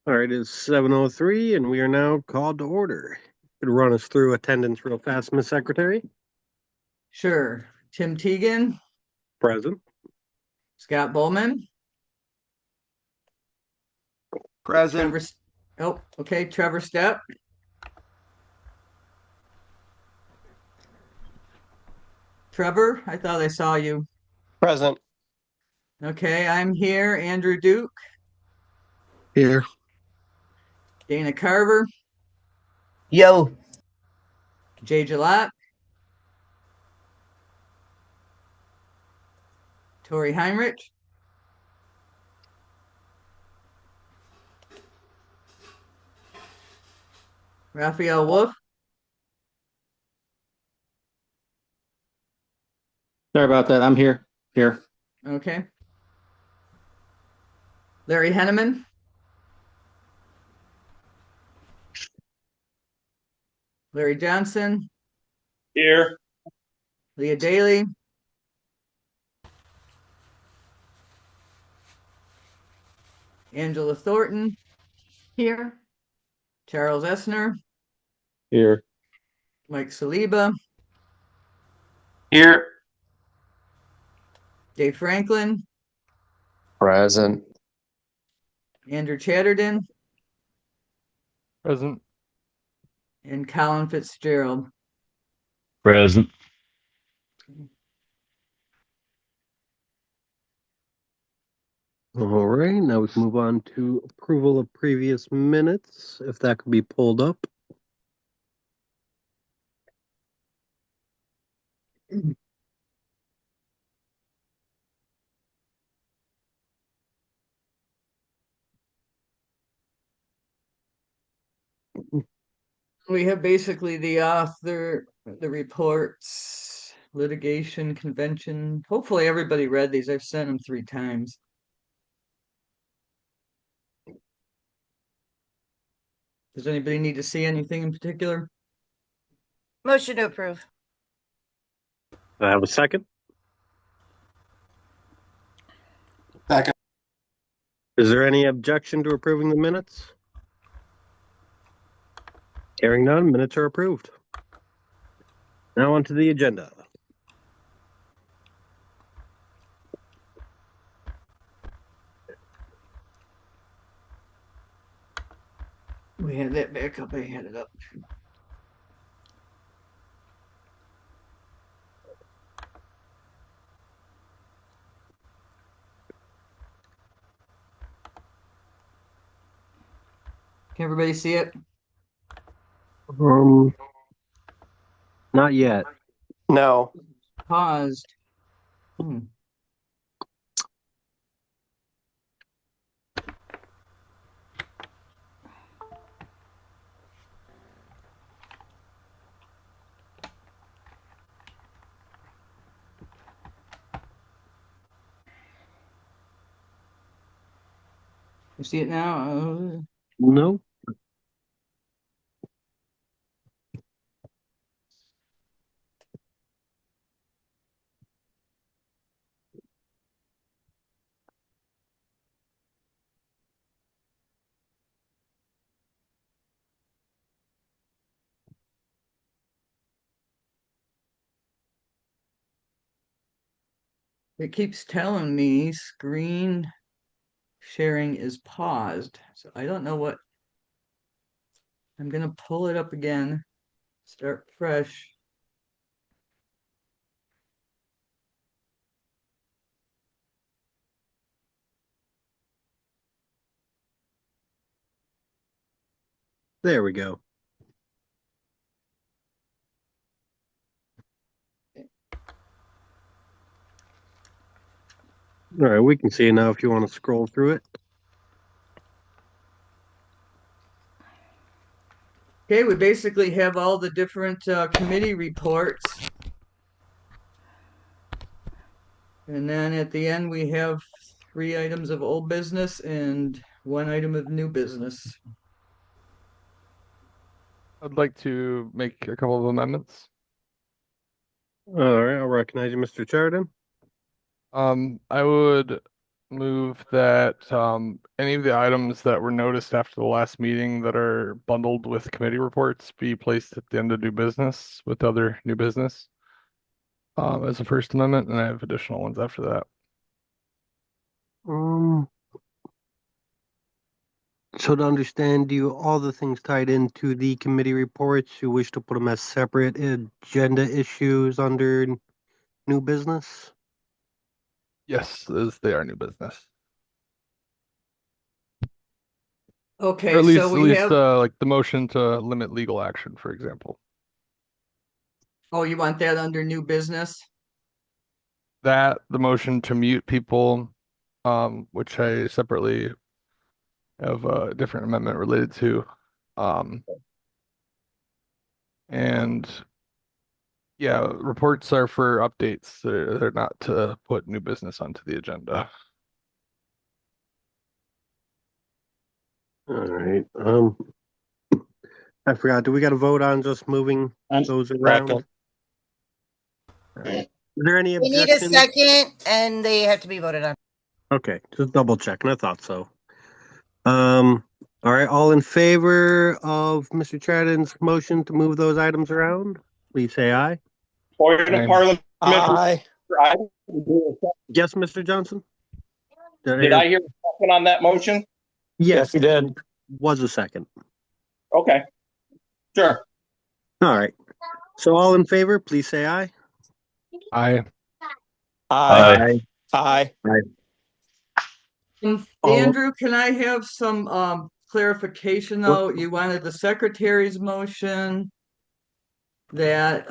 All right, it's 7:03, and we are now called to order. Could run us through attendance real fast, Miss Secretary. Sure. Tim Teagan, Present. Scott Bowman, Present. Trevor. Oh, okay. Trevor Stepp, Trevor, I thought I saw you. Present. Okay, I'm here. Andrew Duke, Here. Dana Carver, Yo, Jay Gillette, Tori Heinrich, Raphael Wolf. Sorry about that. I'm here. Here. Okay. Larry Henneman, Larry Johnson, Here. Leah Daly, Angela Thornton, Here. Charles Essner, Here. Mike Saliba, Here. Dave Franklin, Present. Andrew Chatterton, Present. and Colin Fitzgerald. Present. All right, now we can move on to approval of previous minutes, if that could be pulled up. We have basically the author, the reports, litigation, convention. Hopefully everybody read these. I've sent them 3 times. Does anybody need to see anything in particular? Motion to approve. I have a second. Second. Is there any objection to approving the minutes? Hearing none, minutes are approved. Now onto the agenda. We had that back up. I had it up. Can everybody see it? Um, Not yet. No. Paused. You see it now? No. It keeps telling me screen sharing is paused. So I don't know what. I'm going to pull it up again, start fresh. There we go. All right, we can see it now if you want to scroll through it. Okay, we basically have all the different committee reports. And then at the end, we have 3 items of old business and 1 item of new business. I'd like to make a couple of amendments. All right, I'll recognize you, Mr. Chardon. I would move that any of the items that were noticed after the last meeting that are bundled with committee reports be placed at the end of new business with other new business as a First Amendment, and I have additional ones after that. So to understand, do you all the things tied into the committee reports, you wish to put them as separate agenda issues under new business? Yes, as they are new business. Or Okay, at so least we have, like the motion to limit legal action, for example. oh, you want that under new business? That the motion to mute people, which I separately have a different amendment related to. And yeah, reports are for updates. They're not to put new business onto the agenda. All right. I forgot. Do we got to vote on just moving those around? Second. All right. Is there any We need a objection? second and they have to be voted on. Okay, just double checking. I thought so. All right. All in favor of Mr. Chadden's motion to move those items around, please say aye. Point of parliament. Aye. Yes, Mr. Johnson. Did I hear a second on that motion? Yes, you did. was a second. Okay. Sure. All right. So all in favor, please say aye. I Aye. Aye. Andrew, can I have some clarification though? You wanted the secretary's motion that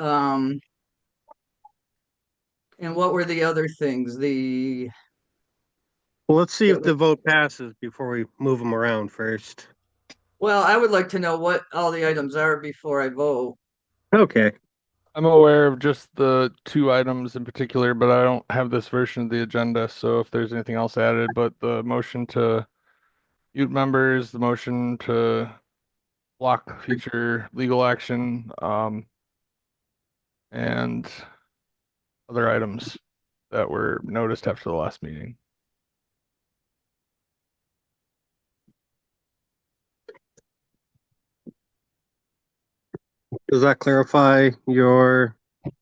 and what were the other things? Well, let's see if the vote passes before we move them around first. Well, I would like to know what all the items are before I vote. Okay. I'm aware of just the two items in particular, but I don't have this version of the agenda. So if there's anything else added, but the motion to mute members, the motion to block future legal action, and other items that were noticed after the last meeting. Does that clarify your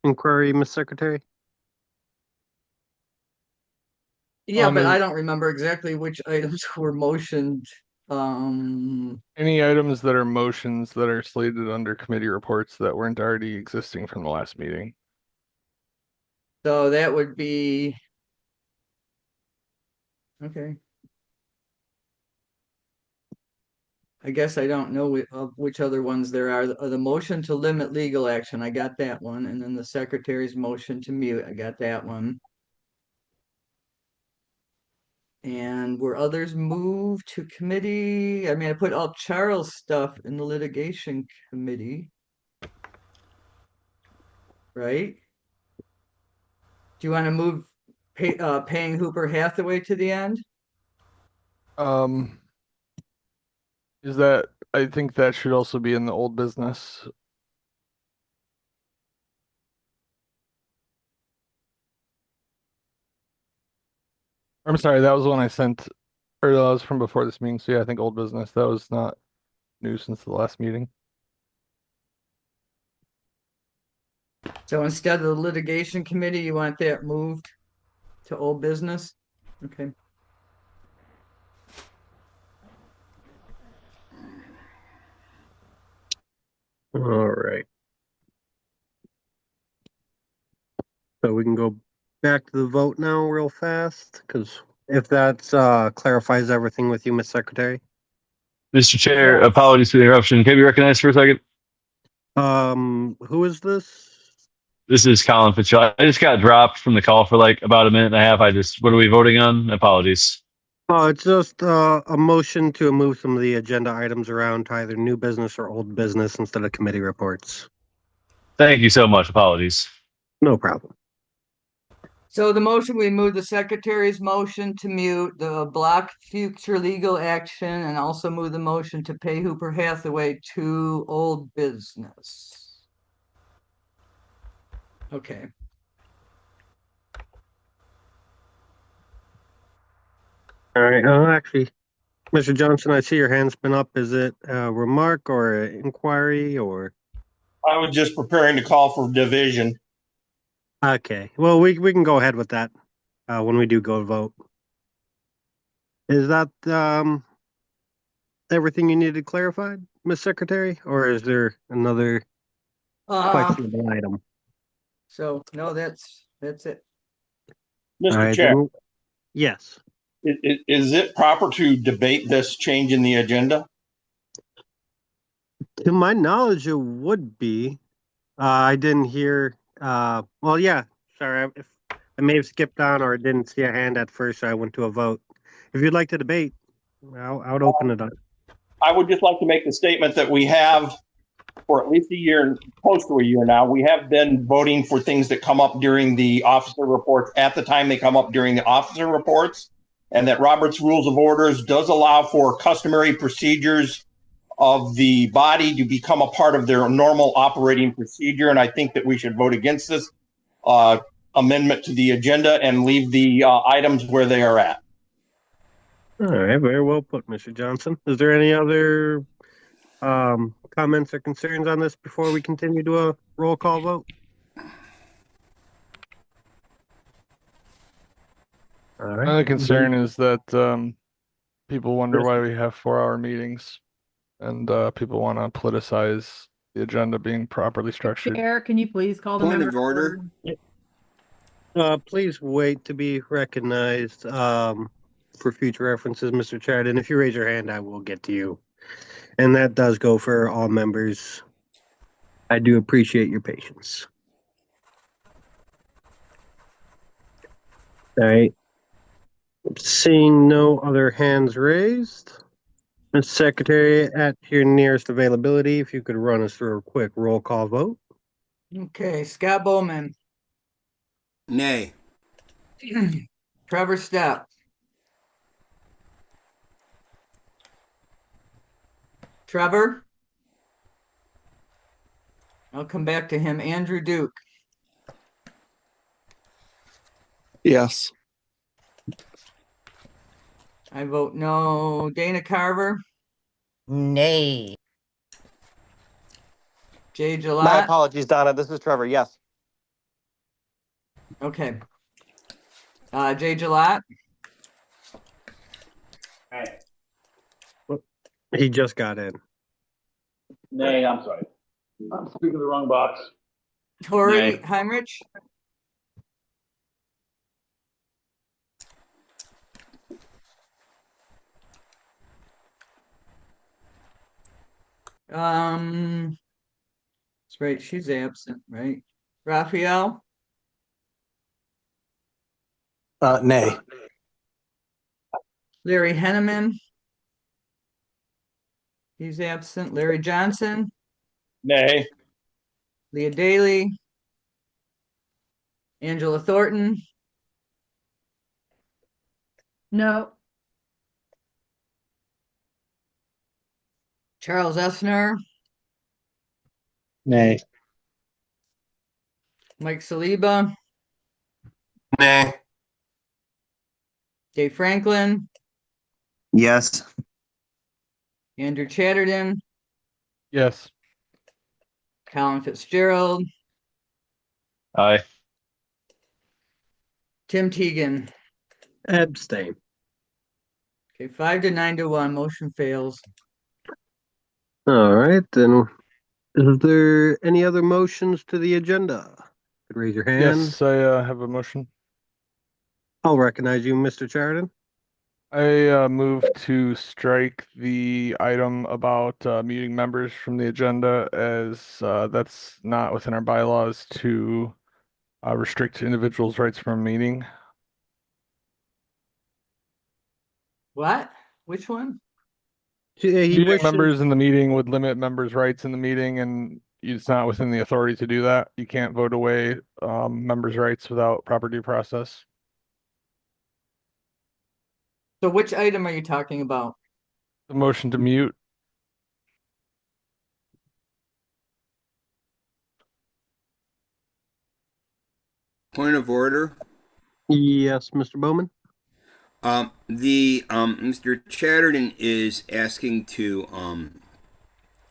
inquiry, Ms. Secretary? Yeah, but I And don't remember exactly which items were motioned. any items that are motions that are slated under committee reports that weren't already existing from the last meeting. So that would be okay. I guess I don't know which other ones there are. The motion to limit legal action, I got that one, and then the secretary's motion to mute, I got that one. And were others moved to committee? I mean, I put all Charles stuff in the litigation committee. Right? Do you want to move paying Hooper Hathaway to the end? Is that, I think that should also be in the old business. I'm sorry, that was one I sent, or that was from before this meeting. So yeah, I think old business. That was not new since the last meeting. So instead of the litigation committee, you want that moved to old business? Okay. All right. So we can go back to the vote now real fast, because if that clarifies everything with you, Ms. Secretary. Mr. Chair, Yeah. apologies for the interruption. Can I be recognized for a second? Who is this? This is Colin Fitzgerald. I just got dropped from the call for like about a minute and a half. What are we voting on? Apologies. Oh, it's just a motion to move some of the agenda items around to either new business or old business instead of committee reports. Thank you so much. Apologies. No problem. So the motion, we move the secretary's motion to mute, the block future legal action, and also move the motion to pay Hooper Hathaway to old business. Okay. All right. Actually, Mr. Johnson, I see your hand's been up. Is it a remark or an inquiry or? I was just preparing to call for division. Okay. Well, we can go ahead with that when we do go vote. Is that everything you needed clarified, Ms. Secretary, or is there another Uh, questionable item? so no, that's it. All Mr. right. Chair, Yes. is it proper to debate this change in the agenda? To my knowledge, it would be. I didn't hear. Well, yeah. Sorry, if I may have skipped on or didn't see a hand at first, so I went to a vote. If you'd like to debate, I would open it up. I would just like to make the statement that we have, for at least a year, close to a year now, we have been voting for things that come up during the officer reports at the time they come up during the officer reports, and that Robert's Rules of Orders does allow for customary procedures of the body to become a part of their normal operating procedure. And I think that we should vote against this amendment to the agenda and leave the items where they are at. All right, very well put, Mr. Johnson. Is there any other comments or concerns on this before we continue to a roll call vote? All My right. only concern is that people wonder why we have 4-hour meetings, and people want to politicize the agenda being properly structured. Chair, can you please call the Point member of order. Please wait to be recognized for future references, Mr. Chad. If you raise your hand, I will get to you. And that does go for all members. I do appreciate your patience. All right. Seeing no other hands raised, Ms. Secretary, at your nearest availability, if you could run us through a quick roll call vote. Okay, Scott Bowman, Nay. Trevor Stepp, Trevor. I'll come back to him. Andrew Duke, Yes. I vote no. Dana Carver, Nay. Jay My Gillette. apologies, Donna. This is Trevor. Yes. Okay. Jay Gillette, He just got in. Nay, I'm sorry. I'm speaking the wrong box. Tori Nay. Heinrich, that's right, she's absent, right? Raphael, Nay. Larry Henneman, he's absent. Larry Johnson, Nay. Leah Daly, Angela Thornton, No. Charles Essner, Nay. Mike Saliba, Nay. Dave Franklin, Yes. Andrew Chatterton, Yes. Colin Fitzgerald, Aye. Tim Teagan. Abstain. Okay, 5 to 9 to 1, motion fails. All right, then. Is there any other motions to the agenda? Raise your hand. Yes, I have a motion. I'll recognize you, Mr. Chariton. I move to strike the item about muting members from the agenda, as that's not within our bylaws to restrict individuals' rights from a meeting. What? Which one? He Muting wishes. members in the meeting would limit members' rights in the meeting, and it's not within the authority to do that. You can't vote away members' rights without proper due process. So which item are you talking about? The motion to mute. Point of order. Yes, Mr. Bowman. Mr. Chatterton is asking to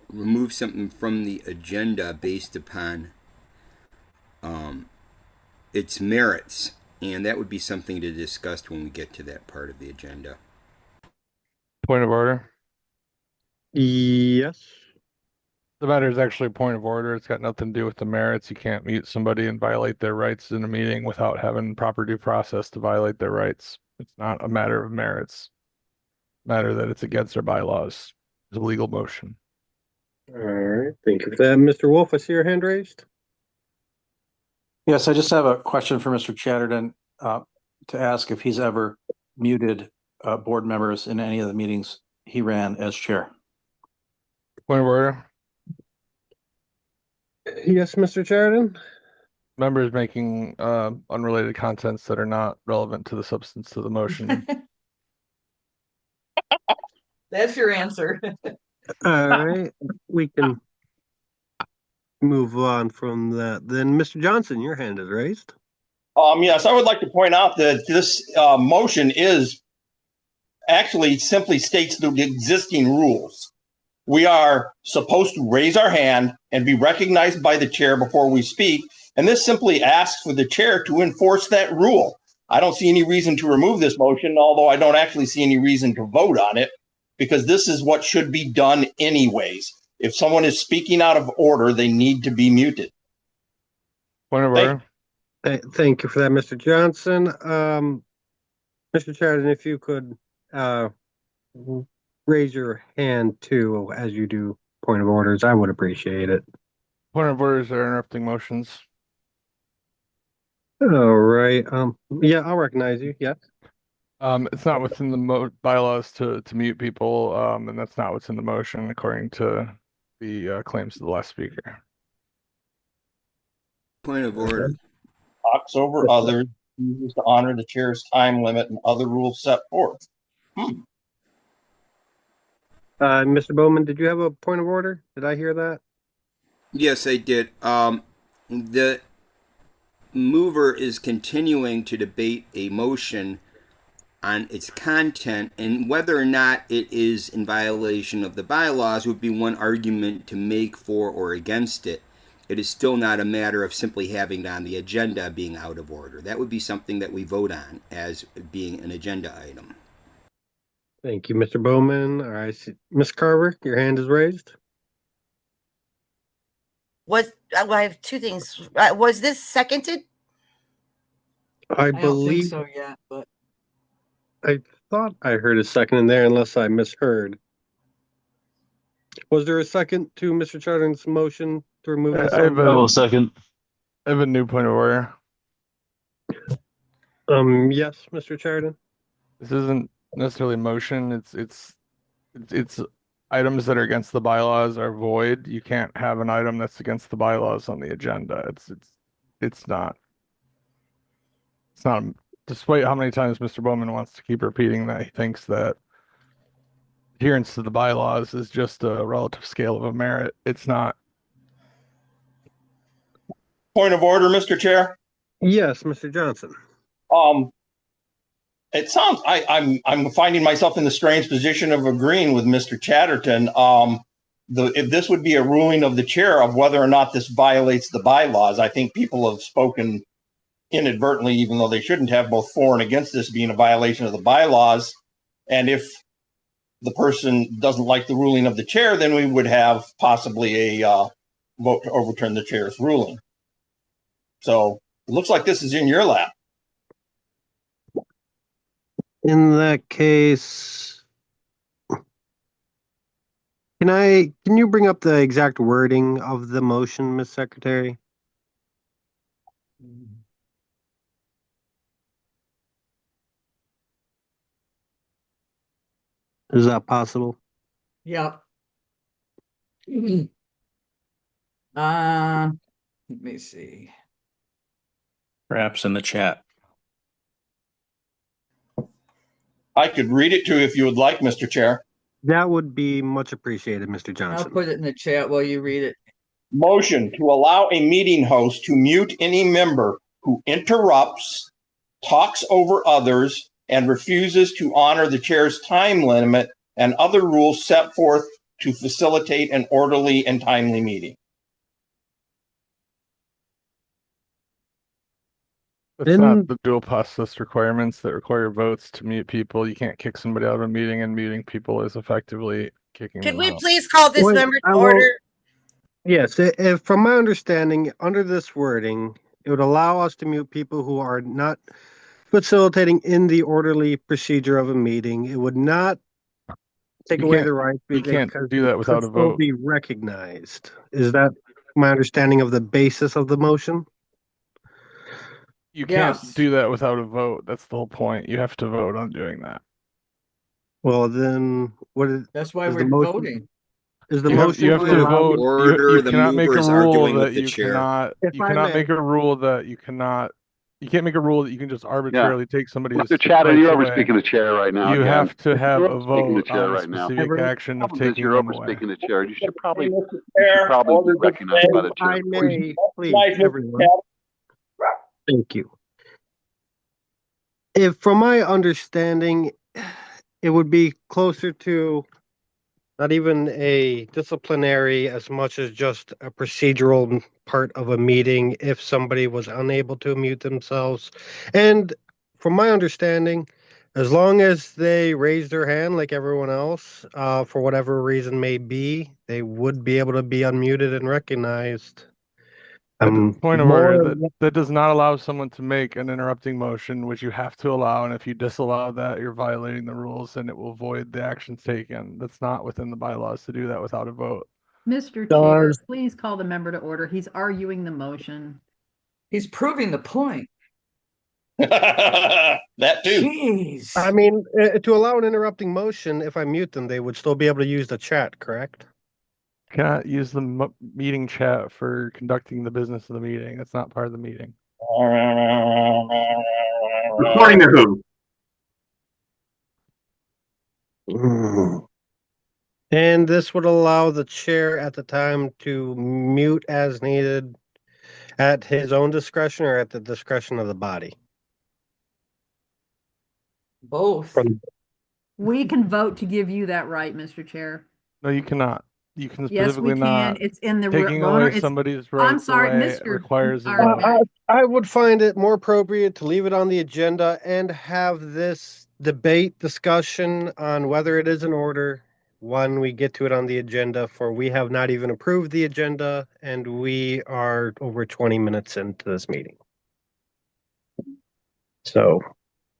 remove something from the agenda based upon its merits, and that would be something to discuss when we get to that part of the agenda. Point of order. Yes. The matter is actually a point of order. It's got nothing to do with the merits. You can't mute somebody and violate their rights in a meeting without having proper due process to violate their rights. It's not a matter of merits. Matter that it's against our bylaws. It's a legal motion. All right. Thank you for that. Mr. Wolf, I see your hand raised. Yes, I just have a question for Mr. Chatterton to ask if he's ever muted board members in any of the meetings he ran as chair. Point of order. Yes, Mr. Sheridan. Members making unrelated contents that are not relevant to the substance of the motion. That's your answer. All right. We can move on from that. Then, Mr. Johnson, your hand is raised. Yes, I would like to point out that this motion is actually simply states the existing rules. We are supposed to raise our hand and be recognized by the chair before we speak. And this simply asks for the chair to enforce that rule. I don't see any reason to remove this motion, although I don't actually see any reason to vote on it, because this is what should be done anyways. If someone is speaking out of order, they need to be muted. Point of order. Thank you for that, Mr. Johnson. Mr. Sheridan, if you could raise your hand too as you do point of orders, I would appreciate it. Point of orders are interrupting motions. All right. Yeah, I'll recognize you. Yes. It's not within the bylaws to mute people, and that's not what's in the motion according to the claims of the last speaker. Point of order. Talks over others, uses to honor the chair's time limit and other rules set forth. Mr. Bowman, did you have a point of order? Did I hear that? Yes, I did. The mover is continuing to debate a motion on its content, and whether or not it is in violation of the bylaws would be one argument to make for or against it. It is still not a matter of simply having it on the agenda being out of order. That would be something that we vote on as being an agenda item. Thank you, Mr. Bowman. All right, Ms. Carver, your hand is raised. I have two things. Was this seconded? I I don't think believe so yet, but I thought I heard a second in there, unless I misheard. Was there a second to Mr. Charlton's motion to remove this? I have Well, second. I have a new point of order. Yes, Mr. Charlton. This isn't necessarily motion. It's items that are against the bylaws are void. You can't have an item that's against the bylaws on the agenda. It's not. Despite how many times Mr. Bowman wants to keep repeating that he thinks that adherence to the bylaws is just a relative scale of a merit. It's not. Point of order, Mr. Chair. Yes, Mr. Johnson. It sounds I'm finding myself in the strange position of agreeing with Mr. Chatterton. If this would be a ruling of the chair of whether or not this violates the bylaws, I think people have spoken inadvertently, even though they shouldn't have, both for and against this being a violation of the bylaws. And if the person doesn't like the ruling of the chair, then we would have possibly a vote to overturn the chair's ruling. So it looks like this is in your lap. In that case, can you bring up the exact wording of the motion, Ms. Secretary? Is that possible? yeah. Let me see. Perhaps in the chat. I could read it to you if you would like, Mr. Chair. That would be much appreciated, Mr. I'll Johnson. put it in the chat while you read it. Motion to allow a meeting host to mute any member who interrupts, talks over others, and refuses to honor the chair's time limit and other rules set forth to facilitate an orderly and timely meeting. It's not the dual process requirements that require votes to mute people. You can't kick somebody out of a meeting, and muting people is effectively kicking Could them we out. please call this Wait, member I to will- order? Yes, from my understanding, under this wording, it would allow us to mute people who are not facilitating in the orderly procedure of a meeting. It would not take You away can't- the right you can't because do they that without could a still vote. be recognized. Is that my understanding of the basis of the motion? You can't Yes. do that without a vote. That's the whole point. You have to vote on doing that. Well, then what is That's why is the we're motion? voting. Is the You have motion to to allow vote. Order, You the cannot make a movers rule arguing with that the you chair. cannot. If You I cannot may. make a rule that you cannot. You can't make a rule that you can just arbitrarily take somebody's Mr. Chatter, rights you're away. overspeaking the chair right now. You again. have to have You're a overspeaking the vote chair on a right now. specific action of Problem is taking you're them away. overspeaking the chair. You should probably Mr. be Chair, order to recognized by the If chair. I before you may, please, Recognize Mr. everyone. Chatter. Thank you. If from my understanding, it would be closer to not even a disciplinary as much as just a procedural part of a meeting if somebody was unable to mute themselves. And from my understanding, as long as they raise their hand like everyone else, for whatever reason may be, they would be able to be unmuted and recognized. Point of order, that does not allow someone to make an interrupting motion, which you have to allow. And if you disallow that, you're violating the rules and it will void the actions taken. That's not within the bylaws to do that without a vote. Mr. Chair, please call the member to order. He's arguing the motion. He's proving the point. That too. Jeez. I mean, to allow an interrupting motion, if I mute them, they would still be able to use the chat, correct? Cannot use the meeting chat for conducting the business of the meeting. That's not part of the meeting. According to who? And this would allow the chair at the time to mute as needed at his own discretion or at the discretion of the body. Both. We can vote to give you that right, Mr. Chair. No, you cannot. You can Yes, we specifically can. not. It's in the Taking owner. away somebody's rights I'm sorry, away Mr. requires a Or- vote. I would find it more appropriate to leave it on the agenda and have this discussion on whether it is in order when we get to it on the agenda, for we have not even approved the agenda and we are over 20 minutes into this meeting. So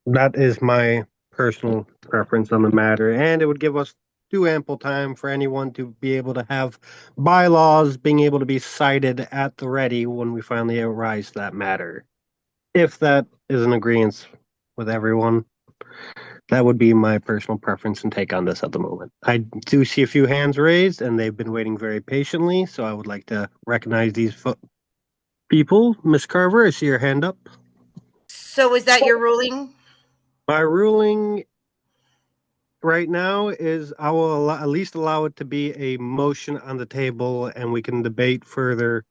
that is my personal preference on the matter, and it would give us too ample time for anyone to be able to have bylaws being able to be cited at the ready when we finally arise to that matter. If that is an agreement with everyone, that would be my personal preference and take on this at the moment. I do see a few hands raised, and they've been waiting very patiently, so I would like to recognize these people. Ms. Carver, I see your hand up. So is that your ruling? My ruling right now is I will at least allow it to be a motion on the table and we can debate further.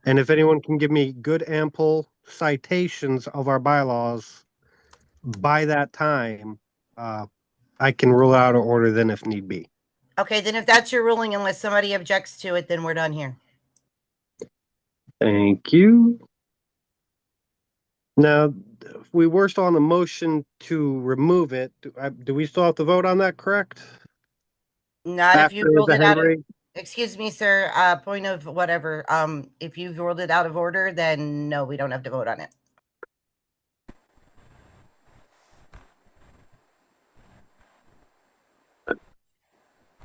And if anyone can give me good ample citations of our bylaws by that time, I can rule out of order then if need be. Okay, then if that's your ruling, unless somebody objects to it, then we're done here. Thank you. Now, if we were still on the motion to remove it, do we still have to vote on that, correct? Not if you After ruled the it out of, hand excuse me, sir, point of whatever. If you've ruled it out of order, then no, we don't have to vote on it.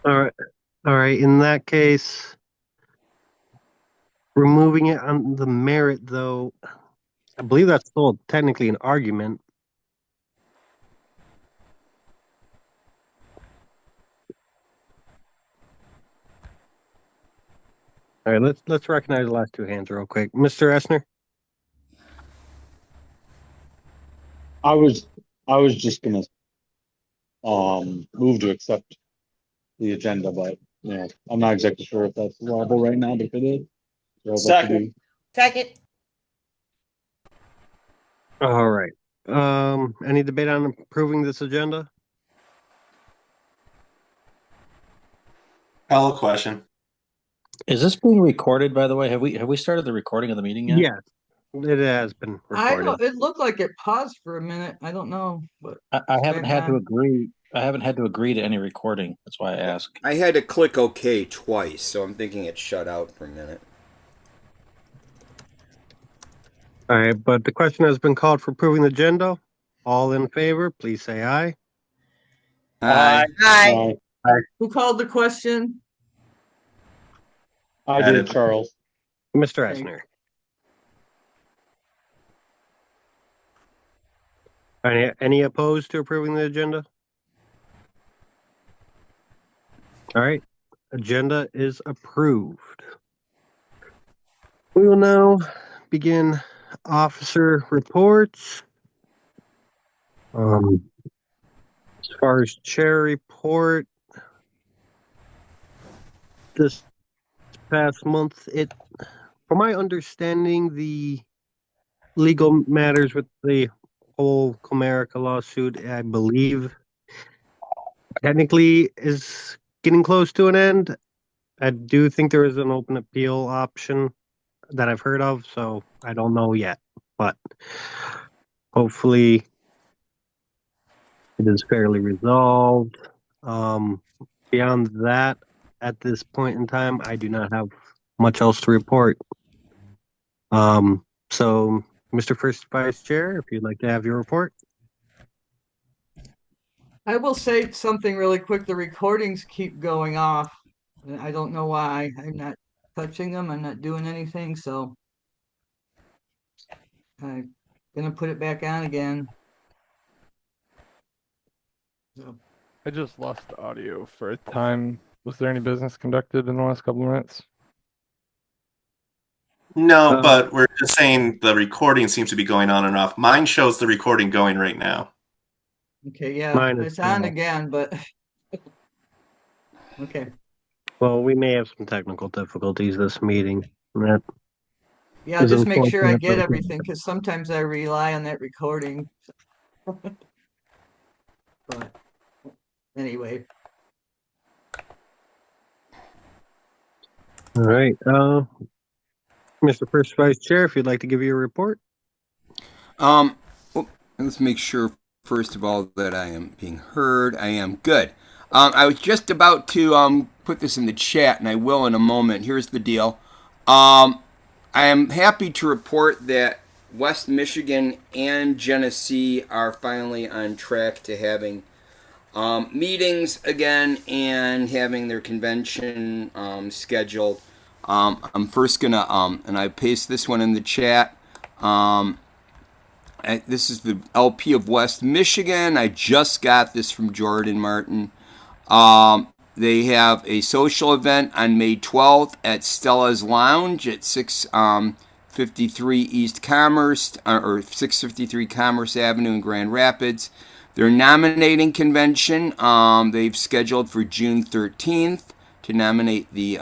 All right. All right. In that case, removing it on the merit, though, I believe that's still technically an argument. All right. Let's recognize the last two hands real quick. Mr. Essner. I was just gonna move to accept the agenda, but I'm not exactly sure if that's allowable right now, but if it is. Second. Second. All right. Any debate on approving this agenda? Call a question. Is this being recorded, by the way? Have we started the recording of the meeting yet? Yes, it has been I recorded. don't, it looked like it paused for a minute. I don't know, but I it's haven't back had to on. agree. I haven't had to agree to any recording. That's why I ask. I had to click OK twice, so I'm thinking it shut out for a minute. All right, but the question has been called for approving the agenda. All in favor, please say aye. Aye. Hi. Who called the question? I did, Charles. Mr. Okay. Essner. Any opposed to approving the agenda? All right, agenda is approved. We will now begin officer reports. As far as chair report, this past month, from my understanding, the legal matters with the whole Comerica lawsuit, I believe, technically is getting close to an end. I do think there is an open appeal option that I've heard of, so I don't know yet, but hopefully it is fairly resolved. Beyond that, at this point in time, I do not have much else to report. So, Mr. First Vice Chair, if you'd like to have your report. I will say something really quick. The recordings keep going off. And I don't know why. I'm not touching them. I'm not doing anything. So I'm gonna put it back on again. So, I just lost the audio for a time. Was there any business conducted in the last couple of minutes? No, but we're just saying the recording seems to be going on and off. Mine shows the recording going right now. okay, yeah, Mine is it's on well. again, but okay. Well, we may have some technical difficulties this meeting. That Yeah, is just make sure I unfortunate. get everything because sometimes I rely on that recording. But anyway, All right. Mr. First Vice Chair, if you'd like to give your report. Well, let's make sure, first of all, that I am being heard. I am good. I was just about to put this in the chat, and I will in a moment. Here's the deal. I am happy to report that West Michigan and Genesee are finally on track to having meetings again and having their convention scheduled. I'm first gonna and I paste this one in the chat. This is the LP of West Michigan. I just got this from Jordan Martin. They have a social event on May 12th at Stella's Lounge at 653 East Commerce or 653 Commerce Avenue in Grand Rapids. Their nominating convention they've scheduled for June 13th to nominate the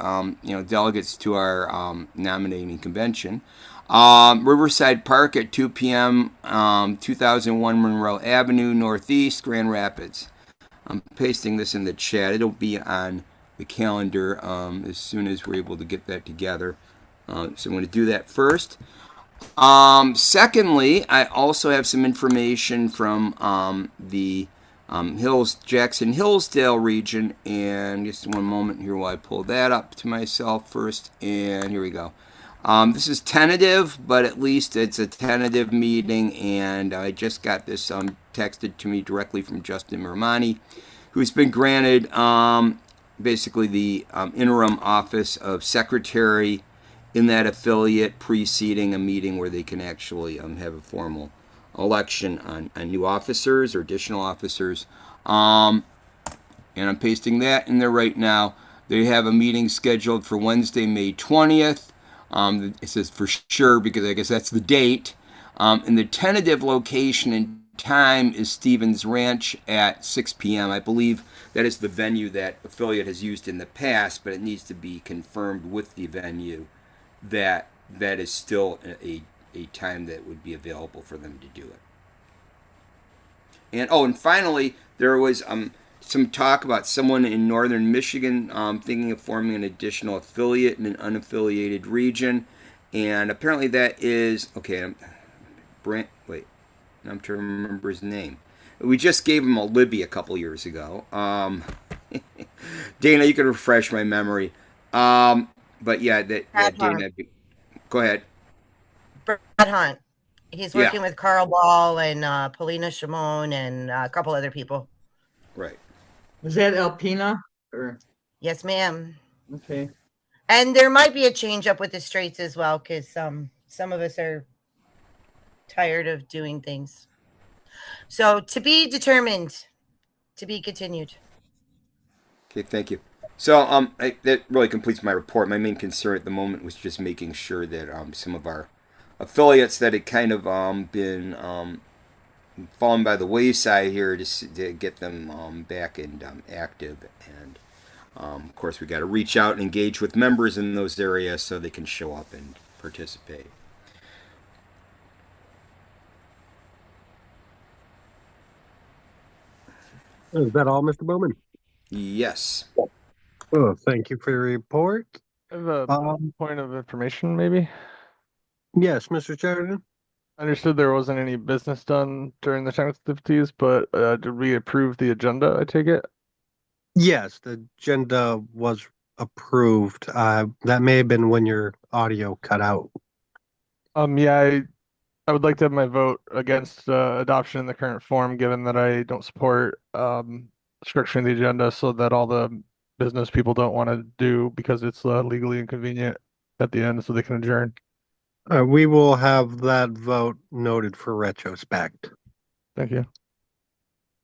delegates to our nominating convention. Riverside Park at 2 p.m. 2001 Monroe Avenue Northeast, Grand Rapids. I'm pasting this in the chat. It'll be on the calendar as soon as we're able to get that together. So I'm going to do that first. Secondly, I also have some information from the Jackson Hillsdale region, and just one moment here while I pull that up to myself first, and here we go. This is tentative, but at least it's a tentative meeting, and I just got this texted to me directly from Justin Romani, who's been granted basically the interim office of secretary in that affiliate, preceding a meeting where they can actually have a formal election on new officers or additional officers. And I'm pasting that in there right now. They have a meeting scheduled for Wednesday, May 20th. It says for sure because I guess that's the date. And the tentative location and time is Stevens Ranch at 6 p.m. I believe that is the venue that affiliate has used in the past, but it needs to be confirmed with the venue that is still a time that would be available for them to do it. And finally, there was some talk about someone in northern Michigan thinking of forming an additional affiliate in an unaffiliated region, and apparently that is okay. Brent, wait, I'm trying to remember his name. We just gave him a Libby a couple years ago. Dana, you can refresh my memory. But yeah, Brad Dana, Hunt. go ahead. Brad Hunt. He's Yeah. working with Carl Ball and Polina Shimon and a couple other people. Right. Was that Alpina? Or Yes, ma'am. okay. And there might be a change up with the Straits as well, because some of us are tired of doing things. So to be determined, to be continued. Okay, thank you. So that really completes my report. My main concern at the moment was just making sure that some of our affiliates that had kind of been fallen by the wayside here to get them back and active. And of course, we got to reach out and engage with members in those areas so they can show up and participate. Is that all, Mr. Bowman? Yes. Oh, thank you for your report. I have a point of information, maybe. Yes, Mr. Sheridan. I understood there wasn't any business done during the technical difficulties, but did we approve the agenda? I take it. Yes, the agenda was approved. That may have been when your audio cut out. Yeah, I would like to have my vote against adoption in the current form, given that I don't support structuring the agenda so that all the business people don't want to do because it's legally inconvenient at the end so they can adjourn. We will have that vote noted for retrospect. Thank you.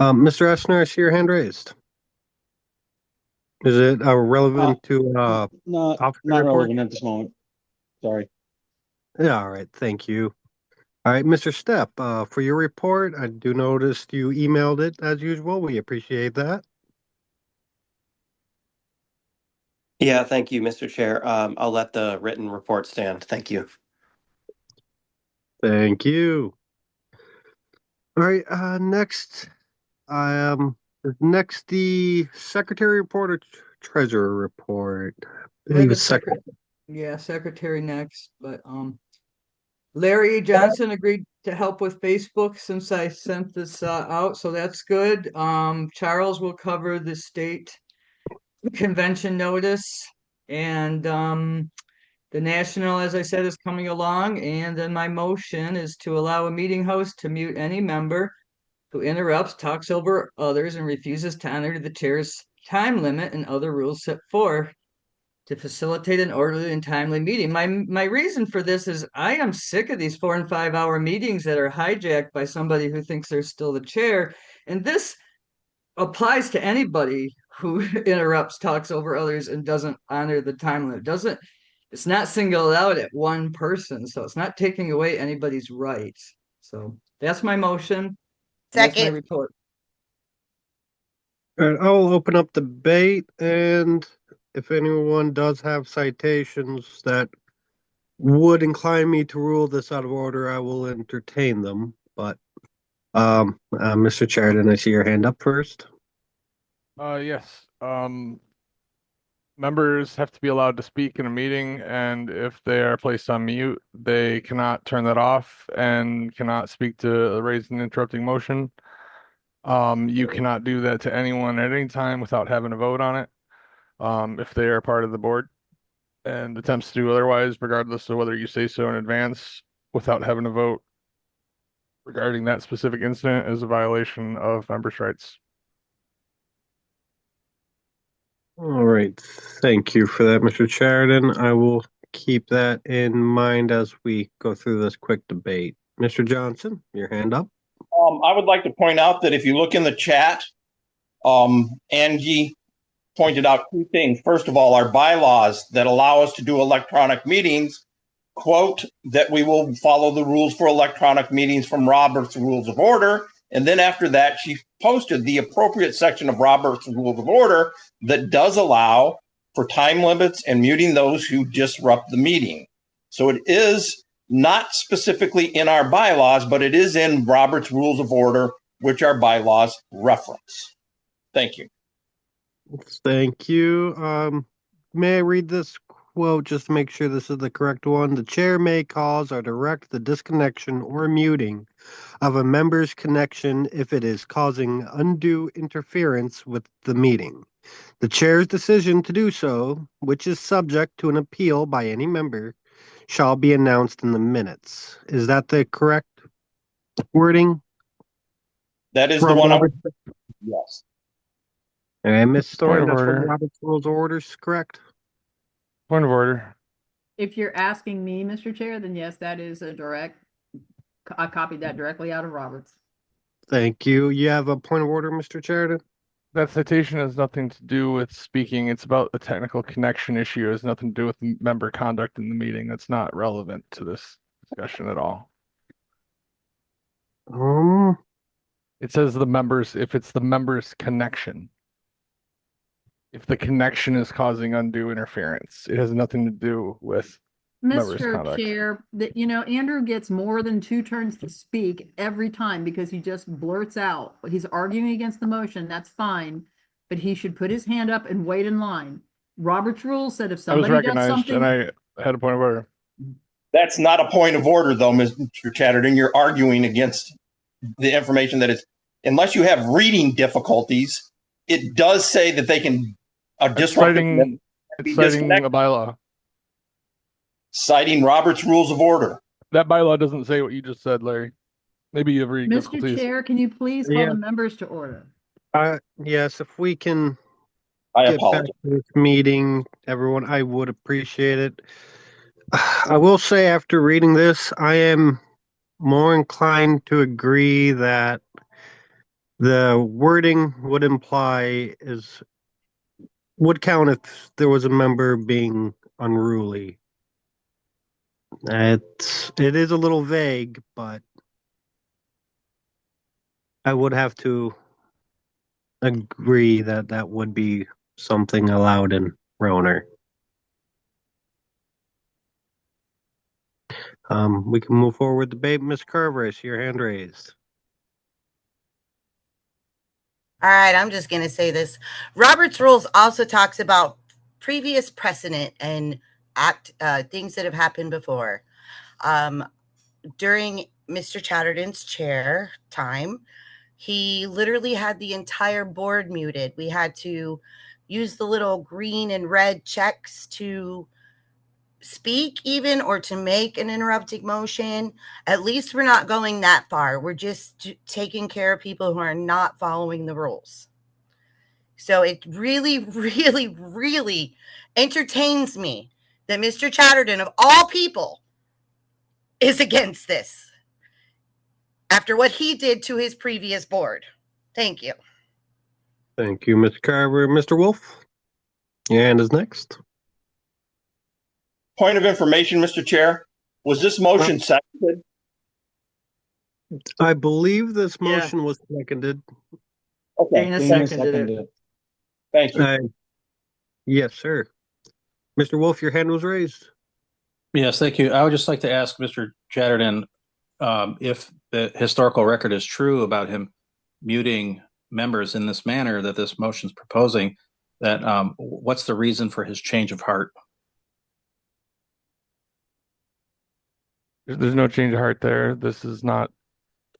Mr. Essner, I see your hand raised. Is it relevant to not officer not report? relevant at this moment. Sorry. Yeah, all right. Thank you. All right, Mr. Stepp, for your report, I do notice you emailed it as usual. We appreciate that. Yeah, thank you, Mr. Chair. I'll let the written report stand. Thank you. Thank you. All right, next the secretary report or treasurer report. I believe it's secretary. Yeah, secretary next, but Larry Johnson agreed to help with Facebook since I sent this out, so that's good. Charles will cover the state convention notice, and the national, as I said, is coming along. And then my motion is to allow a meeting host to mute any member who interrupts, talks over others, and refuses to honor the chair's time limit and other rules set forth to facilitate an orderly and timely meeting. My reason for this is I am sick of these 4 and 5 hour meetings that are hijacked by somebody who thinks they're still the chair. And this applies to anybody who interrupts, talks over others, and doesn't honor the time limit. It's not singled out at one person, so it's not taking away anybody's rights. So that's my motion. That's my Second. report. All right, I'll open up debate, and if anyone does have citations that would incline me to rule this out of order, I will entertain them. But Mr. Sheridan, I see your hand up first. Yes. Members have to be allowed to speak in a meeting, and if they are placed on mute, they cannot turn that off and cannot speak to a raised and interrupting motion. You cannot do that to anyone at any time without having a vote on it. If they are part of the board and attempts to do otherwise, regardless of whether you say so in advance, without having a vote regarding that specific incident, is a violation of members' rights. All right. Thank you for that, Mr. Sheridan. I will keep that in mind as we go through this quick debate. Mr. Johnson, your hand up. I would like to point out that if you look in the chat, Angie pointed out two things. First of all, our bylaws that allow us to do electronic meetings quote that we will follow the rules for electronic meetings from Robert's Rules of Order. And then after that, she posted the appropriate section of Robert's Rules of Order that does allow for time limits and muting those who disrupt the meeting. So it is not specifically in our bylaws, but it is in Robert's Rules of Order which our bylaws reference. Thank you. Thank you. May I read this quote just to make sure this is the correct one? The chair may cause or direct the disconnection or muting of a member's connection if it is causing undue interference with the meeting. The chair's decision to do so, which is subject to an appeal by any member, shall be announced in the minutes. Is that the correct wording? That is the From one. Robert? Yes. And Ms. Point Thorne, of that's from order. Robert's Rules of Orders, correct? Point of order. If you're asking me, Mr. Chair, then yes, that is I copied that directly out of Roberts. Thank you. You have a point of order, Mr. Sheridan? That citation has nothing to do with speaking. It's about a technical connection issue. It has nothing to do with member conduct in the meeting. That's not relevant to this discussion at all. It says the members, if it's the members' connection. If the connection is causing undue interference, it has nothing to do with members' Mr. conduct. Chair, that Andrew gets more than 2 turns to speak every time because he just blurts out. He's arguing against the motion, that's fine, but he should put his hand up and wait in line. Robert's rules said if I was somebody does recognized something. and I had a point of order. That's not a point of order, though, Mr. Chatterton. You're arguing against the information that it's, unless you have reading difficulties, it does say that they can disrupt Citing a bylaw. Citing Robert's Rules of Order. That bylaw doesn't say what you just said, Larry. Maybe you have reading Mr. difficulties. Chair, can you please call the members to order? Yes, if we can I get back apologize. to this meeting, everyone, I would appreciate it. I will say after reading this, I am more inclined to agree that the wording would count if there was a member being unruly. It is a little vague, but I would have to agree that that would be something allowed in Roner. We can move forward with debate. Ms. Carver, I see your hand raised. All right, I'm just going to say this. Robert's Rules also talks about previous precedent and things that have happened before. During Mr. Chatterton's chair time, he literally had the entire board muted. We had to use the little green and red checks to speak even or to make an interrupting motion. At least we're not going that far. We're just taking care of people who are not following the rules. So it really, really, really entertains me that Mr. Chatterton, of all people, is against this after what he did to his previous board. Thank you. Thank you, Ms. Carver. Mr. Wolf, your hand is next. Point of information, Mr. Chair. Was this motion seconded? I believe this motion was seconded. Okay. Dana seconded it. Thank you. Yes, sir. Mr. Wolf, your hand was raised. Yes, thank you. I would just like to ask Mr. Chatterton if the historical record is true about him muting members in this manner that this motion is proposing, that what's the reason for his change of heart? There's no change of heart there. This is not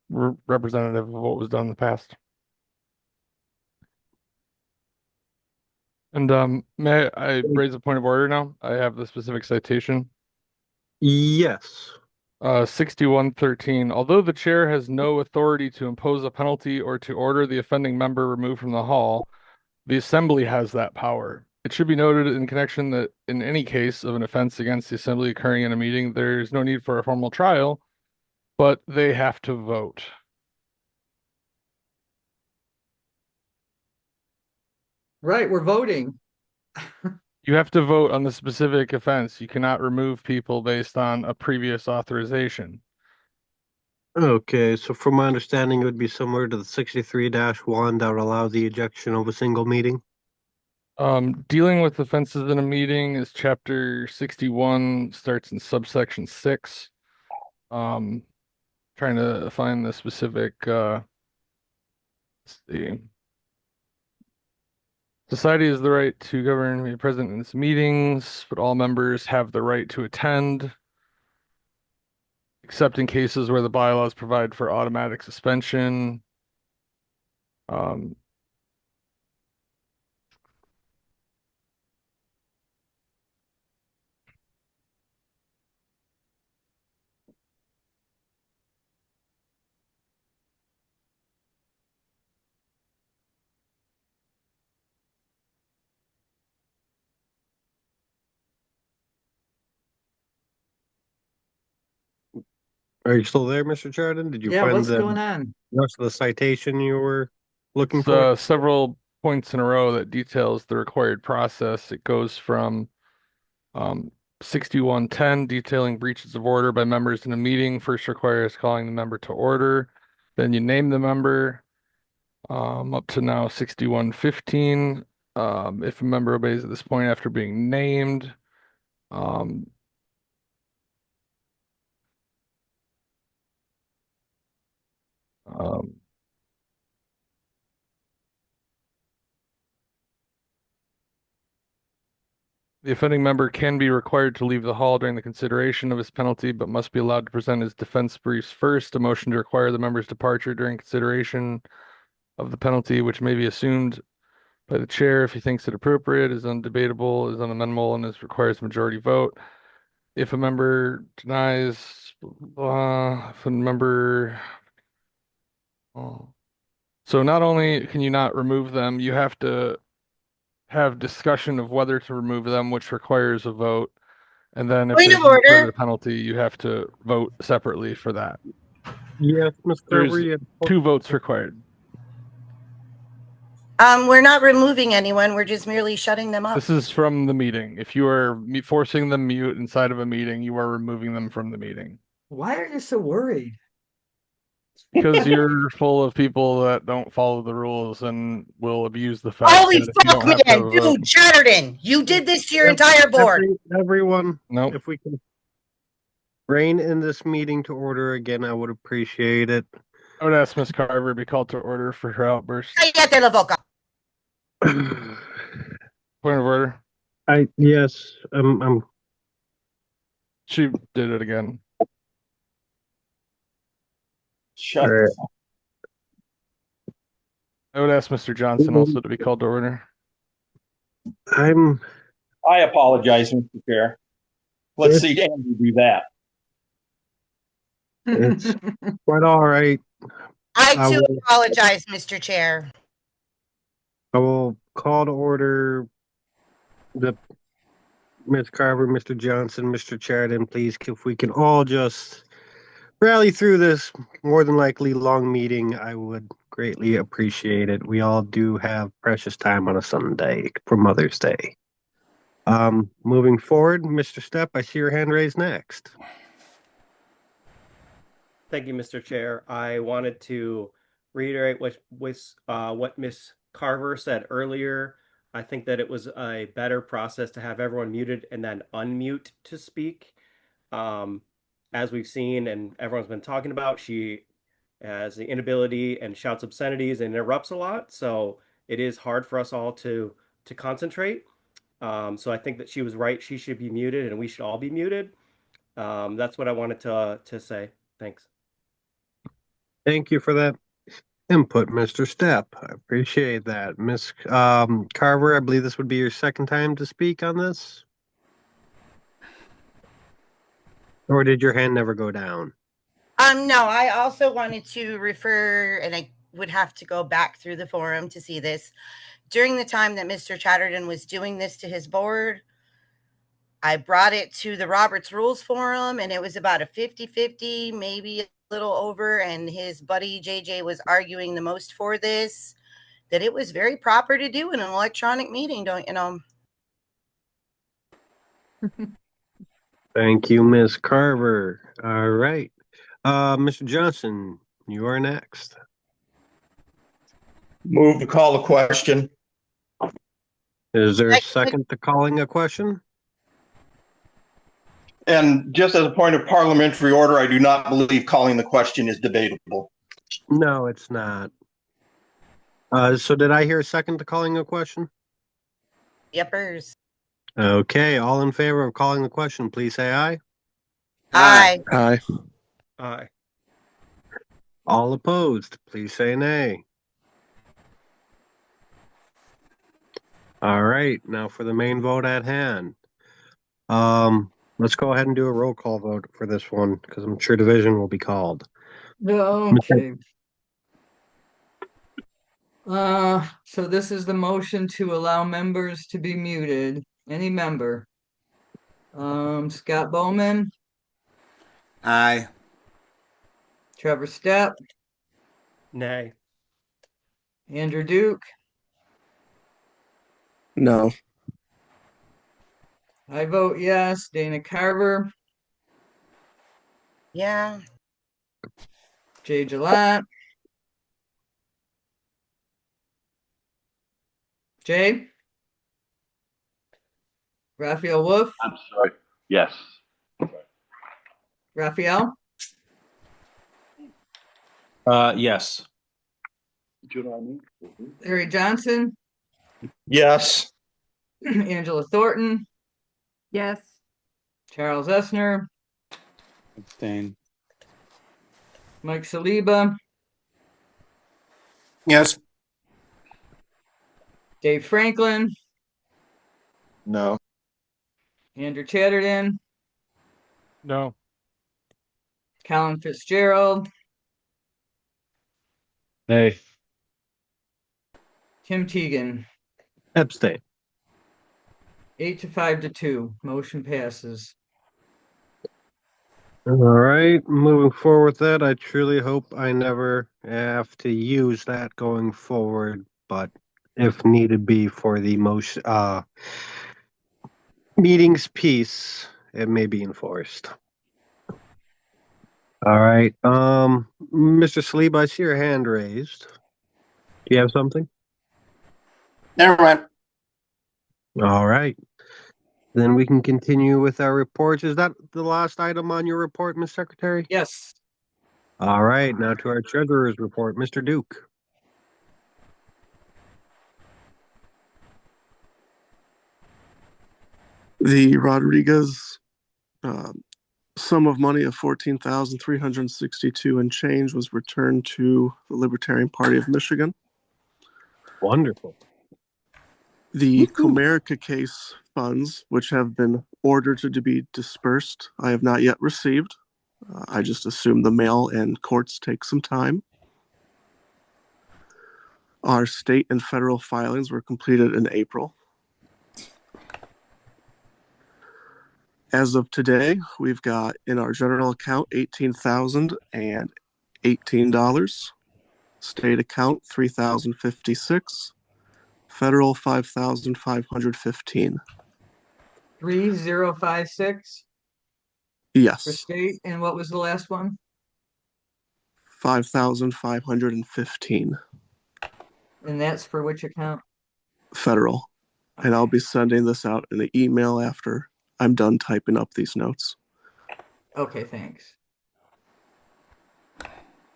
representative of what was done in the past. And may I raise a point of order now? I have the specific citation. Yes. 6113. Although the chair has no authority to impose a penalty or to order the offending member removed from the hall, the assembly has that power. It should be noted in connection that in any case of an offense against the assembly occurring in a meeting, there is no need for a formal trial, but they have to vote. Right, we're voting. You have to vote on the specific offense. You cannot remove people based on a previous authorization. Okay, so from my understanding, it would be similar to the 63-1 that would allow the ejection of a single meeting. Dealing with offenses in a meeting is chapter 61, starts in subsection 6. Trying to find the specific Let's see. Society has the right to govern and be present in its meetings, but all members have the right to attend, except in cases where the bylaws provide for automatic suspension. Are you still there, Mr. Chardon? Did you Yeah, find what's the going on? rest of the citation you were looking It's for? several points in a row that details the required process. It goes from 6110, detailing breaches of order by members in a meeting. First requires calling the member to order. Then you name the member. Up to now 6115. If a member obeys at this point after being named. The offending member can be required to leave the hall during the consideration of his penalty, but must be allowed to present his defense briefs first. A motion to require the member's departure during consideration of the penalty, which may be assumed by the chair if he thinks it appropriate, is undebatable, is unamendable, and requires majority vote. If a member denies, if a member, so not only can you not remove them, you have to have discussion of whether to remove them, which requires a vote. And then if Point there's of any further order. penalty, you have to vote separately for that. Yes, Ms. Carver. There's Yeah. 2 votes required. We're not removing anyone. We're just merely shutting them up. This is from the meeting. If you are forcing them mute inside of a meeting, you are removing them from the meeting. Why are you so worried? Because you're full of people that don't follow the rules and will abuse the fact Holy that if you fuck, don't have to have man. a vote. Dude, Chatterton, you did this to your entire board. Everyone, Nope. if we can rein in this meeting to order again, I would appreciate it. I would ask Ms. Carver to be called to order for her outburst. Cállate la boca. Point of order. Yes, I'm. She did it again. Shut. Right. I would ask Mr. Johnson also to be called to order. I apologize, Mr. Chair. Let's see Andy do that. It's quite all right. I too apologize, Mr. Chair. I will call to order the Ms. Carver, Mr. Johnson, Mr. Chariton, please, if we can all just rally through this more than likely long meeting, I would greatly appreciate it. We all do have precious time on a Sunday for Mother's Day. Moving forward, Mr. Stepp, I see your hand raised next. Thank you, Mr. Chair. I wanted to reiterate what Ms. Carver said earlier. I think that it was a better process to have everyone muted and then unmute to speak. As we've seen and everyone's been talking about, she has the inability and shouts obscenities and interrupts a lot. So it is hard for us all to concentrate. So I think that she was right. She should be muted and we should all be muted. That's what I wanted to say. Thanks. Thank you for that input, Mr. Stepp. I appreciate that. Ms. Carver, I believe this would be your second time to speak on this? Or did your hand never go down? No, I also wanted to refer, and I would have to go back through the forum to see this. During the time that Mr. Chatterton was doing this to his board, I brought it to the Roberts Rules Forum, and it was about a 50-50, maybe a little over, and his buddy JJ was arguing the most for this, that it was very proper to do in an electronic meeting, don't you know? Thank you, Ms. Carver. All right. Mr. Johnson, you are next. Move to call the question. Is there a second to calling a question? And just as a point of parliamentary order, I do not believe calling the question is debatable. No, it's not. So did I hear a second to calling the question? Yepers. Okay, all in favor of calling the question, please say aye. Aye. Aye. Aye. All opposed, please say nay. All right, now for the main vote at hand. Let's go ahead and do a roll call vote for this one because I'm sure division will be called. Okay. So this is the motion to allow members to be muted. Any member. Scott Bowman, Aye. Trevor Stepp, Nay. Andrew Duke. No. I vote yes. Dana Carver, Yeah. Jay Gillette. Jay? Raphael Wolf? I'm sorry. Yes. Raphael? Yes. Larry Johnson? Yes. Angela Thornton? Yes. Charles Essner? Abstain. Mike Saliba? Yes. Dave Franklin? No. Andrew Chatterton? No. Colin Fitzgerald? Nay. Tim Teagan? Abstain. 8 to 5 to 2. Motion passes. All right, moving forward with that, I truly hope I never have to use that going forward, but if needed be for the most meetings piece, it may be enforced. All right, Mr. Saliba, I see your hand raised. Do you have something? Never mind. All right. Then we can continue with our reports. Is that the last item on your report, Ms. Secretary? Yes. All right, now to our treasurer's report, Mr. Duke. The Rodriguez sum of money of 14,362 and change was returned to the Libertarian Party of Michigan. Wonderful. The Comerica case funds, which have been ordered to be dispersed, I have not yet received. I just assume the mail and courts take some time. Our state and federal filings were completed in April. As of today, we've got in our general account $18,018, state account $3,056, federal $5,515. 3056 for Yes, state. And what was the last one? 5,515 And that's for which account? federal. And I'll be sending this out in the email after I'm done typing up these notes. Okay, thanks.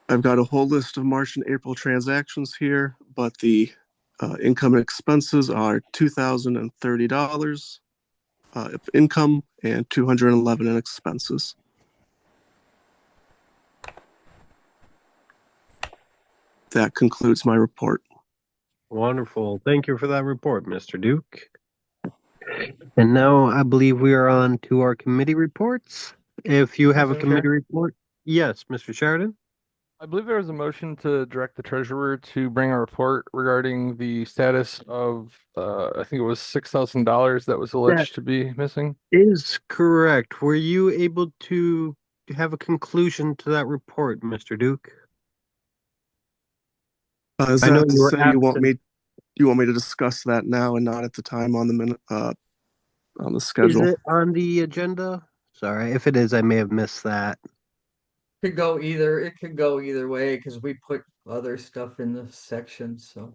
I've got a whole list of March and April transactions here, but the income and expenses are $2,030 of income and $211 in expenses. That concludes my report. Wonderful. Thank you for that report, Mr. Duke. And now I believe we are on to our committee reports. If you have a Mr. committee Chair? report, yes, Mr. Sheridan. I believe there was a motion to direct the treasurer to bring a report regarding the status of, I think it was $6,000 that was That alleged to be missing. is correct. Were you able to have a conclusion to that report, Mr. Duke? Is I know that to you were say you want absent. me to discuss that now and not at the time on the minute on the Is schedule? it on the agenda? Sorry, if it is, I may have missed that. Could go either. It could go either way because we put other stuff in the section. So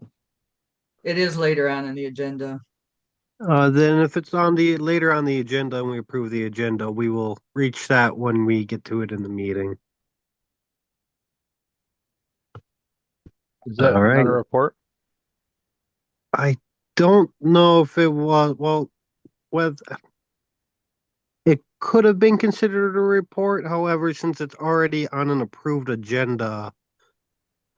it is later on in the agenda. Then if it's on the later on the agenda and we approve the agenda, we will reach that when we get to it in the meeting. Is that All right. not a report? I don't know if it was, well, whether it could have been considered a report. However, since it's already on an approved agenda,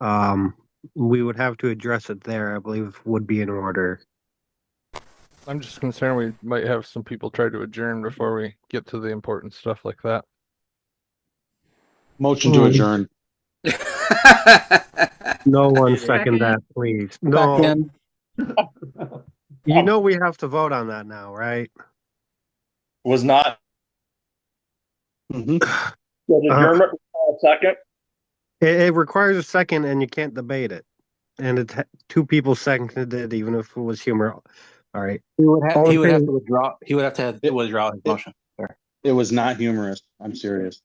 um, we would have to address it there. I believe would be in order. I'm just concerned we might have some people try to adjourn before we get to the important stuff like that. Motion to adjourn. No one Second. second that, please. No, Second. you know we have to vote on that now, right? Was not Mhm. the adjournment second? It requires a second, and you can't debate it. And it's two people seconded it, even if it was humor. All right. He would have, All he in would have favor- to withdraw. He would have to withdraw his motion. Sorry. It was not humorous. I'm serious.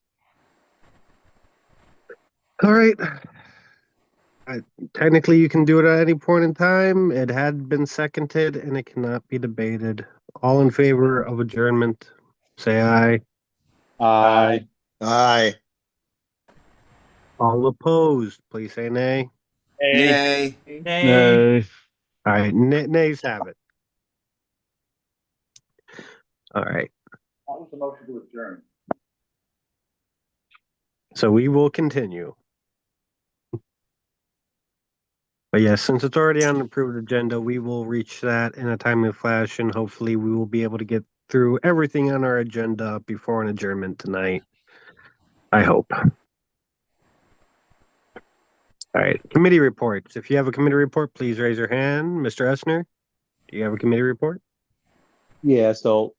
All right. Technically, you can do it at any point in time. It had been seconded, and it cannot be debated. All in favor of adjournment, say aye. Aye. Aye. All opposed, please say nay. Yay. Nay. All right, nays have it. All right. What was the motion to adjourn? So we will continue. But yes, since it's already on the approved agenda, we will reach that in a timely fashion. Hopefully, we will be able to get through everything on our agenda before an adjournment tonight. I hope. All right, committee reports. If you have a committee report, please raise your hand. Mr. Essner, do you have a committee report? Yeah, so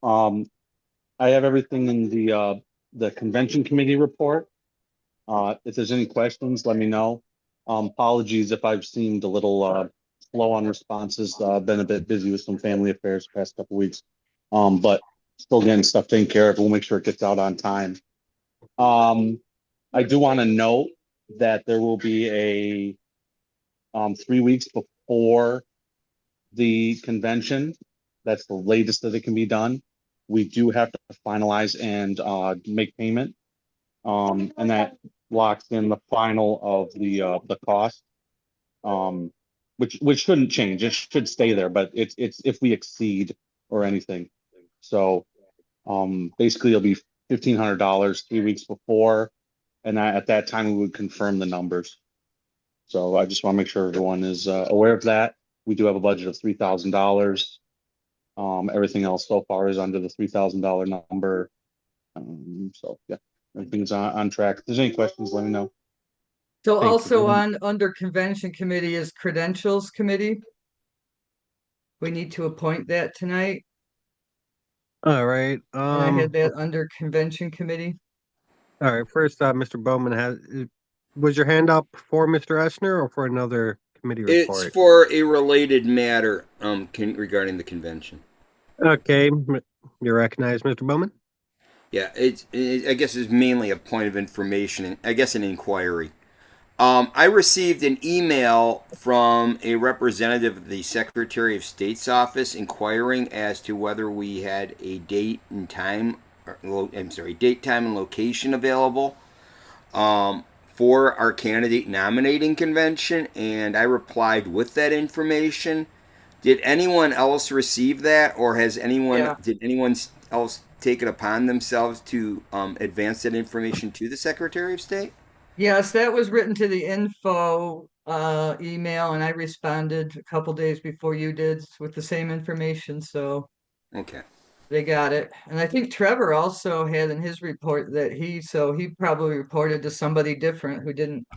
I have everything in the convention committee report. If there's any questions, let me know. Apologies if I've seemed a little slow on responses. Been a bit busy with some family affairs the past couple weeks. But still getting stuff taken care of. We'll make sure it gets out on time. I do want to note that there will be a 3 weeks before the convention. That's the latest that it can be done. We do have to finalize and make payment. And that locks in the final of the cost. Which shouldn't change. It should stay there, but it's if we exceed or anything. So basically it'll be $1,500 3 weeks before, and at that time we would confirm the numbers. So I just want to make sure everyone is aware of that. We do have a budget of $3,000. Everything else so far is under the $3,000 number. So yeah, everything's on track. If there's any questions, let me know. So Thank you. also under convention committee is credentials committee. We need to appoint that tonight. All right. And I had that under convention committee. All right. First, Mr. Bowman was your hand up for Mr. Essner or for another committee It's report? for a related matter regarding the convention. Okay, you're recognized, Mr. Bowman. Yeah, I guess it's mainly a point of information, I guess an inquiry. I received an email from a representative of the Secretary of State's office inquiring as to whether we had a date, time, and location available for our candidate nominating convention, and I replied with that information. Did anyone else receive that, or did anyone else take it upon themselves to advance that information to the Secretary of State? Yes, that was written to the info email, and I responded a couple days before you did with the same information. So Okay. they got it. And I think Trevor also had in his report that he probably reported to somebody different who didn't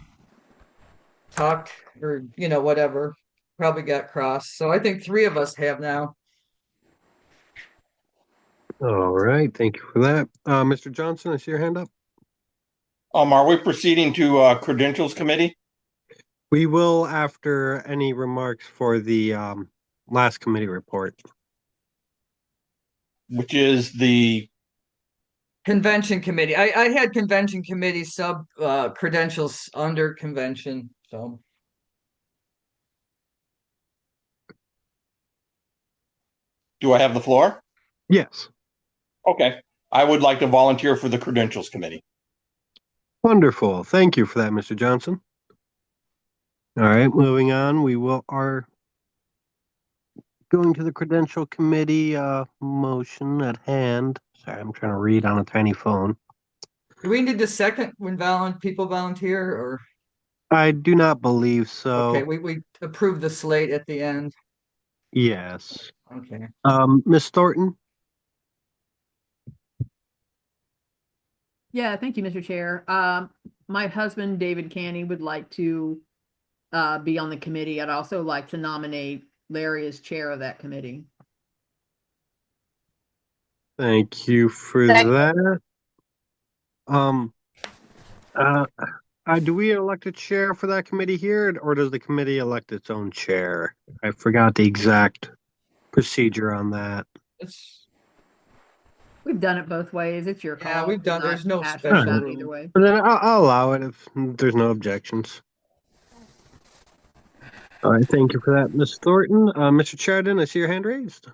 talk or whatever. Probably got crossed. So I think 3 of us have now. All right, thank you for that. Mr. Johnson, I see your hand up. Are we proceeding to credentials committee? We will after any remarks for the last committee report. Which is the Convention committee. I had convention committee sub credentials under convention. So do I have the floor? Yes. Okay. I would like to volunteer for the credentials committee. Wonderful. Thank you for that, Mr. Johnson. All right, moving on. Going to the credential committee motion at hand. Sorry, I'm trying to read on a tiny phone. Do we need the second when people volunteer, or I do not believe so. okay, we approve the slate at the end. Yes. Okay. Miss Thornton? Yeah, thank you, Mr. Chair. My husband, David Canny, would like to be on the committee. I'd also like to nominate Larry as chair of that committee. Thank you for that. Do we elect a chair for that committee here, or does the committee elect its own chair? I forgot the exact procedure on that. We've done it both ways. It's your Yeah, call. we've done. I'm not There's no passionate special about it rule. either way. But then I'll allow it if there's no objections. All right, thank you for that, Ms. Thornton. Mr. Sheridan, I see your hand raised.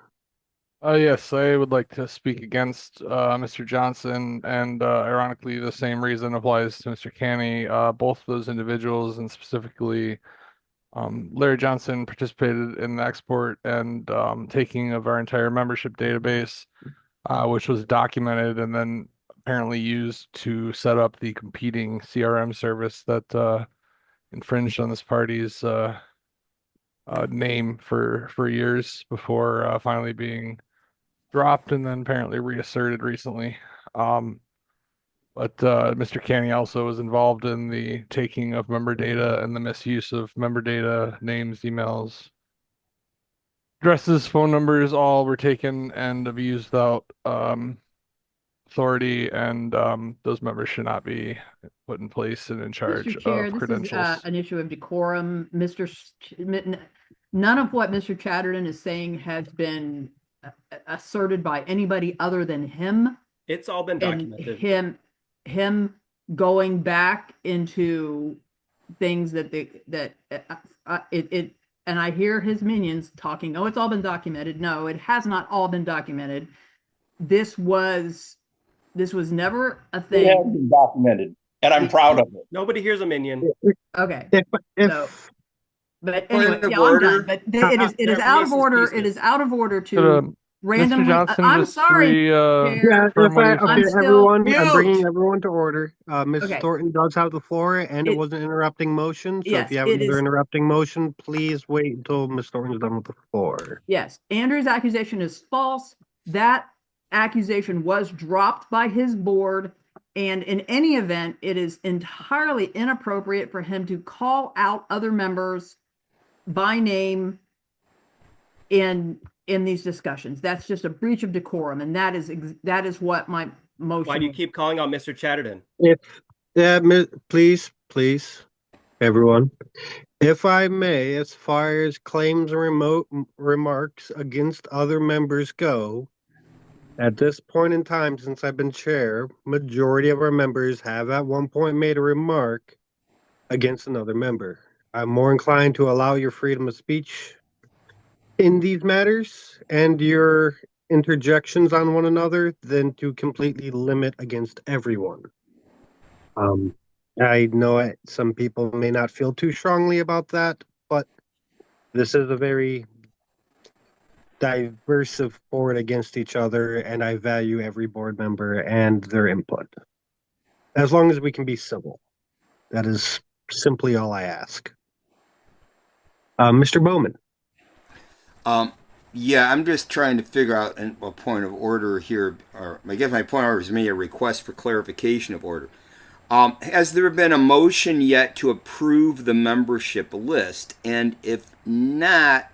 Yes, I would like to speak against Mr. Johnson, and ironically, the same reason applies to Mr. Canny. Both those individuals, and specifically Larry Johnson, participated in the export and taking of our entire membership database, which was documented and then apparently used to set up the competing CRM service that infringed on this party's name for years before finally being dropped and then apparently reasserted recently. But Mr. Canny also was involved in the taking of member data and the misuse of member data, names, emails, addresses, phone numbers, all were taken and abused without authority, and those members should not be put in place and in charge Mr. Chair, of this is credentials. an issue of decorum. None of what Mr. Chatterton is saying has been asserted by anybody other than him. It's all been And documented. him going back into things and I hear his minions talking, oh, it's all been documented. No, it has not all been documented. This was never a It has thing. been documented, and I'm proud of it. Nobody here's a minion. Okay. If But Point anyway, of yeah, order. I'm done. But it is out of order. It is out of order Could, to Mr. randomly. Johnson I'm just sorry, Chair. affirm what you're I'm saying? still everyone, I'm mute. bringing everyone to order. Mrs. Okay. Thornton does have the floor, and it was an interrupting motion. So if Yes, you have it another is. interrupting motion, please wait until Ms. Thornton's done with the floor. Yes, Andrew's accusation is false. That accusation was dropped by his board. And in any event, it is entirely inappropriate for him to call out other members by name in these discussions. That's just a breach of decorum, and that is what my motion. Why do you keep calling on Mr. Chatterton? Please, everyone. If I may, as far as claims and remote remarks against other members go, at this point in time, since I've been chair, majority of our members have at one point made a remark against another member. I'm more inclined to allow your freedom of speech in these matters and your interjections on one another than to completely limit against everyone. I know some people may not feel too strongly about that, but this is a very diverse board against each other, and I value every board member and their input. As long as we can be civil. That is simply all I ask. Mr. Bowman. Yeah, I'm just trying to figure out a point of order here, or I guess my point of order is maybe a request for clarification of order. Has there been a motion yet to approve the membership list? And if not,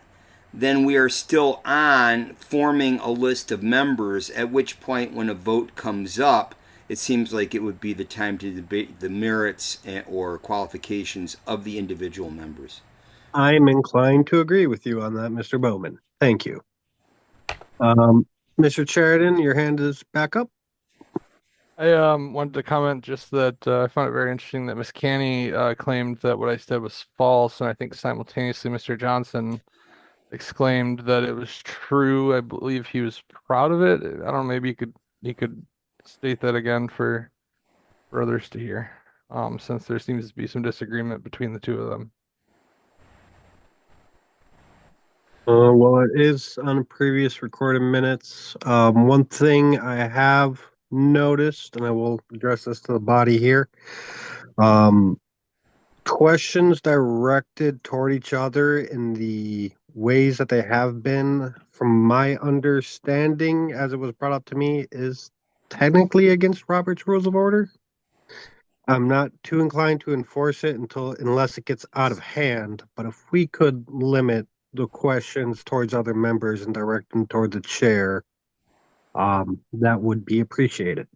then we are still on forming a list of members, at which point when a vote comes up, it seems like it would be the time to debate the merits or qualifications of the individual members. I'm inclined to agree with you on that, Mr. Bowman. Thank you. Mr. Sheridan, your hand is back up. I wanted to comment just that I found it very interesting that Miss Canny claimed that what I said was false, and I think simultaneously Mr. Johnson exclaimed that it was true. I believe he was proud of it. I don't know, maybe he could state that again for others to hear, since there seems to be some disagreement between the two of them. Well, it is on previous recorded minutes. One thing I have noticed, and I will address this to the body here. Questions directed toward each other in the ways that they have been, from my understanding, as it was brought up to me, is technically against Robert's Rules of Order. I'm not too inclined to enforce it unless it gets out of hand. But if we could limit the questions towards other members and direct them toward the chair, that would be appreciated.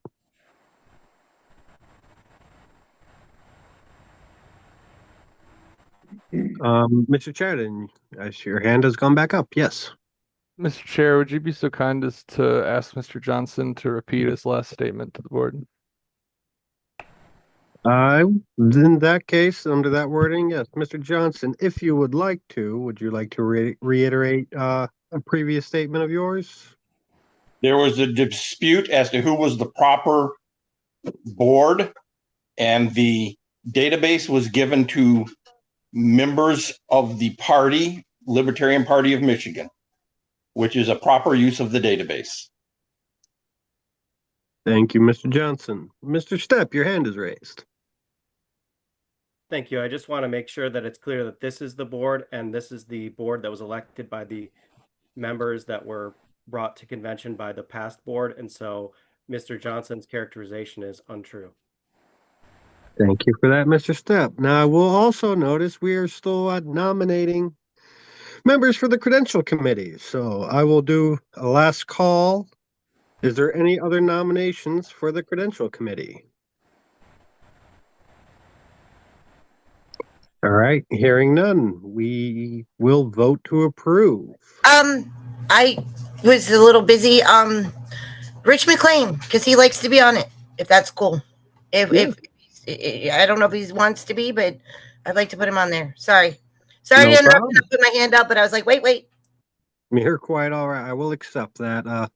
Mr. Sheridan, I see your hand has gone back up. Yes. Mr. Chair, would you be so kind as to ask Mr. Johnson to repeat his last statement to the board? In that case, under that wording, yes, Mr. Johnson, if you would like to, would you like to reiterate a previous statement of yours? There was a dispute as to who was the proper board, and the database was given to members of the party, Libertarian Party of Michigan, which is a proper use of the database. Thank you, Mr. Johnson. Mr. Stepp, your hand is raised. Thank you. I just want to make sure that it's clear that this is the board and this is the board that was elected by the members that were brought to convention by the past board. And so Mr. Johnson's characterization is untrue. Thank you for that, Mr. Stepp. Now, I will also notice we are still nominating members for the Credential Committee. So I will do a last call. Is there any other nominations for the Credential Committee? All right, hearing none, we will vote to approve. I was a little busy. Rich McLean, because he likes to be on it, if that's cool. If I don't know if he wants to be, but I'd like to put him on there. Sorry No to interrupt. problem. I put my hand up, but I was like, wait. You're quite all right. I will accept that.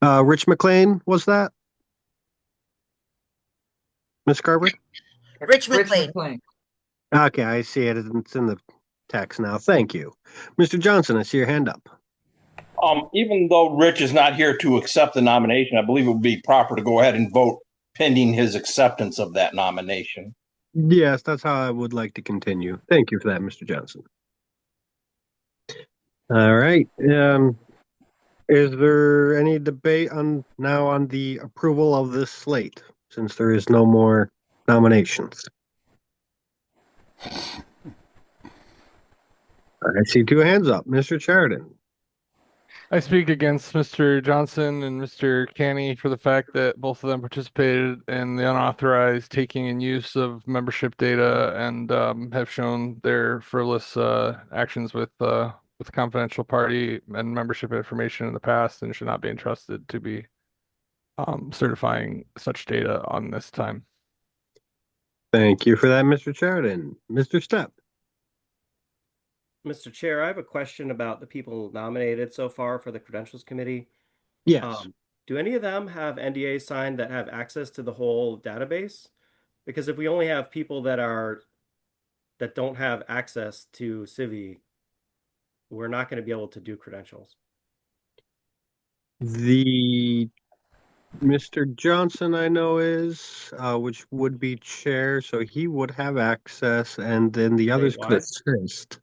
Rich McLean, was that? Miss Carver? Rich McLean. Okay, I see it. It's in the text now. Thank you. Mr. Johnson, I see your hand up. Even though Rich is not here to accept the nomination, I believe it would be proper to go ahead and vote pending his acceptance of that nomination. Yes, that's how I would like to continue. Thank you for that, Mr. Johnson. All right. Is there any debate on the approval of this slate, since there is no more nominations? I see two hands up. Mr. Sheridan. I speak against Mr. Johnson and Mr. Canny for the fact that both of them participated in the unauthorized taking and use of membership data and have shown their frivolous actions with confidential party and membership information in the past, and should not be entrusted to be certifying such data on this time. Thank you for that, Mr. Sheridan. Mr. Stepp. Mr. Chair, I have a question about the people nominated so far for the Credentials Committee. Yes. Do any of them have NDAs signed that have access to the whole database? Because if we only have people that don't have access to Civi, we're not going to be able to do credentials. The Mr. Johnson, I know, is which would be chair, so he would have access, and then the others could assist,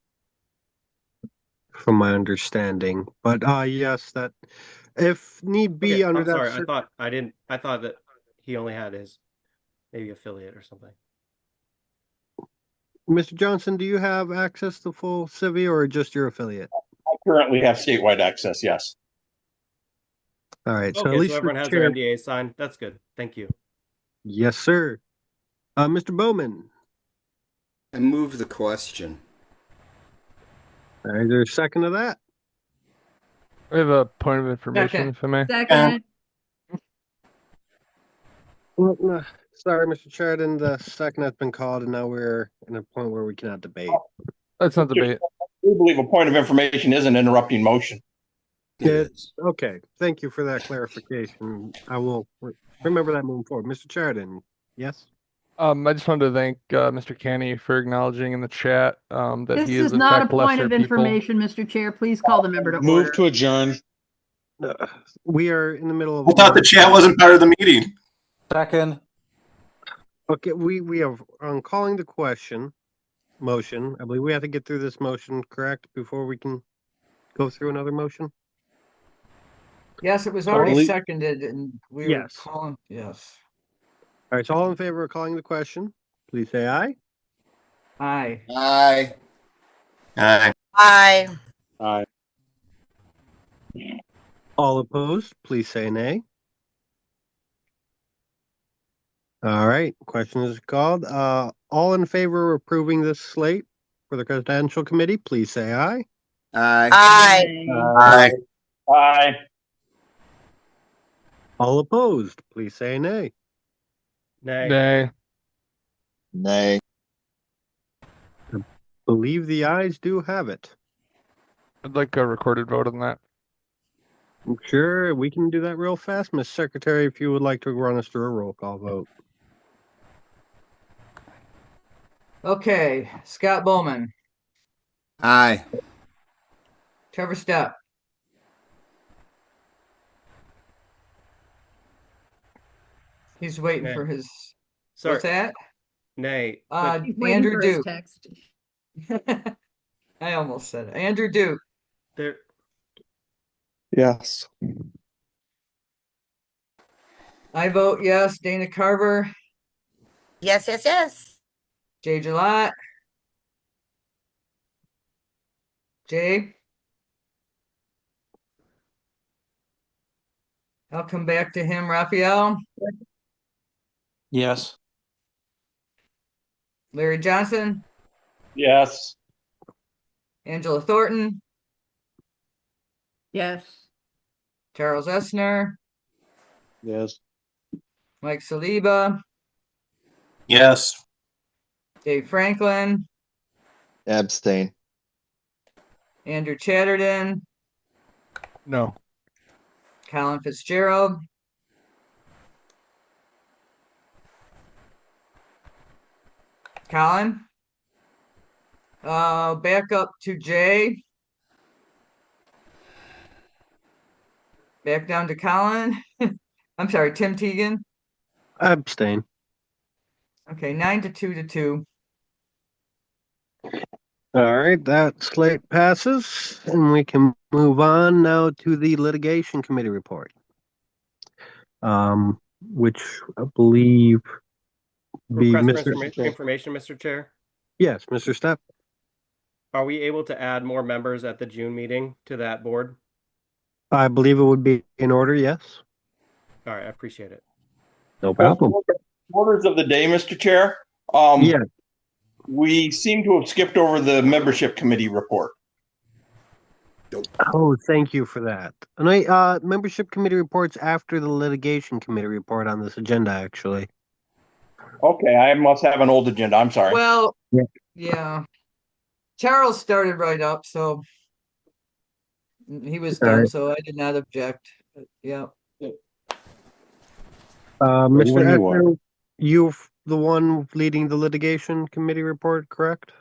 from my understanding. But yes, that if need be, under that. Sorry, I thought that he only had his maybe affiliate or something. Mr. Johnson, do you have access to full Civi or just your affiliate? I currently have statewide access, yes. All right, so Okay, at least so everyone has their NDA signed. That's good. Thank you. Yes, sir. Mr. Bowman. I move the question. Is there a second to that? I have a point of information, if I may. Second. Well, no, sorry, Mr. Sheridan, the second has been called, and now we're in a point where we cannot debate. Let's not debate. We believe a point of information is an interrupting motion. Okay, thank you for that clarification. I will remember that moving forward. Mr. Sheridan, yes? I just wanted to thank Mr. Canny for acknowledging in the chat that This he is has not a attacked point lesser of people. information, Mr. Chair. Please call the member to Move order. to adjourn. We are in the middle of. I thought the chat wasn't part of the meeting. Second. Okay, we are on calling the motion. I believe we have to get through this motion, correct, before we can go through another motion? Yes, it was All already right. seconded and we were Yes. calling, yes. All right, so all in favor of calling the question, please say aye. Aye. Aye. Aye. Aye. Aye. All opposed, please say nay. All right, question is called. All in favor of approving this slate for the Presidential Committee, please say aye. Aye. Aye. Aye. Aye. All opposed, please say nay. Nay. Nay. Nay. I believe the ayes do have it. I'd like a recorded vote on that. Sure, we can do that real fast, Ms. Secretary, if you would like to run us through a roll call vote. Okay, Scott Bowman, Aye. Trevor Stepp. He's waiting Nay. for his, Sorry. what's that? Nay. He's waiting Andrew for his Duke. text. I almost said it. Andrew Duke. There. Yes. I vote yes. Dana Carver, Yes, yes, yes. Jay Gillette. Jay. I'll come back to him. Raphael, Yes. Larry Johnson, Yes. Angela Thornton, Yes. Charles Essner, Yes. Mike Saliba, Yes. Dave Franklin, Abstain. Andrew Chatterton, No. Colin Fitzgerald, Colin. Back up to Jay. Back down to Colin. I'm sorry, Tim Teagan. Abstain. Okay, 9-2. All right, that slate passes, and we can move on now to the litigation committee report. Which I believe be Request for Mr. information, Mr. Chair. Yes, Mr. Stepp. Are we able to add more members at the June meeting to that board? I believe it would be in order, yes. All right, I appreciate it. No problem. Orders of the day, Mr. Chair. Yeah. We seem to have skipped over the membership committee report. Oh, thank you for that. And membership committee reports after the litigation committee report on this agenda, actually. Okay, I must have an old agenda. I'm sorry. Well, Yeah. yeah. Charles started right up, so he was All done, right. so I did not object. Yeah. Ready Mr. when you are. Eckner, you're the one leading the litigation committee report, correct?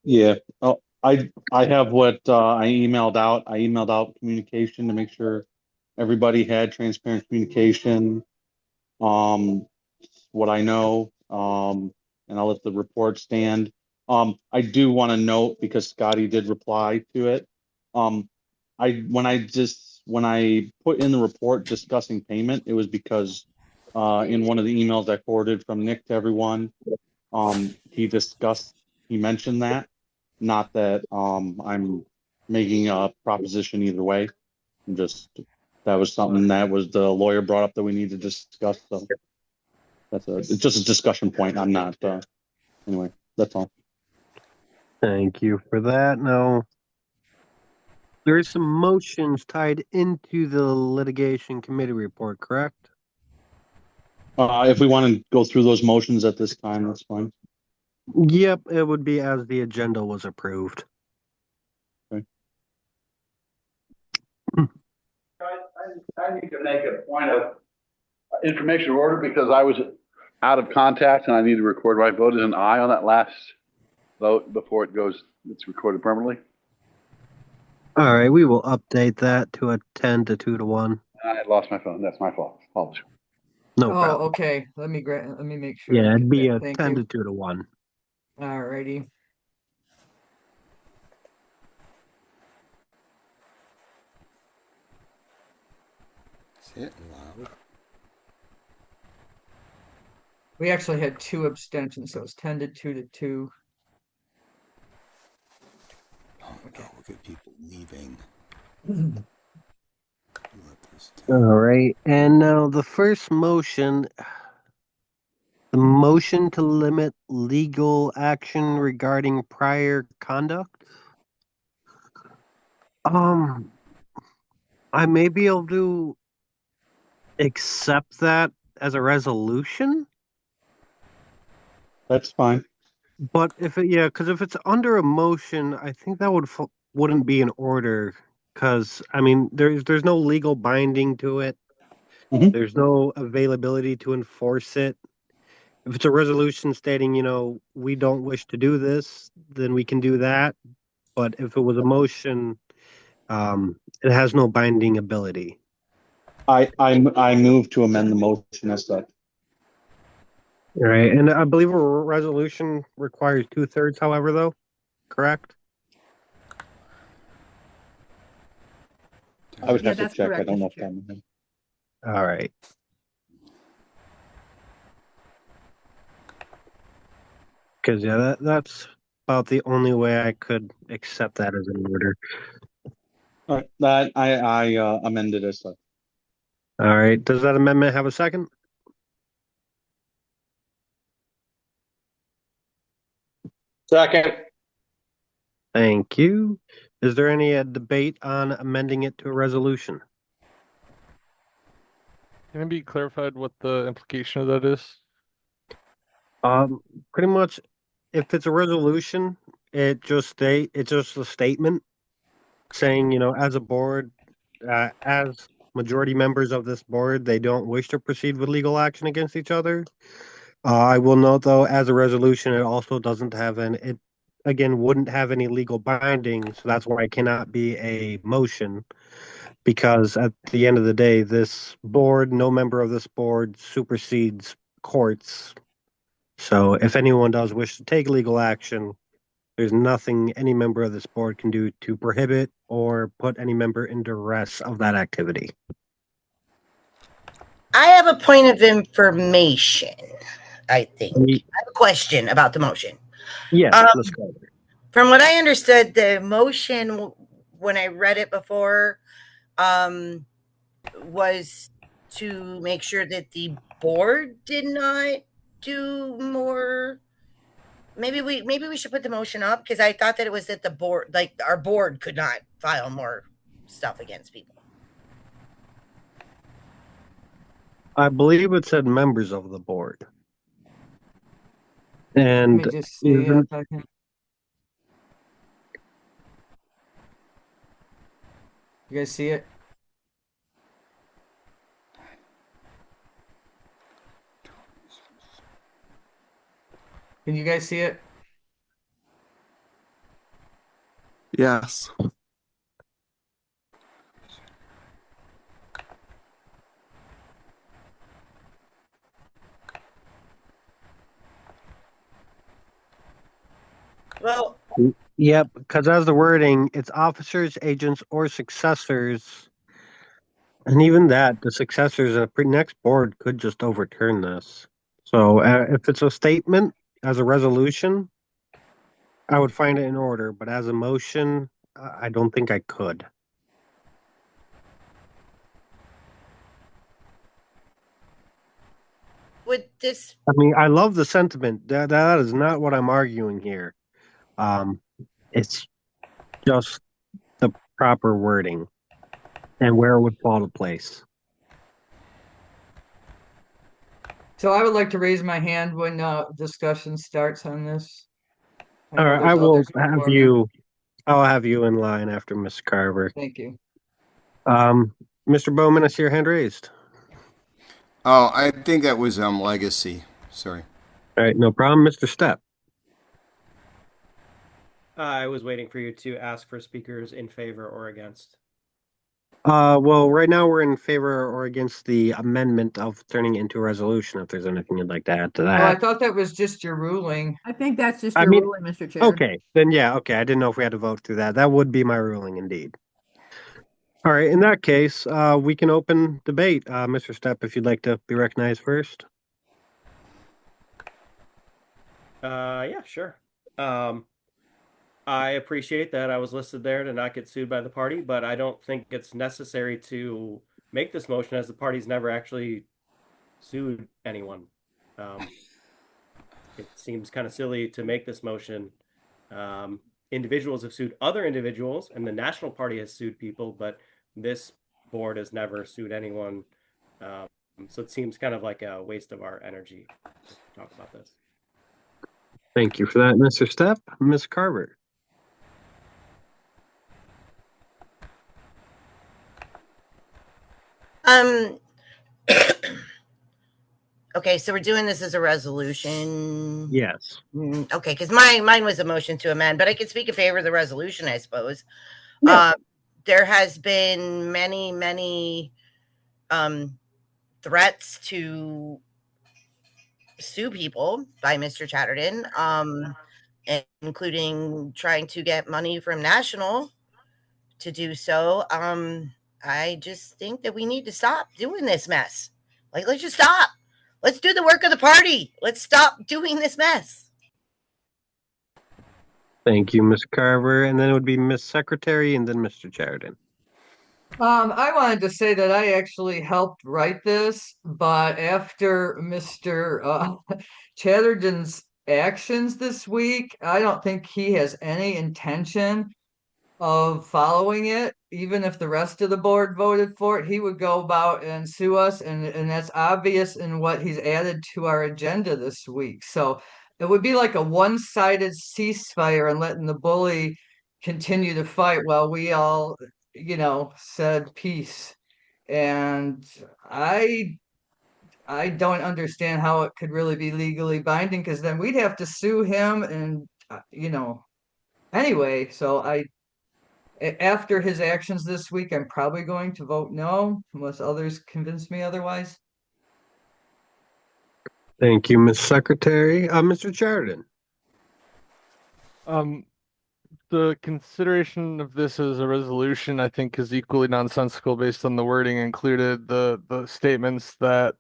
Yeah. Oh, I have what I emailed out. I emailed out communication to make sure everybody had transparent communication. What I know, and I'll let the report stand. I do want to note, because Scotty did reply to it. When I put in the report discussing payment, it was because in one of the emails I forwarded from Nick to everyone, he mentioned that, not that I'm making a proposition either way. That was something that was the lawyer brought up that we need to discuss. So it's just a discussion point. I'm not, anyway, that's all. Thank you for that. Now, there is some motions tied into the litigation committee report, correct? If we want to go through those motions at this time, that's fine. Yep, it would be as the agenda was approved. Okay. I need to make a point of information order because I was out of contact and I need to record my vote as an aye on that last vote before it's recorded permanently. All right, we will update that to a 10 to 2 to 1. I lost my phone. That's my fault. Apologies. No Oh, problem. okay. Let me make sure. Yeah, I it'd get be that. a Thank 10 you. to 2 to 1. All righty. Sit loud. We actually had 2 abstentions, so it's 10 to 2 to 2. Oh no, look at people leaving. All right, and now the first motion, the motion to limit legal action regarding prior conduct. I may be able to accept that as a resolution, That's fine. but because if it's under a motion, I think that wouldn't be in order. Because I mean, there's no legal binding to it. Mhm. There's no availability to enforce it. If it's a resolution stating, we don't wish to do this, then we can do that. But if it was a motion, it has no binding ability. I move to amend the motion as such. All right, and I believe a resolution requires 2/3. However, though, correct? I would Yeah, have to that's check. I correct, don't know Mr. if Chair. I'm. All right. Because that's about the only way I could accept that as an order. All right, that I amended as such. All right. Does that amendment have a second? Second. Thank you. Is there any debate on amending it to a resolution? Can it be clarified what the implication of that is? Pretty much, if it's a resolution, it's just a statement saying, as a board, as majority members of this board, they don't wish to proceed with legal action against each other. I will note, though, as a resolution, it also doesn't have it again wouldn't have any legal binding, so that's why it cannot be a motion. Because at the end of the day, no member of this board supersedes courts. So if anyone does wish to take legal action, there's nothing any member of this board can do to prohibit or put any member in duress of that activity. I have a point of information, I think. I have a question about the motion. Yes, let's go. From what I understood, the motion, when I read it before, was to make sure that the board did not do more. Maybe we should put the motion up, because I thought that it was that the board, like our board, could not file more stuff against people. I believe it said members of the board. And Let me just see if I can. You guys see it? Can you guys see it? Yes. Well, yep, because as the wording, it's officers, agents, or successors. And even that, the successors of the next board could just overturn this. So if it's a statement as a resolution, I would find it in order. But as a motion, I don't think I could. would this I mean, I love the sentiment. That is not what I'm arguing here. It's just the proper wording and where it would fall to place. So I would like to raise my hand when discussion starts on this. All right, there's I will others have before me. you. I'll have you in line after Ms. Carver. Thank you. Mr. Bowman, I see your hand raised. Oh, I think that was legacy. Sorry. All right, no problem. Mr. Stepp. I was waiting for you to ask for speakers in favor or against. Well, right now we're in favor or against the amendment of turning it into a resolution. If there's anything you'd like to add to Oh, I that. thought that was just your ruling. I think that's just I your mean, ruling, Mr. Chair. okay, then yeah, okay. I didn't know if we had to vote through that. That would be my ruling indeed. All right, in that case, we can open debate. Mr. Stepp, if you'd like to be recognized first. Yeah, sure. I appreciate that I was listed there to not get sued by the party, but I don't think it's necessary to make this motion as the party's never actually sued anyone. It seems kind of silly to make this motion. Individuals have sued other individuals, and the National Party has sued people, but this board has never sued anyone. So it seems kind of like a waste of our energy to talk about this. Thank you for that, Mr. Stepp. Ms. Carver. Okay, so we're doing this as a resolution. Yes. Okay, because mine was a motion to amend, but I can speak in favor of the resolution, I suppose. Yeah. There has been many threats to sue people by Mr. Chatterton, including trying to get money from National to do so. I just think that we need to stop doing this mess. Like, let's just stop. Let's do the work of the party. Let's stop doing this mess. Thank you, Ms. Carver. And then it would be Ms. Secretary and then Mr. Chatterton. I wanted to say that I actually helped write this, but after Mr. Chatterton's actions this week, I don't think he has any intention of following it. Even if the rest of the board voted for it, he would go about and sue us, and that's obvious in what he's added to our agenda this week. So it would be like a one-sided ceasefire and letting the bully continue to fight while we all, said peace. And I don't understand how it could really be legally binding, because then we'd have to sue him and anyway, so after his actions this week, I'm probably going to vote no, unless others convince me otherwise. Thank you, Ms. Secretary. Mr. Chatterton. The consideration of this as a resolution, I think, is equally nonsensical based on the wording included. The statements that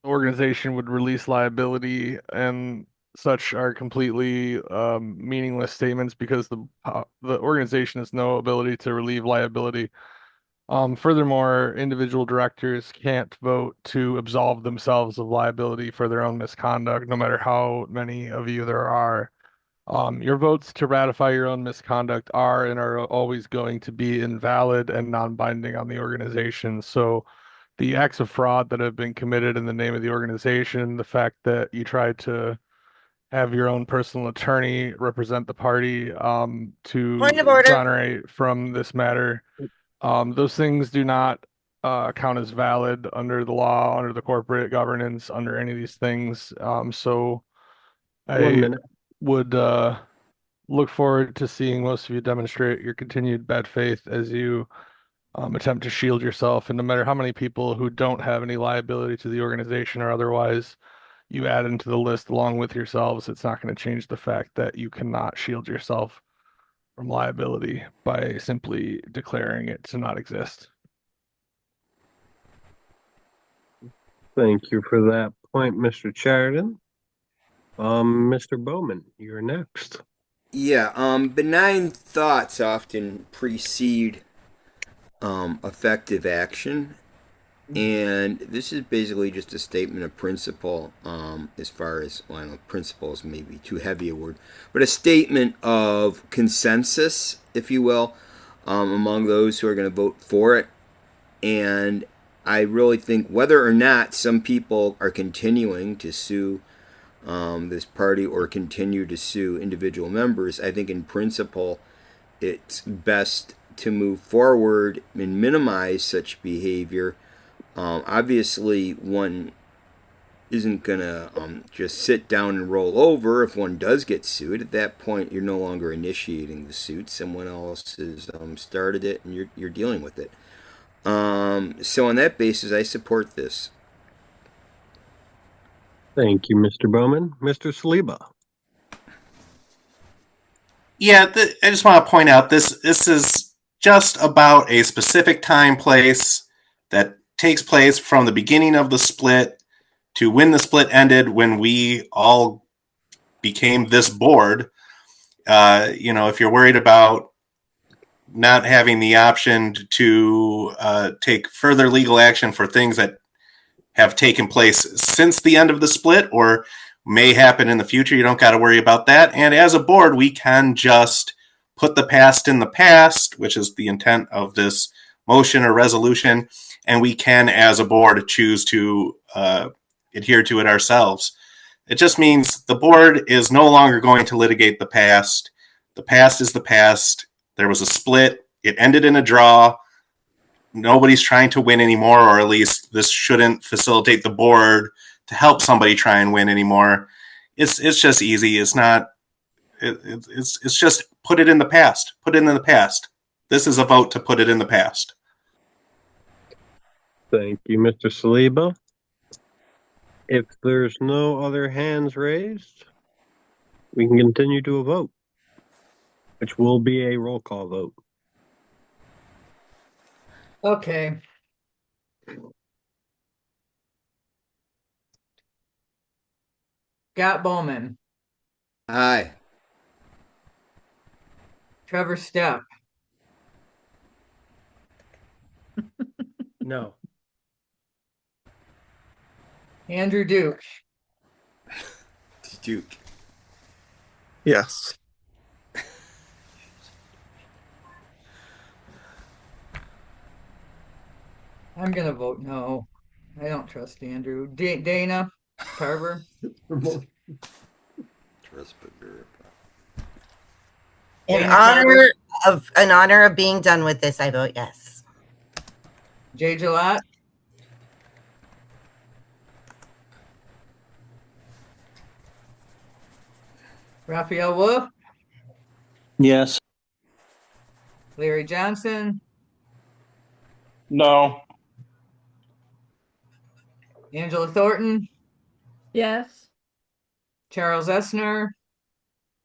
the organization would release liability and such are completely meaningless statements because the organization has no ability to relieve liability. Furthermore, individual directors can't vote to absolve themselves of liability for their own misconduct, no matter how many of you there are. Your votes to ratify your own misconduct are and are always going to be invalid and non-binding on the organization. So the acts of fraud that have been committed in the name of the organization, the fact that you tried to have your own personal attorney represent the party to Point of order. exonerate from this matter, those things do not count as valid under the law, under the corporate governance, under any of these things. So 1 I minute. would look forward to seeing most of you demonstrate your continued bad faith as you attempt to shield yourself. And no matter how many people who don't have any liability to the organization or otherwise you add into the list along with yourselves, it's not going to change the fact that you cannot shield yourself from liability by simply declaring it to not exist. Thank you for that point, Mr. Chatterton. Mr. Bowman, you're next. Yeah, benign thoughts often precede effective action. And this is basically just a statement of principle, as far as, well, I don't know, principle is maybe too heavy a word, but a statement of consensus, if you will, among those who are going to vote for it. And I really think whether or not some people are continuing to sue this party or continue to sue individual members, I think in principle it's best to move forward and minimize such behavior. Obviously, one isn't gonna just sit down and roll over if one does get sued. At that point, you're no longer initiating the suit. Someone else has started it, and you're dealing with it. So on that basis, I support this. Thank you, Mr. Bowman. Mr. Saliba. Yeah, I just want to point out this is just about a specific time place that takes place from the beginning of the split to when the split ended, when we all became this board. If you're worried about not having the option to take further legal action for things that have taken place since the end of the split or may happen in the future, you don't got to worry about that. And as a board, we can just put the past in the past, which is the intent of this motion or resolution, and we can, as a board, choose to adhere to it ourselves. It just means the board is no longer going to litigate the past. The past is the past. There was a split. It ended in a draw. Nobody's trying to win anymore, or at least this shouldn't facilitate the board to help somebody try and win anymore. It's just easy. It's not. It's just put it in the past. Put it in the past. This is a vote to put it in the past. Thank you, Mr. Saliba. If there's no other hands raised, we can continue to a vote, which will be a roll call vote. Okay. Scott Bowman, Aye. Trevor Stepp, No. Andrew Duke, Duke. Yes. I'm gonna vote no. I don't trust Andrew. Dana Carver, In Dana Carver, honor of being done with this, I vote yes. Jay Gillette, Raphael Wolf, Yes. Larry Johnson, No. Angela Thornton, Yes. Charles Essner,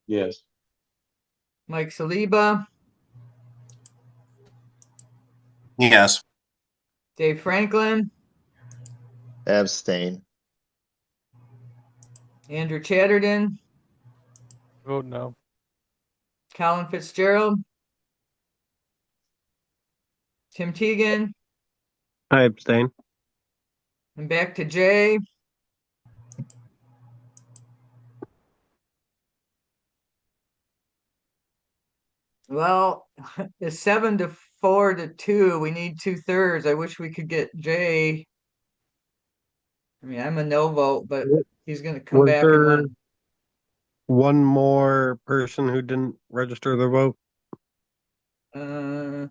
Yes. Mike Saliba, Yes. Dave Franklin, Abstain. Andrew Chatterton, Vote no. Colin Fitzgerald, Tim Teagan, I abstain. and back to Jay. Well, it's 7-4 to 2. We need 2/3. I wish we could get Jay. I mean, I'm a no vote, but he's going to come Was back and there want. one more person who didn't register their vote? Uh,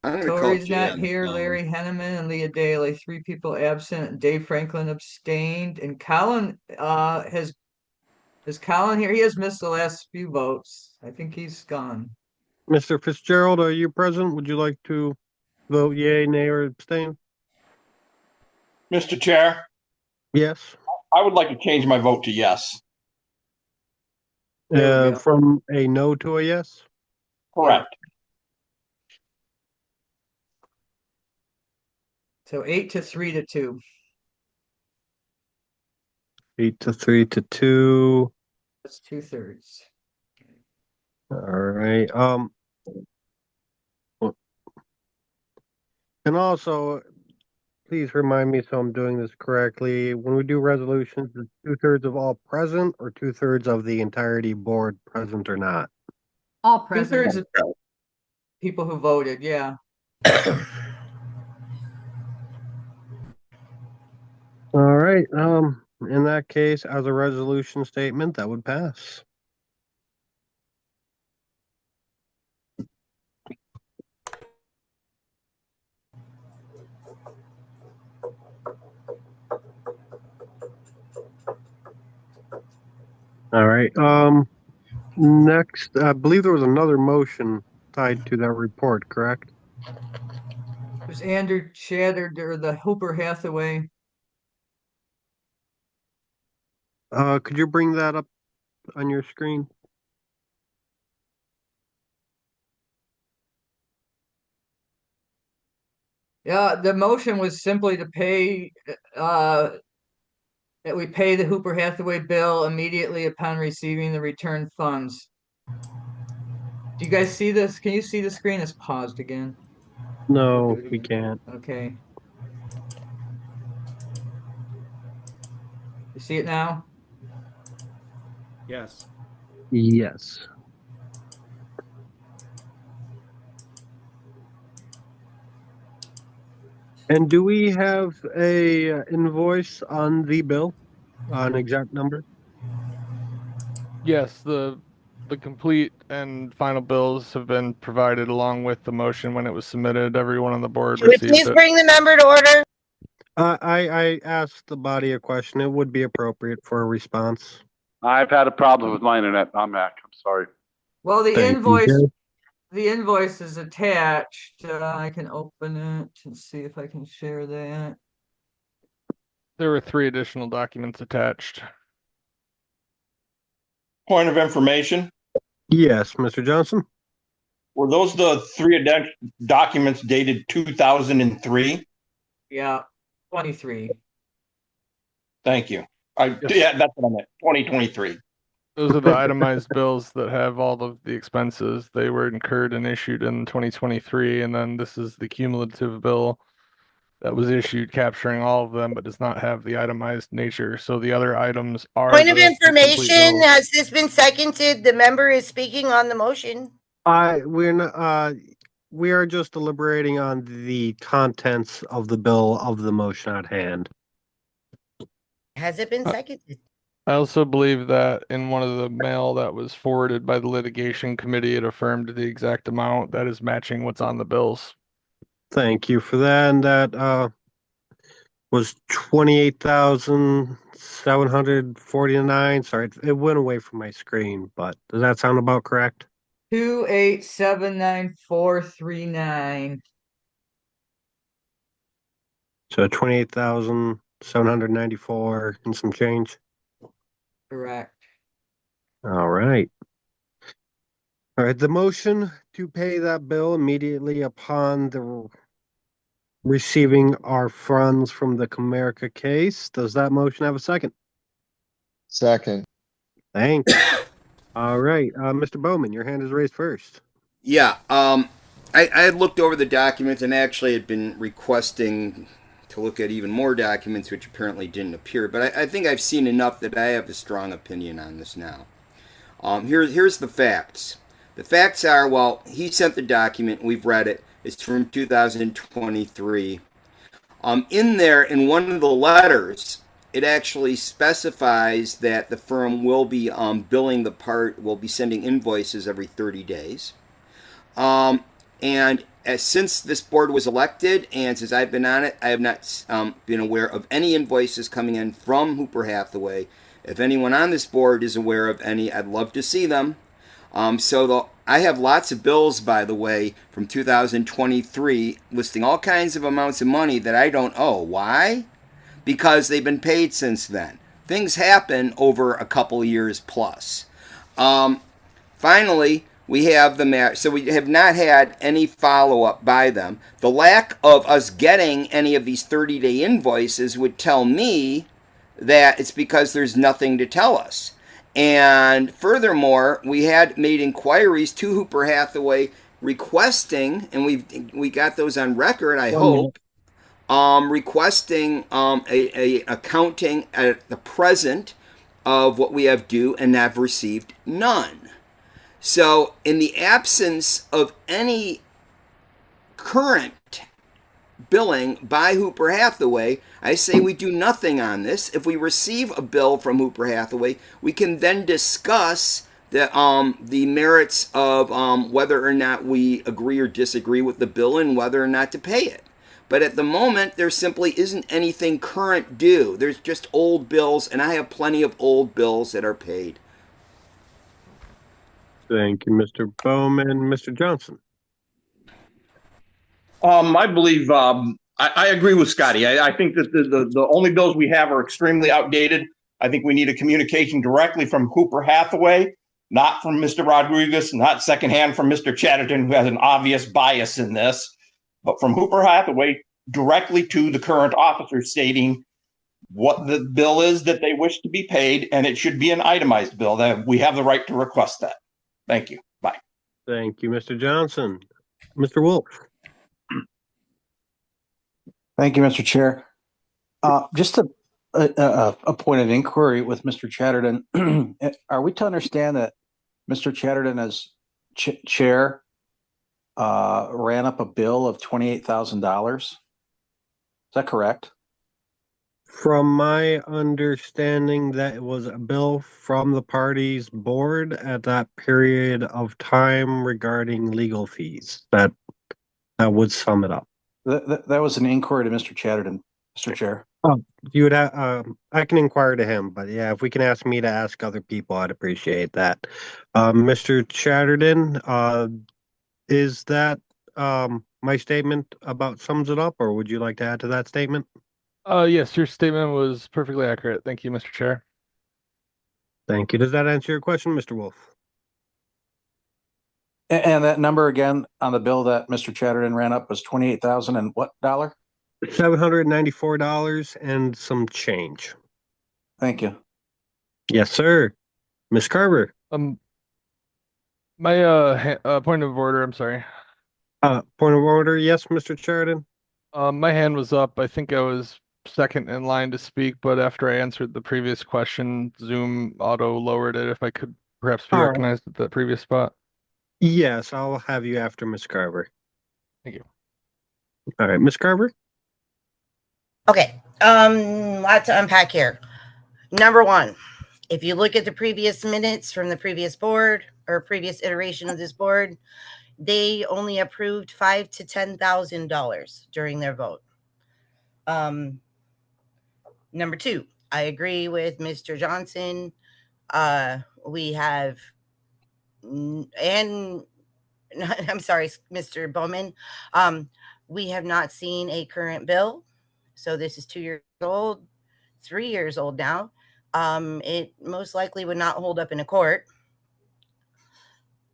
I'm gonna call Tori's Jay not on the here. phone. Larry Henneman and Leah Daly, 3 people absent. Dave Franklin abstained, and Colin is Colin here? He has missed the last few votes. I think he's gone. Mr. Fitzgerald, are you present? Would you like to vote yay, nay, or abstain? Mr. Chair, Yes. I would like to change my vote to yes. There we go. From a no to a yes? Correct. So 8-3 to 2. 8-3 to 2. That's 2/3. All right. And also, please remind me so I'm doing this correctly. When we do resolutions, it's 2/3 of all present or 2/3 of the entirety board present or not? All 2/3 present. of people who voted, yeah. All right. In that case, as a resolution statement, that would pass. All right. Next, I believe there was another motion tied to that report, correct? It was Andrew Chatter or the Hooper Hathaway. Could you bring that up on your screen? Yeah, the motion was simply to pay that we pay the Hooper Hathaway bill immediately upon receiving the returned funds. Do you guys see this? Can you see the screen? It's paused again. I'll do No, it we again. can't. Okay. You see it now? Yes. Yes. And do we have a invoice on the bill, an exact number? Yes, the complete and final bills have been provided along with the motion when it was submitted. Everyone on the board Can we received please it. bring the member to order? I asked the body a question. It would be appropriate for a response. I've had a problem with my internet. I'm back. I'm sorry. Well, Thank you, Jay. the invoice is attached. I can open it and see if I can share that. There were 3 additional documents attached. Point of information. Yes, Mr. Johnson. Were those the 3 documents dated 2003? Yeah, 23. Thank you. Yes. Yeah, that's what I meant. 2023. Those are the itemized bills that have all of the expenses. They were incurred and issued in 2023, and then this is the cumulative bill that was issued capturing all of them, but does not have the itemized nature. So the other items are Point of the complete information, bills. has this been seconded? The member is speaking on the motion. We're not, we are just deliberating on the contents of the bill of the motion at hand. Has it been seconded? I also believe that in one of the mail that was forwarded by the litigation committee, it affirmed the exact amount that is matching what's on the bills. Thank you for that. And that was 28,749. Sorry, it went away from my screen, but does that sound about correct? 2879439. So 28,794 and some change. Correct. All right. All right. The motion to pay that bill immediately upon the receiving our funds from the Comerica case. Does that motion have a second? Second. Thanks. All right. Mr. Bowman, your hand is raised first. Yeah. I had looked over the documents and actually had been requesting to look at even more documents, which apparently didn't appear. But I think I've seen enough that I have a strong opinion on this now. Here's the facts. The facts are, well, he sent the document. We've read it. It's from 2023. In there, in one of the letters, it actually specifies that the firm will be billing the part, will be sending invoices every 30 days. And since this board was elected and since I've been on it, I have not been aware of any invoices coming in from Hooper Hathaway. If anyone on this board is aware of any, I'd love to see them. I have lots of bills, by the way, from 2023 listing all kinds of amounts of money that I don't owe. Why? Because they've been paid since then. Things happen over a couple years plus. Finally, we have the match. So we have not had any follow-up by them. The lack of us getting any of these 30-day invoices would tell me that it's because there's nothing to tell us. And furthermore, we had made inquiries to Hooper Hathaway requesting, and we got those on record, I hope, requesting a accounting at the present of what we have due and have received none. So in the absence of any current billing by Hooper Hathaway, I say we do nothing on this. If we receive a bill from Hooper Hathaway, we can then discuss the merits of whether or not we agree or disagree with the bill and whether or not to pay it. But at the moment, there simply isn't anything current due. There's just old bills, and I have plenty of old bills that are paid. Thank you, Mr. Bowman. Mr. Johnson. I believe I agree with Scotty. I think that the only bills we have are extremely outdated. I think we need a communication directly from Hooper Hathaway, not from Mr. Rodriguez, not secondhand from Mr. Chatterton, who has an obvious bias in this, but from Hooper Hathaway directly to the current officer stating what the bill is that they wish to be paid, and it should be an itemized bill. That we have the right to request that. Thank you. Bye. Thank you, Mr. Johnson. Mr. Wolf. Thank you, Mr. Chair. Just a point of inquiry with Mr. Chatterton. Are we to understand that Mr. Chatterton, as chair, ran up a bill of $28,000? Is that correct? From my understanding, that it was a bill from the party's board at that period of time regarding legal fees. That would sum it up. That was an inquiry to Mr. Chatterton, Mr. Chair. Oh, you would have, I can inquire to him, but yeah, if we can ask me to ask other people, I'd appreciate that. Mr. Chatterton, is that my statement about sums it up, or would you like to add to that statement? Yes, your statement was perfectly accurate. Thank you, Mr. Chair. Thank you. Does that answer your question, Mr. Wolf? And that number again on the bill that Mr. Chatterton ran up was 28,000 and what dollar? $794 and some change. Thank you. Yes, sir. Ms. Carver. My point of order, I'm sorry. Point of order, yes, Mr. Chatterton. My hand was up. I think I was second in line to speak, but after I answered the previous question, Zoom auto lowered it. If I could perhaps be All right. recognized at the previous spot. Yes, I'll have you after Ms. Carver. Thank you. All right, Ms. Carver. Okay. Lot to unpack here. Number one, if you look at the previous minutes from the previous board or previous iteration of this board, they only approved $5,000 to $10,000 during their vote. Number two, I agree with Mr. Johnson. We have, and I'm sorry, Mr. Bowman. We have not seen a current bill. So this is 2 years old, 3 years old now. It most likely would not hold up in a court.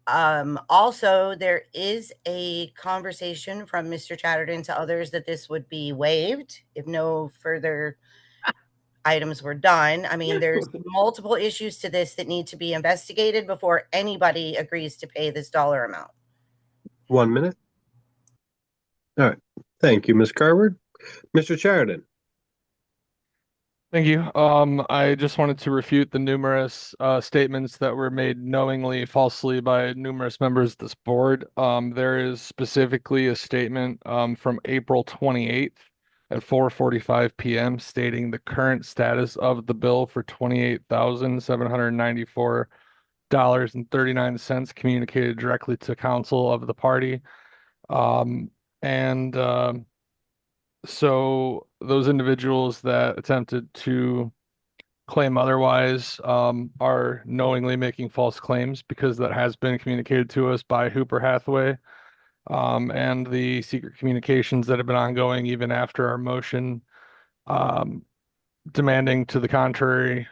Also, there is a conversation from Mr. Chatterton to others that this would be waived if no further items were done. I mean, there's multiple issues to this that need to be investigated before anybody agrees to pay this dollar amount. 1 minute. All right. Thank you, Ms. Carver. Mr. Chatterton. Thank you. I just wanted to refute the numerous statements that were made knowingly, falsely by numerous members of this board. There is specifically a statement from April 28th at 4:45 p.m. stating the current status of the bill for $28,794.39 communicated directly to counsel of the party. So those individuals that attempted to claim otherwise are knowingly making false claims because that has been communicated to us by Hooper Hathaway and the secret communications that have been ongoing even after our motion demanding to the contrary.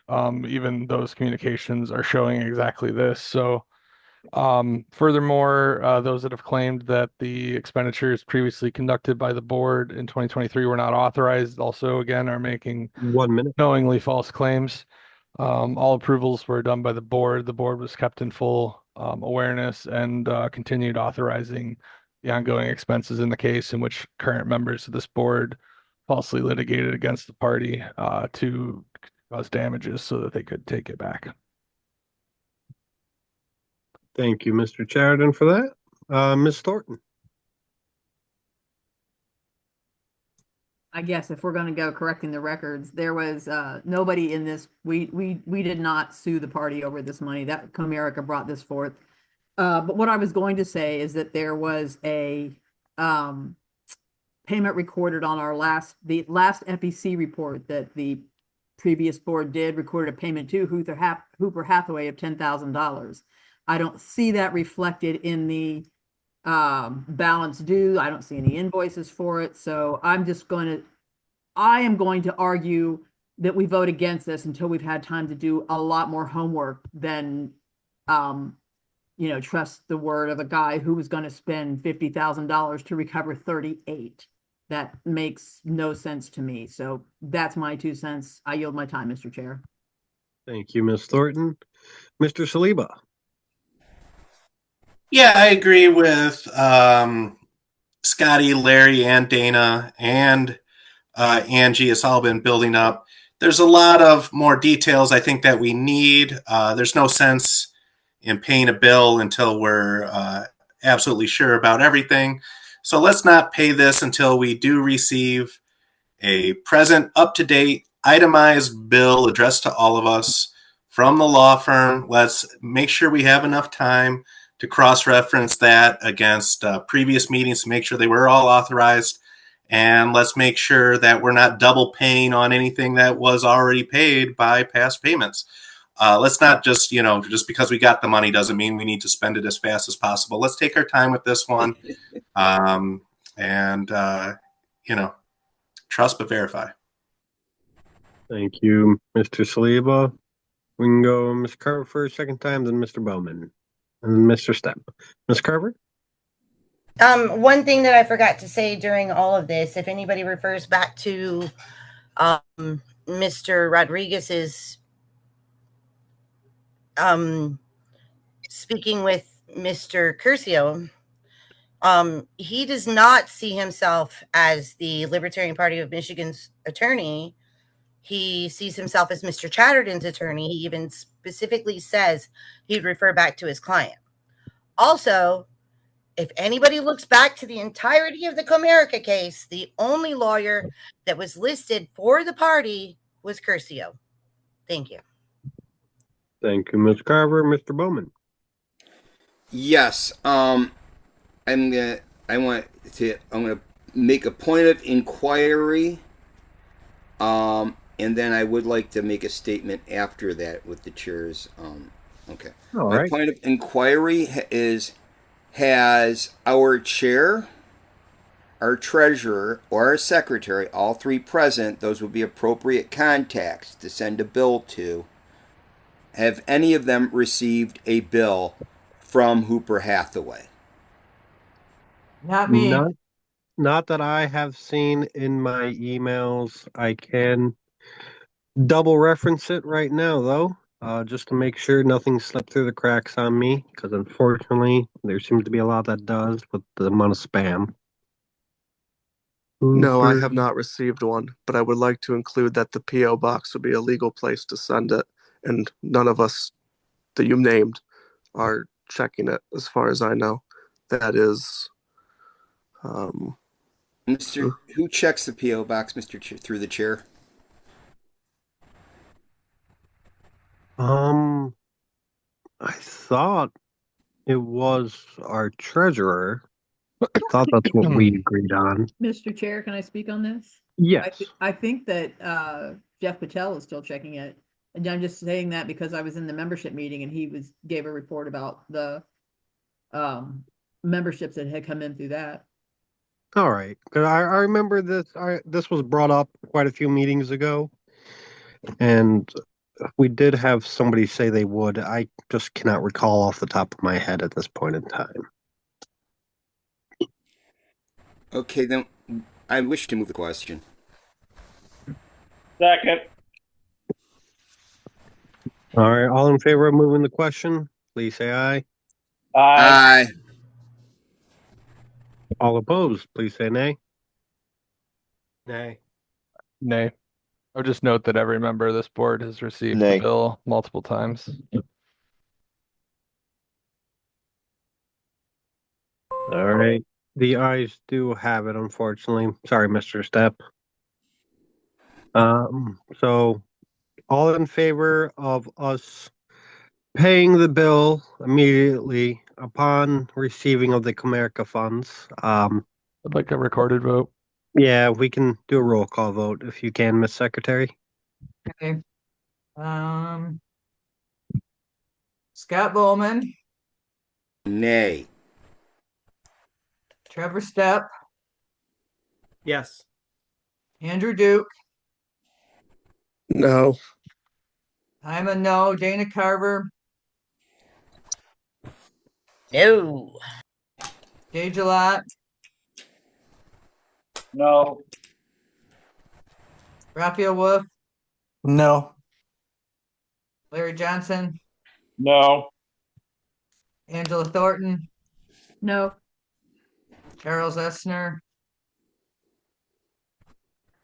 Even those communications are showing exactly this. So furthermore, those that have claimed that the expenditures previously conducted by the board in 2023 were not authorized also again are making 1 minute. knowingly false claims. All approvals were done by the board. The board was kept in full awareness and continued authorizing the ongoing expenses in the case in which current members of this board falsely litigated against the party to cause damages so that they could take it back. Thank you, Mr. Chatterton, for that. Ms. Thornton. I guess if we're going to go correcting the records, there was nobody in this. We did not sue the party over this money. That Comerica brought this forth. But what I was going to say is that there was a payment recorded on the last FEC report that the previous board did recorded a payment to Hooper Hathaway of $10,000. I don't see that reflected in the balance due. I don't see any invoices for it. So I am going to argue that we vote against this until we've had time to do a lot more homework than, trust the word of a guy who was going to spend $50,000 to recover 38. That makes no sense to me. So that's my 2 cents. I yield my time, Mr. Chair. Thank you, Ms. Thornton. Mr. Saliba. Yeah, I agree with Scotty, Larry, and Dana, and Angie. It's all been building up. There's a lot of more details I think that we need. There's no sense in paying a bill until we're absolutely sure about everything. So let's not pay this until we do receive a present, up-to-date, itemized bill addressed to all of us from the law firm. Let's make sure we have enough time to cross-reference that against previous meetings to make sure they were all authorized. And let's make sure that we're not double paying on anything that was already paid by past payments. Let's not just, just because we got the money doesn't mean we need to spend it as fast as possible. Let's take our time with this one. And trust but verify. Thank you, Mr. Saliba. We can go Ms. Carver for a second time, then Mr. Bowman, and then Mr. Stepp. Ms. Carver? One thing that I forgot to say during all of this, if anybody refers back to Mr. Rodriguez's speaking with Mr. Curcio, he does not see himself as the Libertarian Party of Michigan's attorney. He sees himself as Mr. Chatterton's attorney. He even specifically says he'd refer back to his client. Also, if anybody looks back to the entirety of the Comerica case, the only lawyer that was listed for the party was Curcio. Thank you. Thank you, Ms. Carver. Mr. Bowman? Yes. I'm gonna make a point of inquiry. And then I would like to make a statement after that with the chair's. Okay. All My right. point of inquiry is: has our chair, our treasurer, or our secretary, all three present, those would be appropriate contacts to send a bill to, have any of them received a bill from Hooper Hathaway? Not me. Not that I have seen in my emails. I can double reference it right now, though, just to make sure nothing slipped through the cracks on me, because unfortunately, there seems to be a lot that does with the amount of spam. No, I Hooper. have not received one, but I would like to include that the P.O. box would be a legal place to send it, and none of us that you named are checking it, as far as I know. That is, Who checks the P.O. box, through the chair? I thought it was our treasurer. I thought that's what we agreed on. Mr. Chair, can I speak on this? Yes. I think that Jeff Patel is still checking it. And I'm just saying that because I was in the membership meeting and he gave a report about the memberships that had come in through that. All right. 'Cause I remember this was brought up quite a few meetings ago, and we did have somebody say they would. I just cannot recall off the top of my head at this point in time. Okay, then I wish to move the question. Second. All right. All in favor of moving the question, please say aye. Aye. All opposed, please say nay. Nay. Nay. I would just note that every member of this board has received Nay. the bill multiple times. All right. The ayes do have it, unfortunately. Sorry, Mr. Stepp. So all in favor of us paying the bill immediately upon receiving of the Comerica funds. I'd like a recorded vote. Yeah, we can do a roll call vote if you can, Miss Secretary. Okay. Scott Bowman, Nay. Trevor Stepp, Yes. Andrew Duke, No. I'm a no. Dana Carver, No. Jay Gelot, No. Raphael Wolf, No. Larry Johnson, No. Angela Thornton, No. Charles Essner,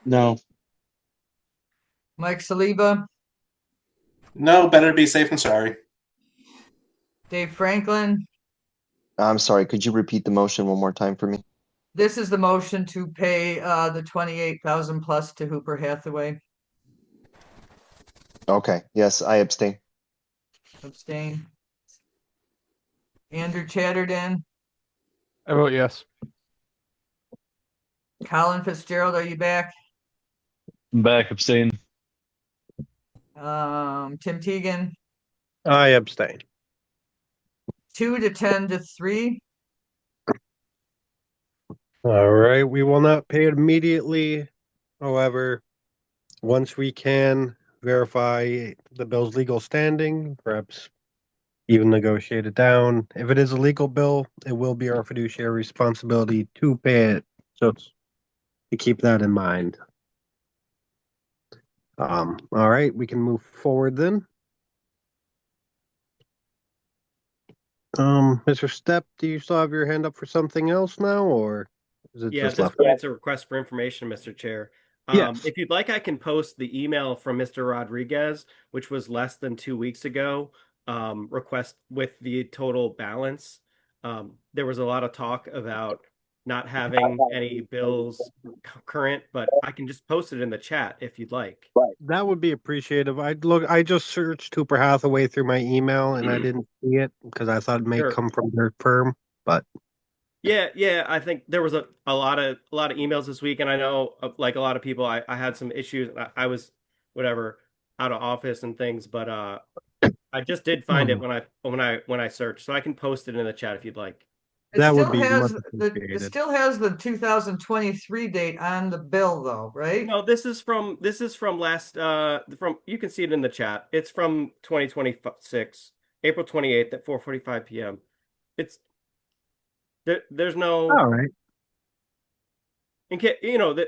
No. Mike Saliba, No, better to be safe than sorry. Dave Franklin. I'm sorry, could you repeat the motion one more time for me? This is the motion to pay the 28,000 plus to Hooper Hathaway. Okay, yes, I abstain. Abstain. Andrew Chatterton, I vote yes. Colin Fitzgerald, are you back? Back abstain. Tim Teagan, I abstain. 2 to 10 to 3. All right, we will not pay it immediately. However, once we can verify the bill's legal standing, perhaps even negotiate it down. If it is a legal bill, it will be our fiduciary responsibility to pay it. So it's to keep that in mind. All right, we can move forward then. Mr. Stepp, do you still have your hand up for something else now, or is it Yeah, just at this left? point, it's a request for information, Mr. Chair. Yes. If you'd like, I can post the email from Mr. Rodriguez, which was less than 2 weeks ago, request with the total balance. There was a lot of talk about not having any bills current, but I can just post it in the chat if you'd like. That would be appreciative. I just searched Hooper Hathaway through my email and I didn't see it because I thought it may Sure. come from their firm, but Yeah. I think there was a lot of emails this week, and I know like a lot of people, I had some issues. I was whatever out of office and things, but I just did find it when I searched, so I can post it in the chat if you'd like. that would be much It appreciated. still has the 2023 date on the bill though, right? No, this is from last from you can see it in the chat. It's from 2026, April 28th at 4:45 p.m. It's there's no All right. in case that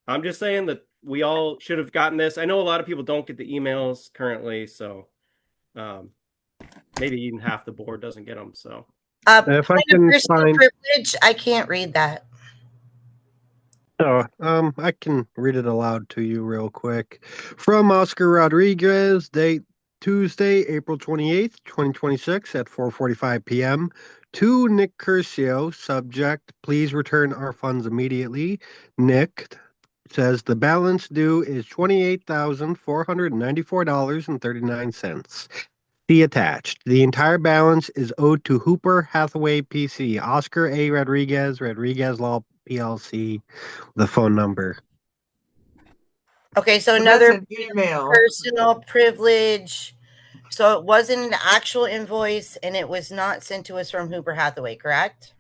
I'm just saying that we all should have gotten this. I know a lot of people don't get the emails currently, so maybe even half the board doesn't get them. So If I point of can personal find, privilege, I can't read that. I can read it aloud to you real quick. From Oscar Rodriguez, date Tuesday, April 28th, 2026 at 4:45 p.m. To Nick Curcio, subject, please return our funds immediately. Nick says the balance due is $28,494.39. See attached. The entire balance is owed to Hooper Hathaway PC, Oscar A. Rodriguez, Rodriguez Law PLC, the phone number. Okay, so So another that's an email. personal privilege. So it wasn't an actual invoice, and it was not sent to us from Hooper Hathaway, correct?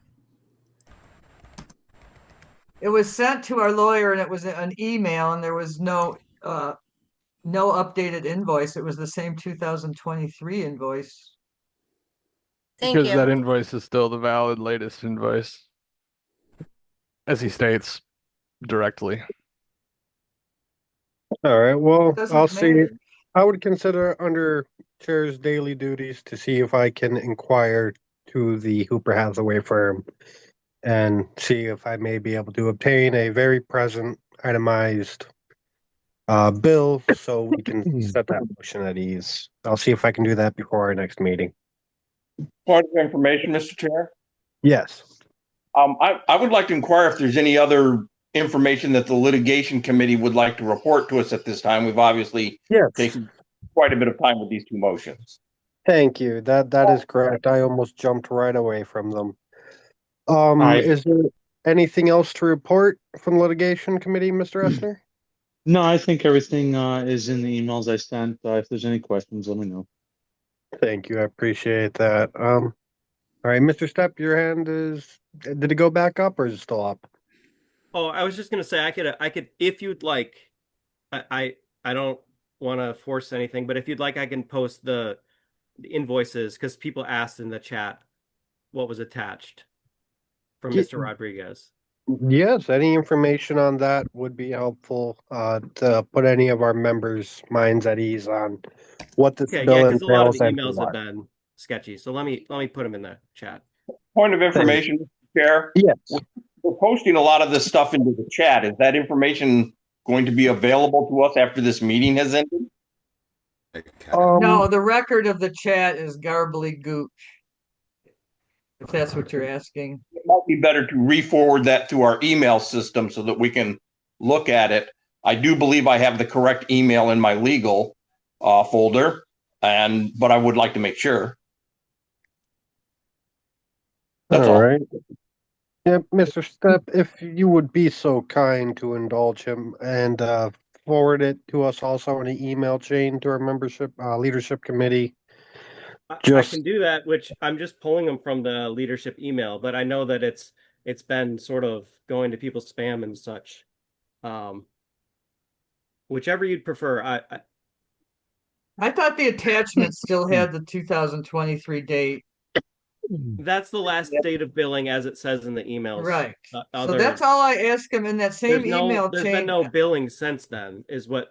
It was sent to our lawyer and it was an email and there was no updated invoice. It was the same 2023 invoice. Thank Because you. that invoice is still the valid latest invoice, as he states directly. All right. Well, Doesn't I'll see. matter. I would consider under chair's daily duties to see if I can inquire to the Hooper Hathaway firm and see if I may be able to obtain a very present itemized bill so we can set that motion at ease. I'll see if I can do that before our next meeting. Point of information, Mr. Chair. Yes. I would like to inquire if there's any other information that the litigation committee would like to report to us at this time. We've obviously taken quite a bit of time with these two motions. Thank you. That is correct. I almost jumped right away from them. Is there anything else to report from the litigation committee, Mr. Essner? No, I think everything is in the emails I sent. If there's any questions, let me know. Thank you. I appreciate that. All right, Mr. Step, your hand is. Did it go back up or is it still up? Oh, I was just gonna say I could if you'd like. I don't want to force anything, but if you'd like, I can post the invoices because people asked in the chat what was attached from Mr. Rodriguez. Yes, any information on that would be helpful to put any of our members' minds at ease on what this Okay, yeah, bill because a lot of entails the and for emails have what. been sketchy. So let me put them in the chat. Point of information, Mr. Chair. Yes. We're posting a lot of this stuff into the chat. Is that information going to be available to us after this meeting has ended? No, the record of the chat is garbly gooch. If that's what you're asking. It might be better to re-forward that to our email system so that we can look at it. I do believe I have the correct email in my legal folder, but I would like to make sure. That's all. Right. Yeah, Mr. Step, if you would be so kind to indulge him and forward it to us also in an email chain to our membership leadership committee. I can do that, which I'm just pulling them from the leadership email, but I know that it's been sort of going to people's spam and such. Whichever you'd prefer. I thought the attachment still had the 2023 date. That's the last date of billing as it says in the emails. Right. So that's all I asked him in that same email there's chain. been no billing since then, is what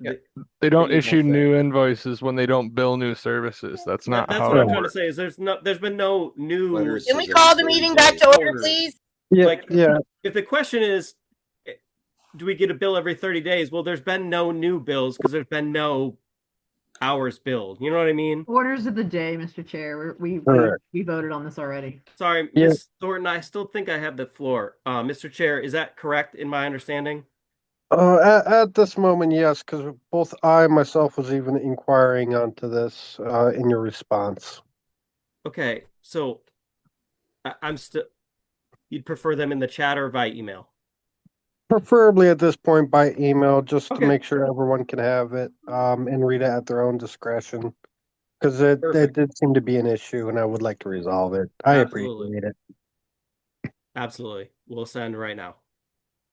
They don't the issue emails say. new invoices when they don't bill new services. That's not That's how what it I'm trying to works. say. Is there's been no new. Can we call the meeting back to order, please? Yeah, yeah. If the question is, do we get a bill every 30 days? Well, there's been no new bills because there's been no hours billed. You know what I mean? Orders of the day, Mr. Chair. We voted on this already. Sorry, Yeah. Ms. Thornton, I still think I have the floor. Mr. Chair, is that correct in my understanding? At this moment, yes, because both I myself was even inquiring onto this in your response. Okay, so I'm still. You'd prefer them in the chat or via email? Preferably at this point by email, just to Okay. make sure everyone can have it and read it at their own discretion. Because it did seem to be an issue, and I would like to resolve it. I Absolutely. appreciate it. Absolutely. We'll send right now.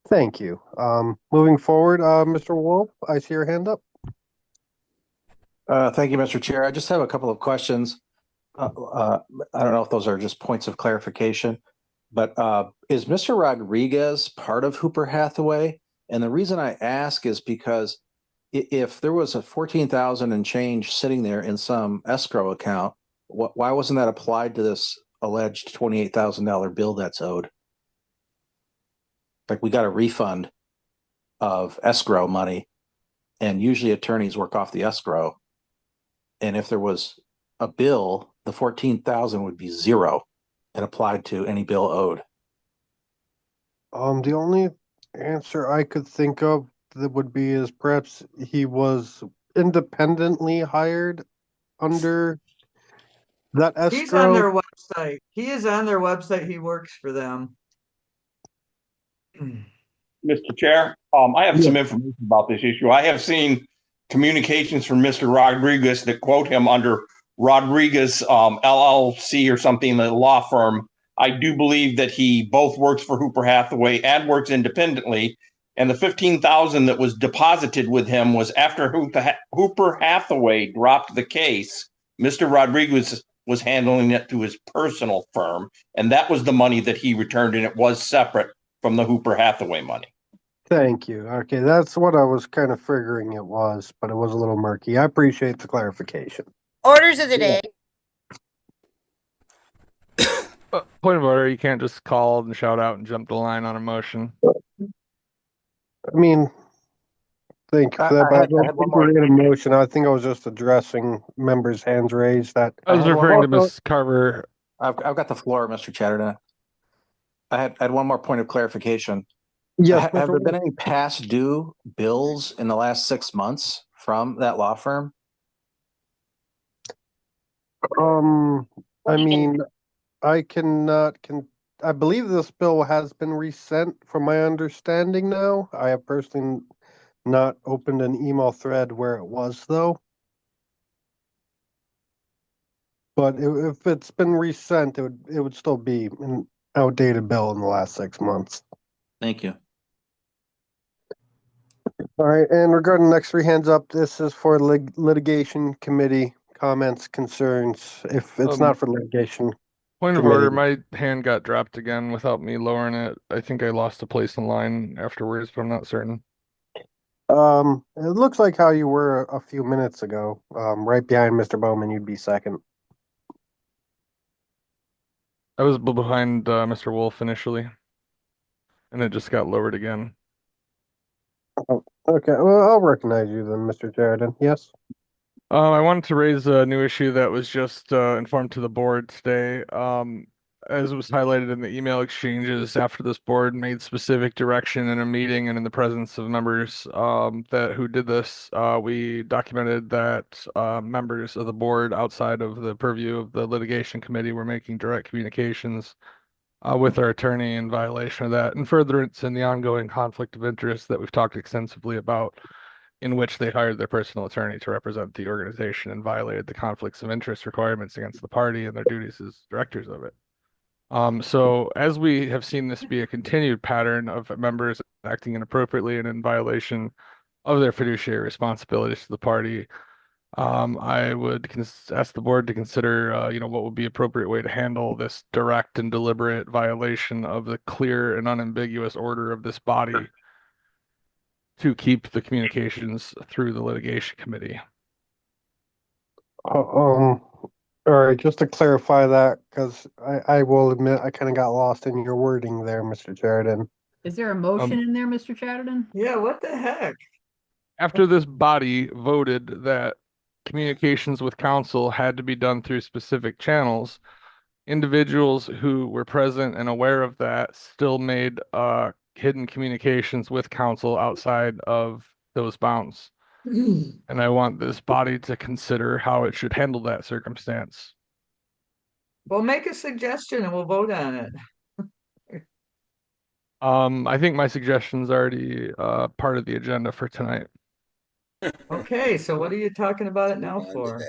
Thank you. Moving forward, Mr. Wolf, I see your hand up. Thank you, Mr. Chair. I just have a couple of questions. I don't know if those are just points of clarification, but is Mr. Rodriguez part of Hooper Hathaway? And the reason I ask is because if there was a 14,000 and change sitting there in some escrow account, why wasn't that applied to this alleged $28,000 bill that's owed? Like, we got a refund of escrow money, and usually attorneys work off the escrow. And if there was a bill, the 14,000 would be zero and applied to any bill owed. The only answer I could think of that would be is perhaps he was independently hired under that escrow. He's on their website. He is on their website. He works for them. Mr. Chair, I have some information about this issue. I have seen communications from Mr. Rodriguez that quote him under Rodriguez LLC or something, the law firm. I do believe that he both works for Hooper Hathaway and works independently. And the 15,000 that was deposited with him was after Hooper Hathaway dropped the case. Mr. Rodriguez was handling it to his personal firm, and that was the money that he returned, and it was separate from the Hooper Hathaway money. Thank you. Okay, that's what I was kind of figuring it was, but it was a little murky. I appreciate the clarification. Orders of the day. Point of order, you can't just call and shout out and jump the line on a motion. I mean, thank you for that, but I don't think we're in a motion. I think I was just addressing members' hands raised. That I was referring to Ms. Carver. I've got the floor, Mr. Chatterton. I had one more point of clarification. Yes, have there been any past due bills in the last 6 months from that law firm? I mean, I cannot. I believe this bill has been resent, from my understanding. Now, I have personally not opened an email thread where it was, though. But if it's been resent, it would still be an outdated bill in the last 6 months. Thank you. All right, and regarding the next three hands up, this is for litigation committee comments, concerns. If it's not for litigation Point of committee, order, my hand got dropped again without me lowering it. I think I lost a place in line afterwards, but I'm not certain. it looks like how you were a few minutes ago. Right behind Mr. Bowman, you'd be second. I was behind Mr. Wolf initially, and it just got lowered again. Oh, okay, well, I'll recognize you then, Mr. Sheridan. Yes. I wanted to raise a new issue that was just informed to the board today. As was highlighted in the email exchanges after this board made specific direction in a meeting and in the presence of members that who did this, we documented that members of the board outside of the purview of the litigation committee were making direct communications with our attorney in violation of that, and furtherance in the ongoing conflict of interest that we've talked extensively about, in which they hired their personal attorney to represent the organization and violated the conflicts of interest requirements against the party and their duties as directors of it. So as we have seen this be a continued pattern of members acting inappropriately and in violation of their fiduciary responsibilities to the party, I would ask the board to consider, what would be appropriate way to handle this direct and deliberate violation of the clear and unambiguous order of this body to keep the communications through the litigation committee. All right, just to clarify that, because I will admit I kind of got lost in your wording there, Mr. Sheridan. Is there a motion in there, Mr. Chatterton? Yeah, what the heck? After this body voted that communications with counsel had to be done through specific channels, individuals who were present and aware of that still made hidden communications with counsel outside of those bounds. And I want this body to consider how it should handle that circumstance. Well, make a suggestion and we'll vote on it. I think my suggestion's already part of the agenda for tonight. Okay, so what are you talking about it now for?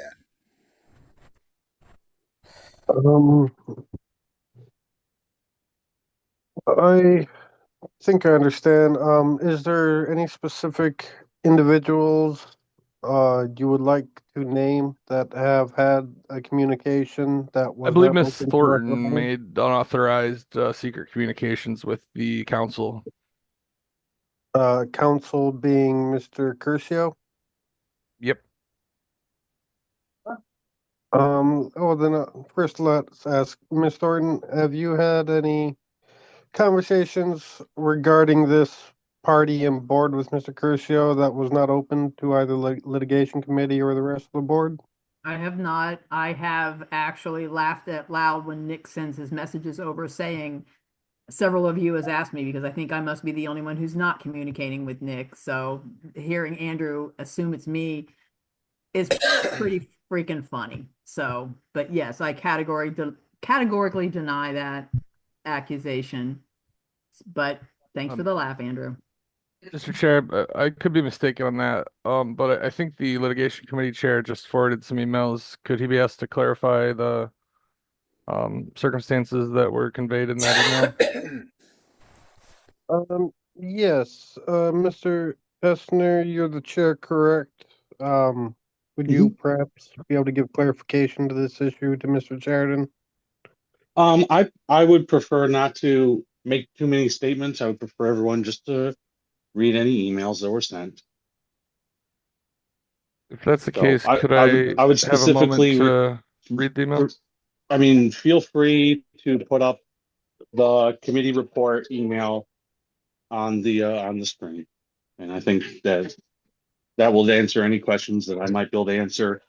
I think I understand. Is there any specific individuals you would like to name that have had a communication that I was believe not Miss open to Thornton referendum? made unauthorized secret communications with the council. Counsel being Mr. Curcio? Yep. Then first let's ask Ms. Thornton, have you had any conversations regarding this party and board with Mr. Curcio that was not open to either litigation committee or the rest of the board? I have not. I have actually laughed out loud when Nick sends his messages over saying, several of you has asked me because I think I must be the only one who's not communicating with Nick. So hearing Andrew assume it's me is pretty freaking funny. So, but yes, I categorically deny that accusation. But thanks for the laugh, Andrew. Mr. Chair, I could be mistaken on that, but I think the litigation committee chair just forwarded some emails. Could he be asked to clarify the circumstances that were conveyed in that email? Yes, Mr. Essner, you're the chair, correct? Would you perhaps be able to give clarification to this issue to Mr. Sheridan? I would prefer not to make too many statements. I would prefer everyone just to read any emails that were sent. If that's the So case, could I would have a moment specifically to read the email? I mean, feel free to put up the committee report email on the screen, and I think that will answer any questions that I might be able to answer,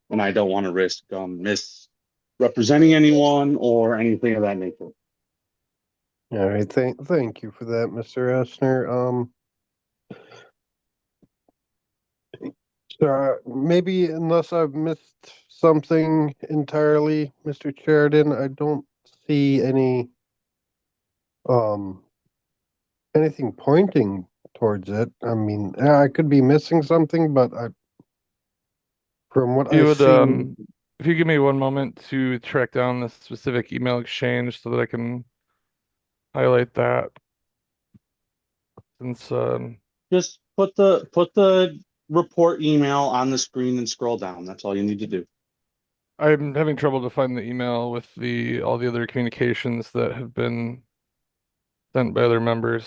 and I don't want to risk misrepresenting anyone or anything of that nature. All right, thank you for that, Mr. Essner. Maybe unless I've missed something entirely, Mr. Sheridan, I don't see anything pointing towards it. I mean, I could be missing something, but from what You I would see, If you give me one moment to track down the specific email exchange so that I can highlight that, since Just put the report email on the screen and scroll down. That's all you need to do. I'm having trouble to find the email with all the other communications that have been sent by other members.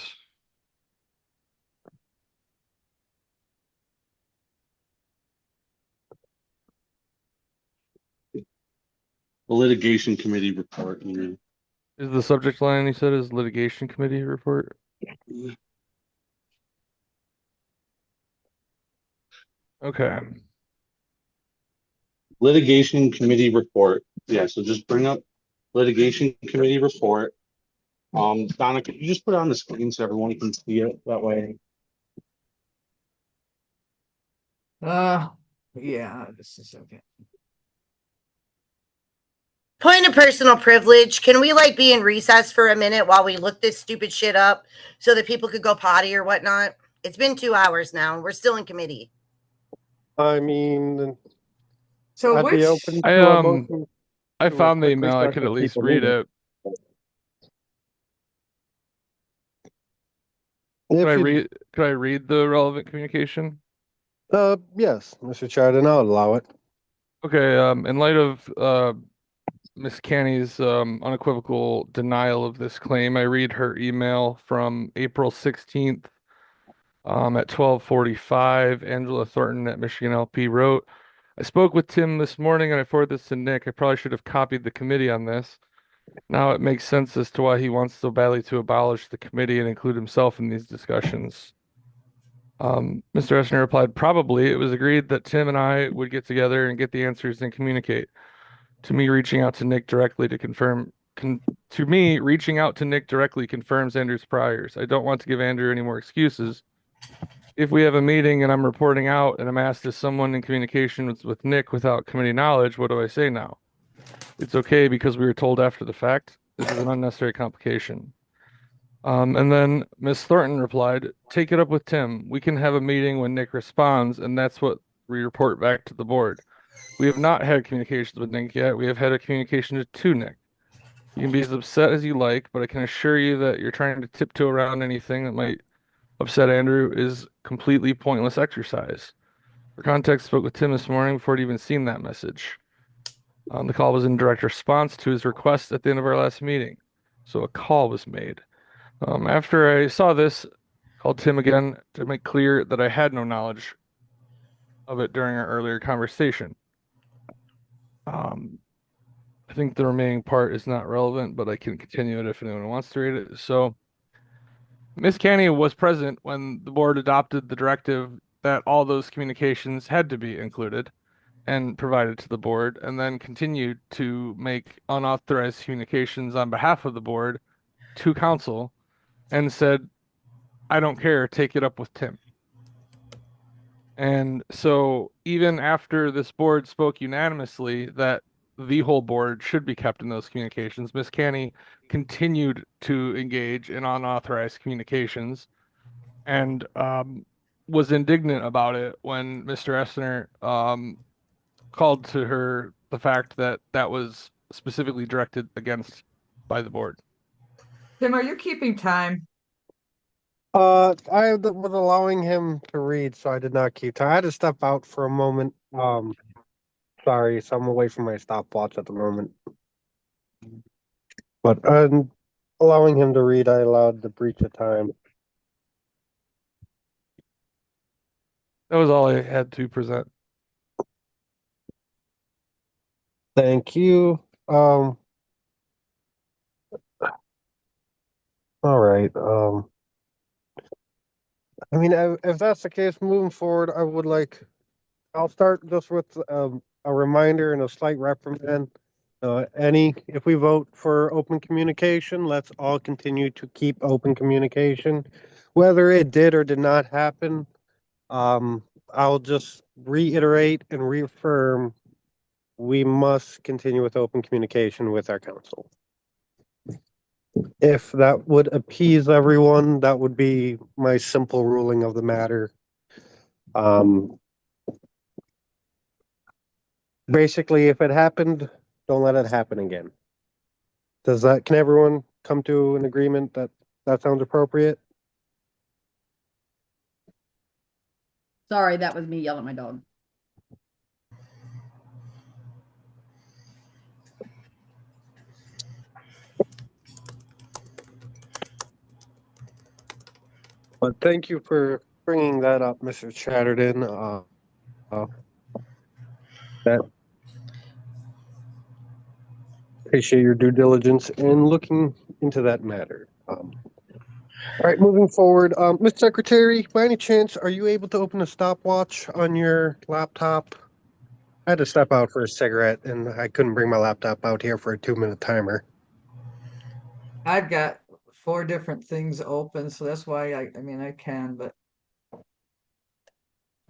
The litigation committee report email. Is the subject line you said is litigation committee report? Okay. Litigation committee report. Yeah, so just bring up litigation committee report. Donna, could you just put it on the screen so everyone can see it that way? Yeah, this is okay. Point of personal privilege. Can we like be in recess for a minute while we look this stupid shit up so that people could go potty or whatnot? It's been 2 hours now. We're still in committee. I mean, So I'd be which open to a motion I to a found the quick email. I recess could if at least people read need it. it. If you, Could I read the relevant communication? yes, Mr. Chardon, I'll allow it. Okay, in light of Miss Canny's unequivocal denial of this claim, I read her email from April 16th at 12:45. Angela Thornton at Michigan LP wrote, I spoke with Tim this morning and I forwarded this to Nick. I probably should have copied the committee on this. Now it makes sense as to why he wants so badly to abolish the committee and include himself in these discussions. Mr. Essner replied, probably. It was agreed that Tim and I would get together and get the answers and communicate. To me, reaching out to Nick directly to confirm, reaching out to Nick directly confirms Andrew's priors. I don't want to give Andrew any more excuses. If we have a meeting and I'm reporting out and I'm asked as someone in communication with Nick without committee knowledge, what do I say now? It's okay because we were told after the fact. This is an unnecessary complication. And then Miss Thornton replied, take it up with Tim. We can have a meeting when Nick responds, and that's what we report back to the board. We have not had communications with Nick yet. We have had a communication to Nick. You can be as upset as you like, but I can assure you that you're trying to tiptoe around anything that might upset Andrew is completely pointless exercise. For context, I spoke with Tim this morning before he'd even seen that message. The call was in direct response to his request at the end of our last meeting. So a call was made. After I saw this, called Tim again to make clear that I had no knowledge of it during our earlier conversation. I think the remaining part is not relevant, but I can continue it if anyone wants to read it. So, Miss Canny was present when the board adopted the directive that all those communications had to be included and provided to the board, and then continued to make unauthorized communications on behalf of the board to council and said, I don't care, take it up with Tim. And so even after this board spoke unanimously that the whole board should be kept in those communications, Ms. Canny continued to engage in unauthorized communications and was indignant about it when Mr. Essner called to her the fact that that was specifically directed against by the board. Tim, are you keeping time? I was allowing him to read, so I did not keep time. I had to step out for a moment. Sorry, so I'm away from my stopwatch at the moment. But allowing him to read, I allowed the breach of time. That was all I had to present. Thank you. All right. I mean, if that's the case, moving forward, I'll start just with a reminder and a slight reprimand. If we vote for open communication, let's all continue to keep open communication. Whether it did or did not happen, I'll just reiterate and reaffirm we must continue with open communication with our council. If that would appease everyone, that would be my simple ruling of the matter. Basically, if it happened, don't let it happen again. Can everyone come to an agreement that that sounds appropriate? Sorry, that was me yelling at my dog. But thank you for bringing that up, Mr. Chatterton. Uh, that appreciate your due diligence in looking into that matter. All right, moving forward, Mr. Secretary, by any chance, are you able to open a stopwatch on your laptop? I had to step out for a cigarette, and I couldn't bring my laptop out here for a 2-minute timer. I've got 4 different things open, so that's why I mean, I can, but I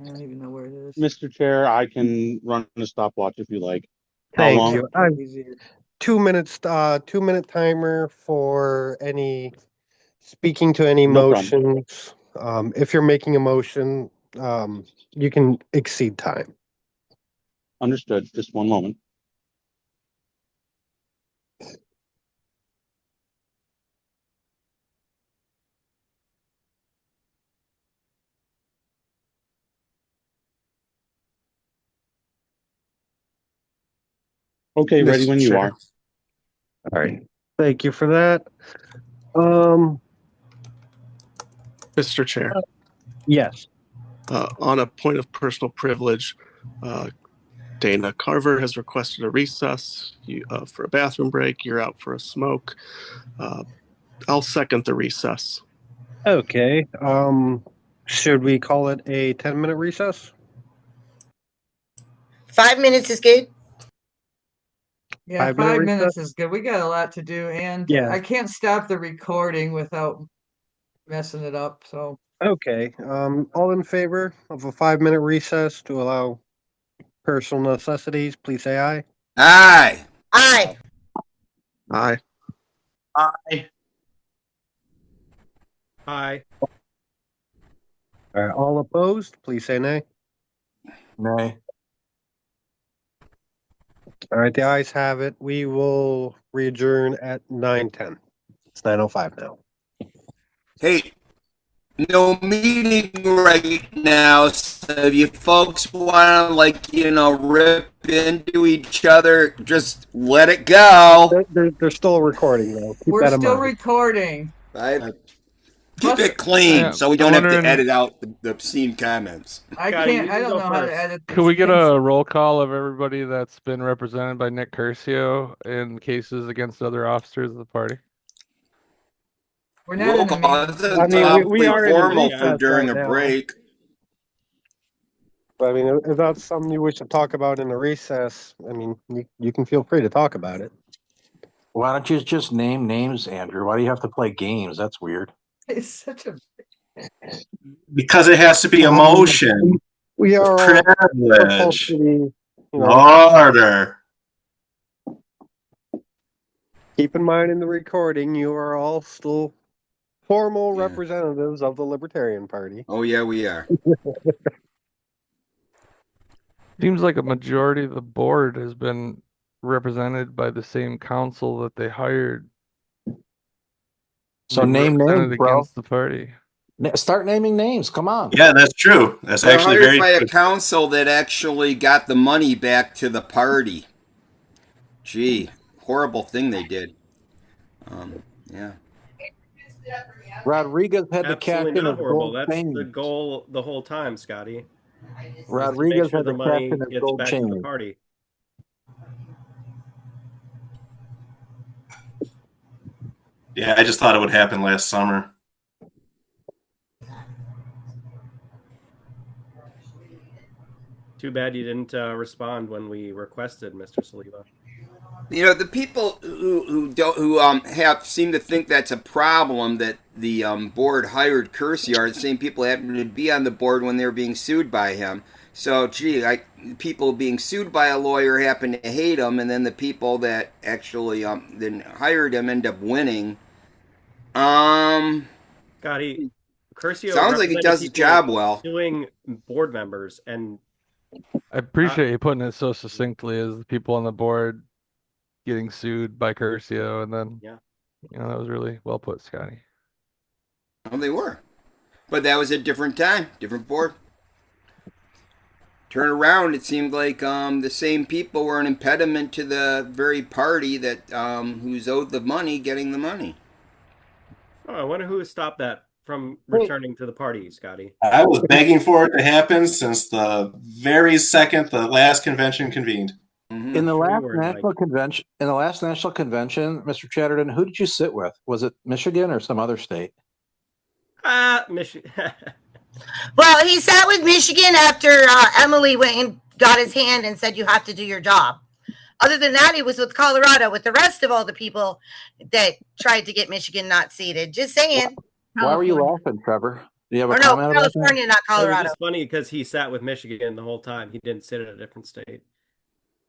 don't even know where it is. Mr. Chair, I can run a stopwatch if you like. How Thank long? you. I've 2 minutes, 2-minute timer for any speaking to any No problem. motions. If you're making a motion, you can exceed time. Understood. Just one moment. Okay, ready Mr. when you Chair. are. All right. Thank you for that. Um, Mr. Chair, yes. on a point of personal privilege, Dana Carver has requested a recess for a bathroom break. You're out for a smoke. I'll second the recess. Okay. Should we call it a 10-minute recess? 5 minutes is good. Yeah, 5-minute 5 recess? minutes is good. We got a lot to do, and Yeah. I can't stop the recording without messing it up. So Okay. All in favor of a 5-minute recess to allow personal necessities, please say aye. Aye. Aye. Aye. Aye. Aye. All opposed, please say nay. Nay. All right, the ayes have it. We will re-adjourn at 9:10. It's 9:05 now. Hey, no meeting right now. So if you folks want to, like, rip into each other, just let it go. They're still recording though. Keep we're that in still mind. recording. Keep Plus, it clean so we I'm don't have to wondering, edit out the obscene comments. Scotty, you I can don't go know how to first. edit could these we get things. a roll call of everybody that's been represented by Nick Curcio in cases against other officers of the party? We're not Roll in a call. meeting. This I is mean, we awfully are in a formal for recess during right a now. break. But I mean, if that's something you wish to talk about in a recess, I mean, you can feel free to talk about it. Why don't you just name names, Andrew? Why do you have to play games? That's weird. It's such a Because it has to be a motion. We are all supposed Privilege. to be, Order. keep in mind in the recording, you are all still formal Yeah. representatives of the Libertarian Party. Oh, yeah, we are. Seems like a majority of the board has been represented by the same council that they hired. So They name represented names, bro. against the party. Start naming names. Come on. Yeah, that's true. That's They're actually hired very by a true. council that actually got the money back to the party. Gee, horrible thing they did. Yeah. Rodriguez had to cash Absolutely in not his horrible. gold That's the chain. goal the whole time, Scotty. Is to make Rodriguez sure had the to cash money in his gets gold back to the chain. party. Yeah, I just thought it would happen last summer. Too bad you didn't respond when we requested, Mr. Saliba. The people who have seem to think that's a problem that the board hired Kersey are the same people that happened to be on the board when they were being sued by him. So, gee, people being sued by a lawyer happen to hate him, and then the people that actually then hired him end up winning. Scotty, Curcio Sounds like he represented does the people job well. suing board members, and I appreciate you putting it so succinctly as the people on the board getting sued by Curcio, and then Yeah. that was really well put, Scotty. Well, they were. But that was a different time, different board. Turn around, it seemed like the same people were an impediment to the very party that who's owed the money getting the money. Oh, I wonder who stopped that from Wait. returning to the party, Scotty. I was begging for it to happen since the very second the last convention convened. Mm-hmm. In the Sure you last were, national Mike. convention, Mr. Chatterton, who did you sit with? Was it Michigan or some other state? Michigan. Well, he sat with Michigan after Emily went and got his hand and said, "You have to do your job." Other than that, he was with Colorado with the rest of all the people that tried to get Michigan not seated. Just saying. Why were you California. laughing, Trevor? Do you have a Or no, comment about that? California, not It was Colorado. just funny because he sat with Michigan the whole time. He didn't sit in a different state.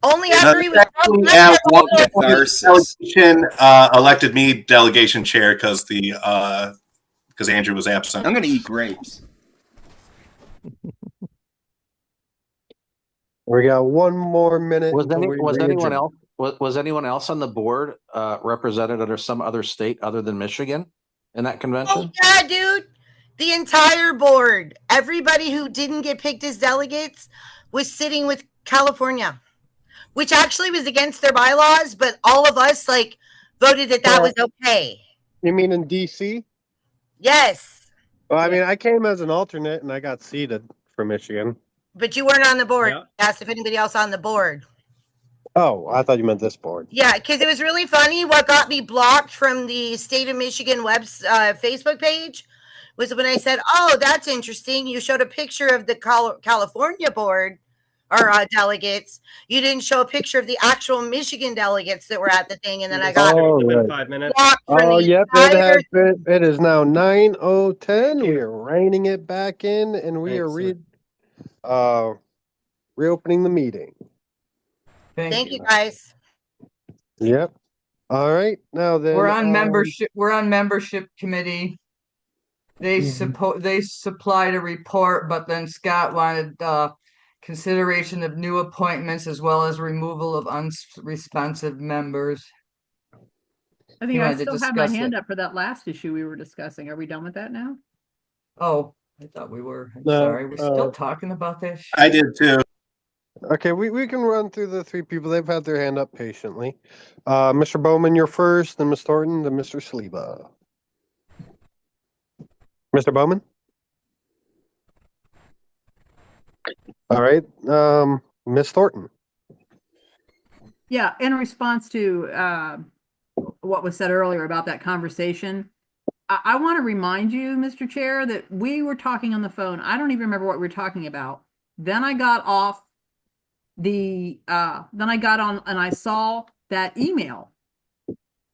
Only after he was Actually, drunk. at one The point, catharsis. delegation elected me delegation chair because Andrew was absent. I'm gonna eat grapes. We got one more minute Was, until we anyone re-adjourn. else was anyone else on the board represented under some other state other than Michigan in that convention? Oh, yeah, dude. The entire board, everybody who didn't get picked as delegates was sitting with California, which actually was against their bylaws, but all of us voted that was okay. You mean in DC? Yes. Well, I mean, I came as an alternate and I got seated for Michigan. But you weren't on the board. Yeah. I asked if anybody else on the board. Oh, I thought you meant this board. Yeah, because it was really funny. What got me blocked from the state of Michigan Facebook page was when I said, "Oh, that's interesting. You showed a picture of the California board or delegates. You didn't show a picture of the actual Michigan delegates that were at the thing." And then I got right. 5 minutes. blocked from Oh, the yep. entire. It is now 9:10. We are reining it back in, and we are reopening the meeting. Thank you, guys. Yep. All right. Now then, We're on membership. We're on membership committee. They they supplied a report, but then Scott wanted consideration of new appointments as well as removal of unresponsive members. I think I still have my hand up for that last issue we were discussing. Are we done with that now? Oh, I thought we were. I'm No, sorry. We're still talking about this. I did too. Okay, we can run through the three people. They've had their hand up patiently. Mr. Bowman, you're first, then Ms. Thornton, then Mr. Saliba. Mr. Bowman? All right. Ms. Thornton. Yeah, in response to what was said earlier about that conversation, I want to remind you, Mr. Chair, that we were talking on the phone. I don't even remember what we were talking about. Then I got off then I got on and I saw that email.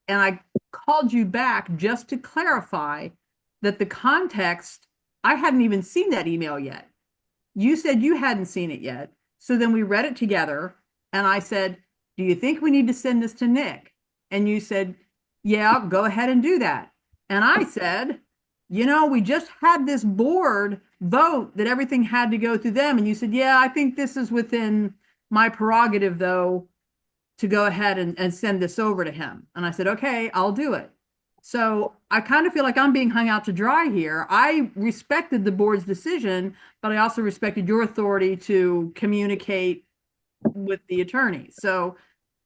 And I called you back just to clarify that the context, I hadn't even seen that email yet. You said you hadn't seen it yet. So then we read it together and I said, "Do you think we need to send this to Nick?" And you said, "Yeah, go ahead and do that." And I said, "We just had this board vote that everything had to go through them." And you said, "Yeah, I think this is within my prerogative, though, to go ahead and send this over to him." And I said, "Okay, I'll do it." So I kind of feel like I'm being hung out to dry here. I respected the board's decision, but I also respected your authority to communicate with the attorney. So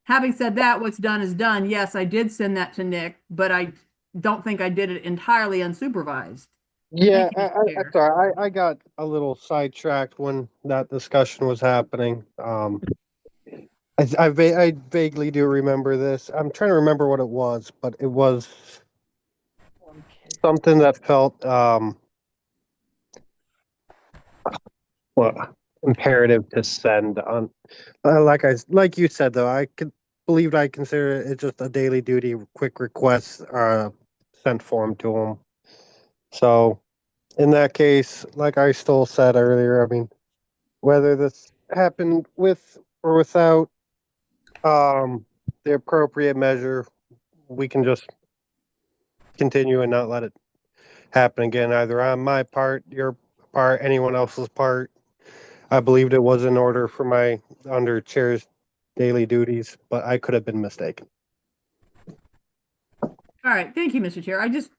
having said that, what's done is done. Yes, I did send that to Nick, but I don't think I did it entirely unsupervised. Yeah, Thank you, Mr. Chair. sorry. I got a little sidetracked when that discussion was happening. I vaguely do remember this. I'm trying to remember what it was, but it was something that felt imperative to send on. Like you said though, I consider it just a daily duty, quick request sent form to him. So in that case, like I still said earlier, I mean, whether this happened with or without the appropriate measure, we can just continue and not let it happen again, either on my part, your part, anyone else's part. I believed it was in order for my under chair's daily duties, but I could have been mistaken. All right, thank you, Mr. Chair. I just,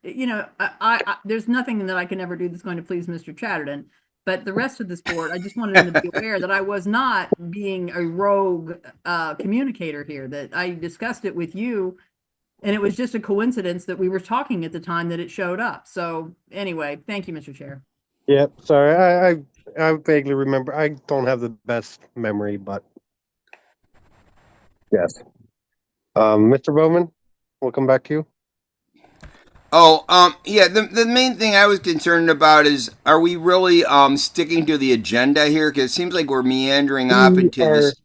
I there's nothing that I can ever do that's going to please Mr. Chatterton, but the rest of this board, I just wanted them to be aware that I was not being a rogue communicator here, that I discussed it with you, and it was just a coincidence that we were talking at the time that it showed up. So anyway, thank you, Mr. Chair. Yep, sorry, I vaguely remember. I don't have the best memory, but yes. Mr. Bowman, we'll come back to you. Oh, yeah. The main thing I was concerned about is, are we really sticking to the agenda here? Because it seems like we're meandering off into this.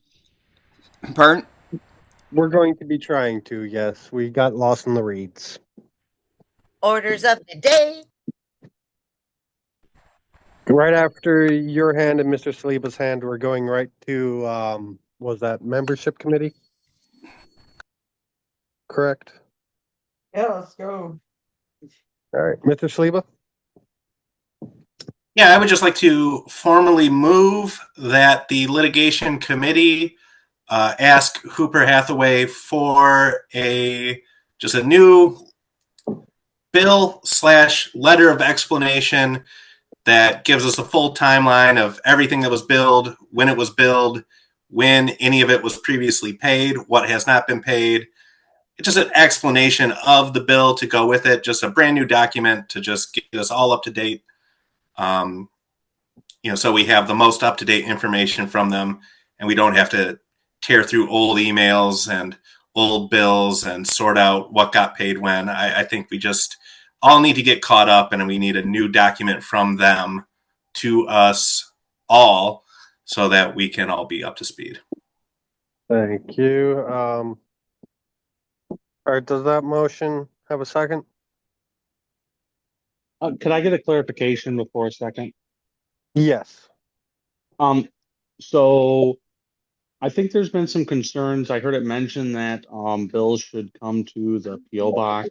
Pardon? We're going to be trying to. Yes, we got lost in the reeds. Orders of the day. Right after your hand and Mr. Saliba's hand, we're going right to was that membership committee? Correct. Yeah, let's go. All right, Mr. Saliba. Yeah, I would just like to formally move that the litigation committee ask Hooper Hathaway for just a new bill / letter of explanation that gives us a full timeline of everything that was billed, when it was billed, when any of it was previously paid, what has not been paid. It's just an explanation of the bill to go with it, just a brand new document to just get us all up to date. So we have the most up to date information from them, and we don't have to tear through old emails and old bills and sort out what got paid when. I think we just all need to get caught up, and we need a new document from them to us all so that we can all be up to speed. Thank you. All right, does that motion have a second? Could I get a clarification before a second? Yes. So I think there's been some concerns. I heard it mentioned that bills should come to the PO box.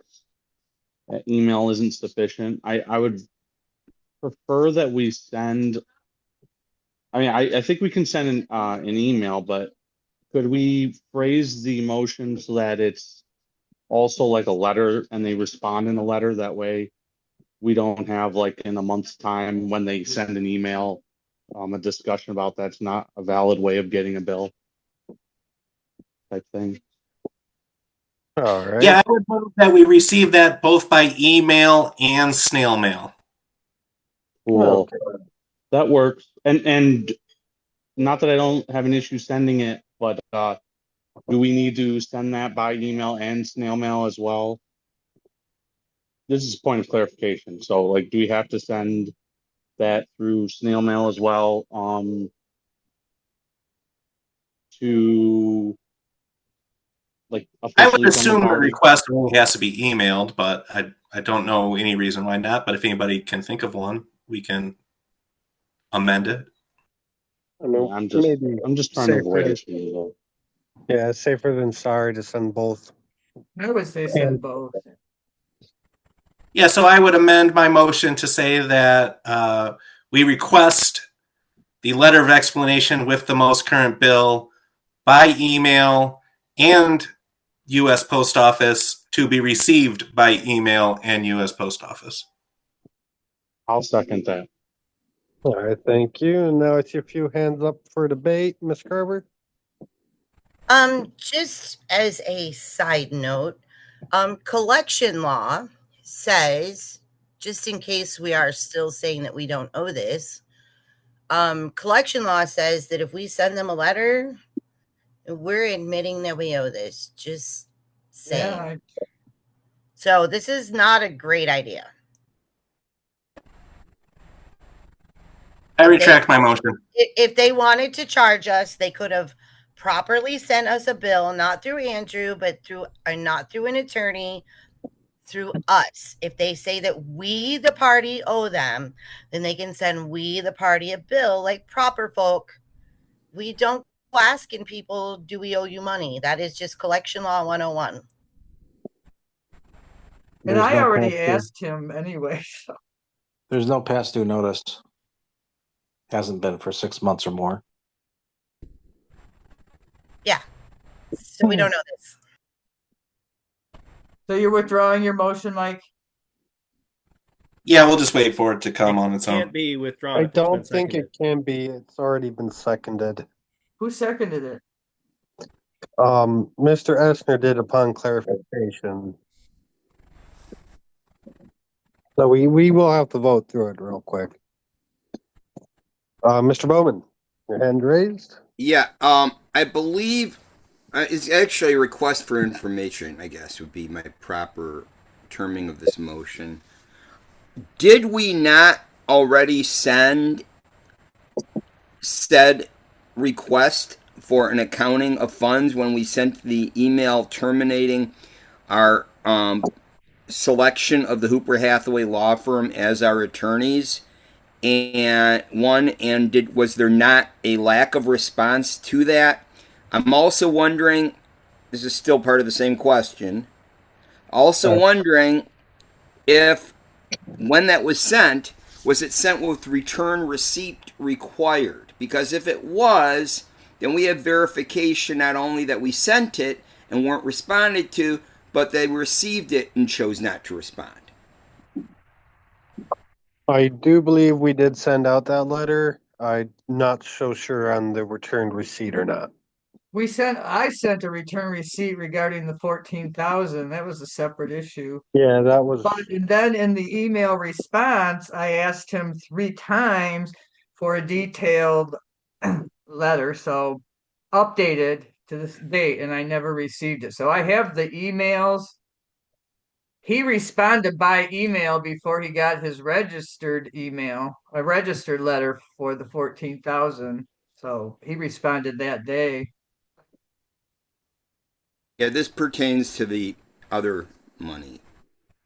That email isn't sufficient. I would prefer that we send. I mean, I think we can send an email, but could we phrase the motion so that it's also like a letter and they respond in a letter? That way we don't have like in a month's time when they send an email, a discussion about that's not a valid way of getting a bill type thing. All right. Yeah, I would move that we receive that both by email and snail mail. Cool. Okay. That works. And not that I don't have an issue sending it, but do we need to send that by email and snail mail as well? This is a point of clarification. So like, do we have to send that through snail mail as well? To like I would officially from the assume the county? request only has to be emailed, but I don't know any reason why not. But if anybody can think of one, we can amend it. I'm just trying to avoid issues. Yeah, safer than sorry to send both. I would say send both. Yeah, so I would amend my motion to say that we request the letter of explanation with the most current bill by email and U.S. Post Office to be received by email and U.S. Post Office. I'll second that. All right, thank you. And now it's your few hands up for debate, Ms. Carver. Just as a side note, collection law says, just in case we are still saying that we don't owe this, collection law says that if we send them a letter, we're admitting that we owe this. Just saying. Yeah. So this is not a great idea. I retract my motion. If they wanted to charge us, they could have properly sent us a bill, not through Andrew, but not through an attorney, through us. If they say that we, the party, owe them, then they can send we, the party, a bill like proper folk. We don't go asking people, do we owe you money? That is just collection law 101. And I already asked him anyway. So. There's no past due notice. hasn't been for 6 months or more. Yeah. So we don't know this. So you're withdrawing your motion, Mike? Yeah, we'll just wait for it to come on its Can't own. be withdrawn I if it's been don't think seconded. it can be. It's already been seconded. Who seconded it? Mr. Esner did upon clarification. So we will have to vote through it real quick. Mr. Bowman, your hand raised. Yeah, I believe it's actually a request for information, I guess would be my proper terming of this motion. Did we not already send said request for an accounting of funds when we sent the email terminating our selection of the Hooper Hathaway law firm as our attorneys? And was there not a lack of response to that? I'm also wondering, this is still part of the same question, also wondering if when that was it sent with return receipt required? Because if it was, then we have verification not only that we sent it and weren't responded to, but they received it and chose not to respond. I do believe we did send out that letter. I'm not so sure on the returned receipt or not. I sent a return receipt regarding the 14,000. That was a separate issue. Yeah, that was. But then in the email response, I asked him 3 times for a detailed letter, so updated to this date, and I never received it. So I have the emails. He responded by email before he got his registered email, a registered letter for the 14,000. So he responded that day. Yeah, this pertains to the other money,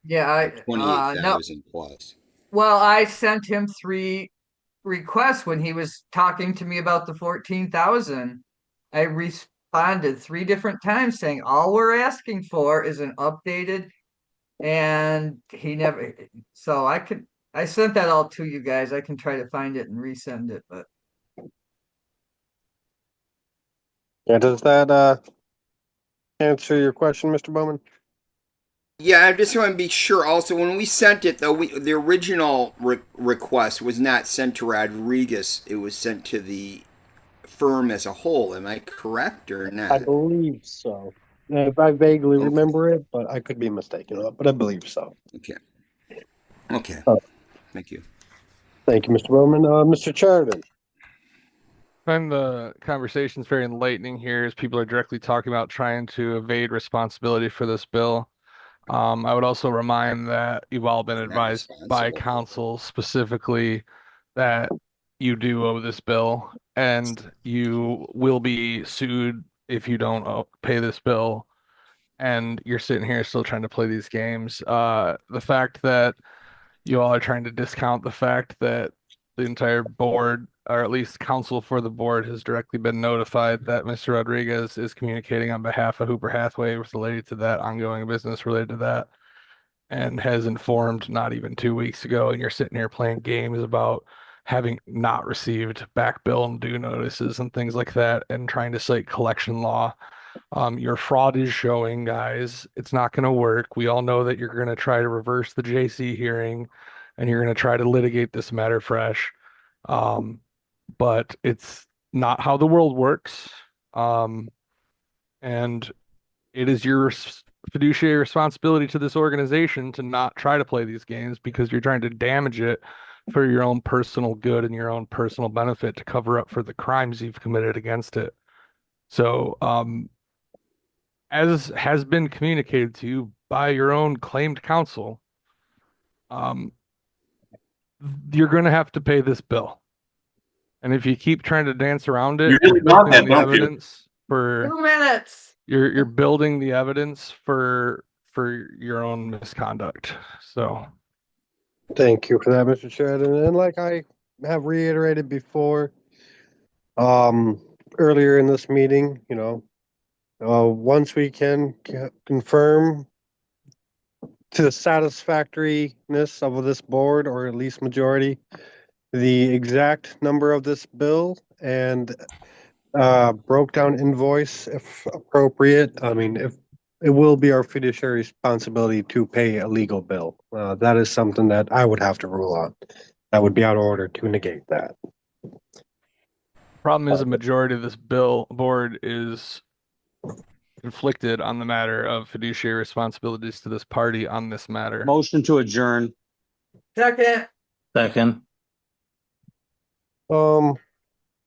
Yeah, no. 28,000 plus. Well, I sent him 3 requests when he was talking to me about the 14,000. I responded 3 different times saying all we're asking for is an updated, and he never. So I sent that all to you guys. I can try to find it and resend it, but Yeah, does that answer your question, Mr. Bowman? Yeah, I just want to be sure. Also, when we sent it, though, the original request was not sent to Rodriguez. It was sent to the firm as a whole. Am I correct or I not? believe so. I vaguely Okay. remember it, but I could be mistaken. But I believe so. Okay. Okay. Thank you. Thank you, Mr. Bowman. Mr. Sheridan. I find the conversations very enlightening here as people are directly talking about trying to evade responsibility for this bill. I would also remind that you've all been We're not advised by responsible. counsel specifically that you do owe this bill and you will be sued if you don't pay this bill. And you're sitting here still trying to play these games. The fact that you all are trying to discount the fact that the entire board, or at least counsel for the board, has directly been notified that Mr. Rodriguez is communicating on behalf of Hooper Hathaway related to that ongoing business related to that, and has informed not even 2 weeks ago, and you're sitting here playing games about having not received back bill and due notices and things like that, and trying to cite collection law. Your fraud is showing, guys. It's not going to work. We all know that you're going to try to reverse the JC hearing and you're going to try to litigate this matter fresh. Um, but it's not how the world works. And it is your fiduciary responsibility to this organization to not try to play these games because you're trying to damage it for your own personal good and your own personal benefit to cover up for the crimes you've committed against it. So, as has been communicated to you by your own claimed counsel, um, you're going to have to pay this bill. And if you keep trying to dance around it, You you're really want building that, the don't you? evidence for 2 minutes. you're building the evidence for your own misconduct. So Thank you for that, Mr. Sheridan. And like I have reiterated before, earlier in this meeting, once we can confirm to the satisfactoriness of this board, or at least majority, the exact number of this bill and broke down invoice if appropriate. I mean, if it will be our fiduciary responsibility to pay a legal bill. That is something that I would have to rule on. That would be out of order to negate that. Problem is, a majority of this bill board is conflicted on the matter of fiduciary responsibilities to this party on this matter. Motion to adjourn. Second. Second. All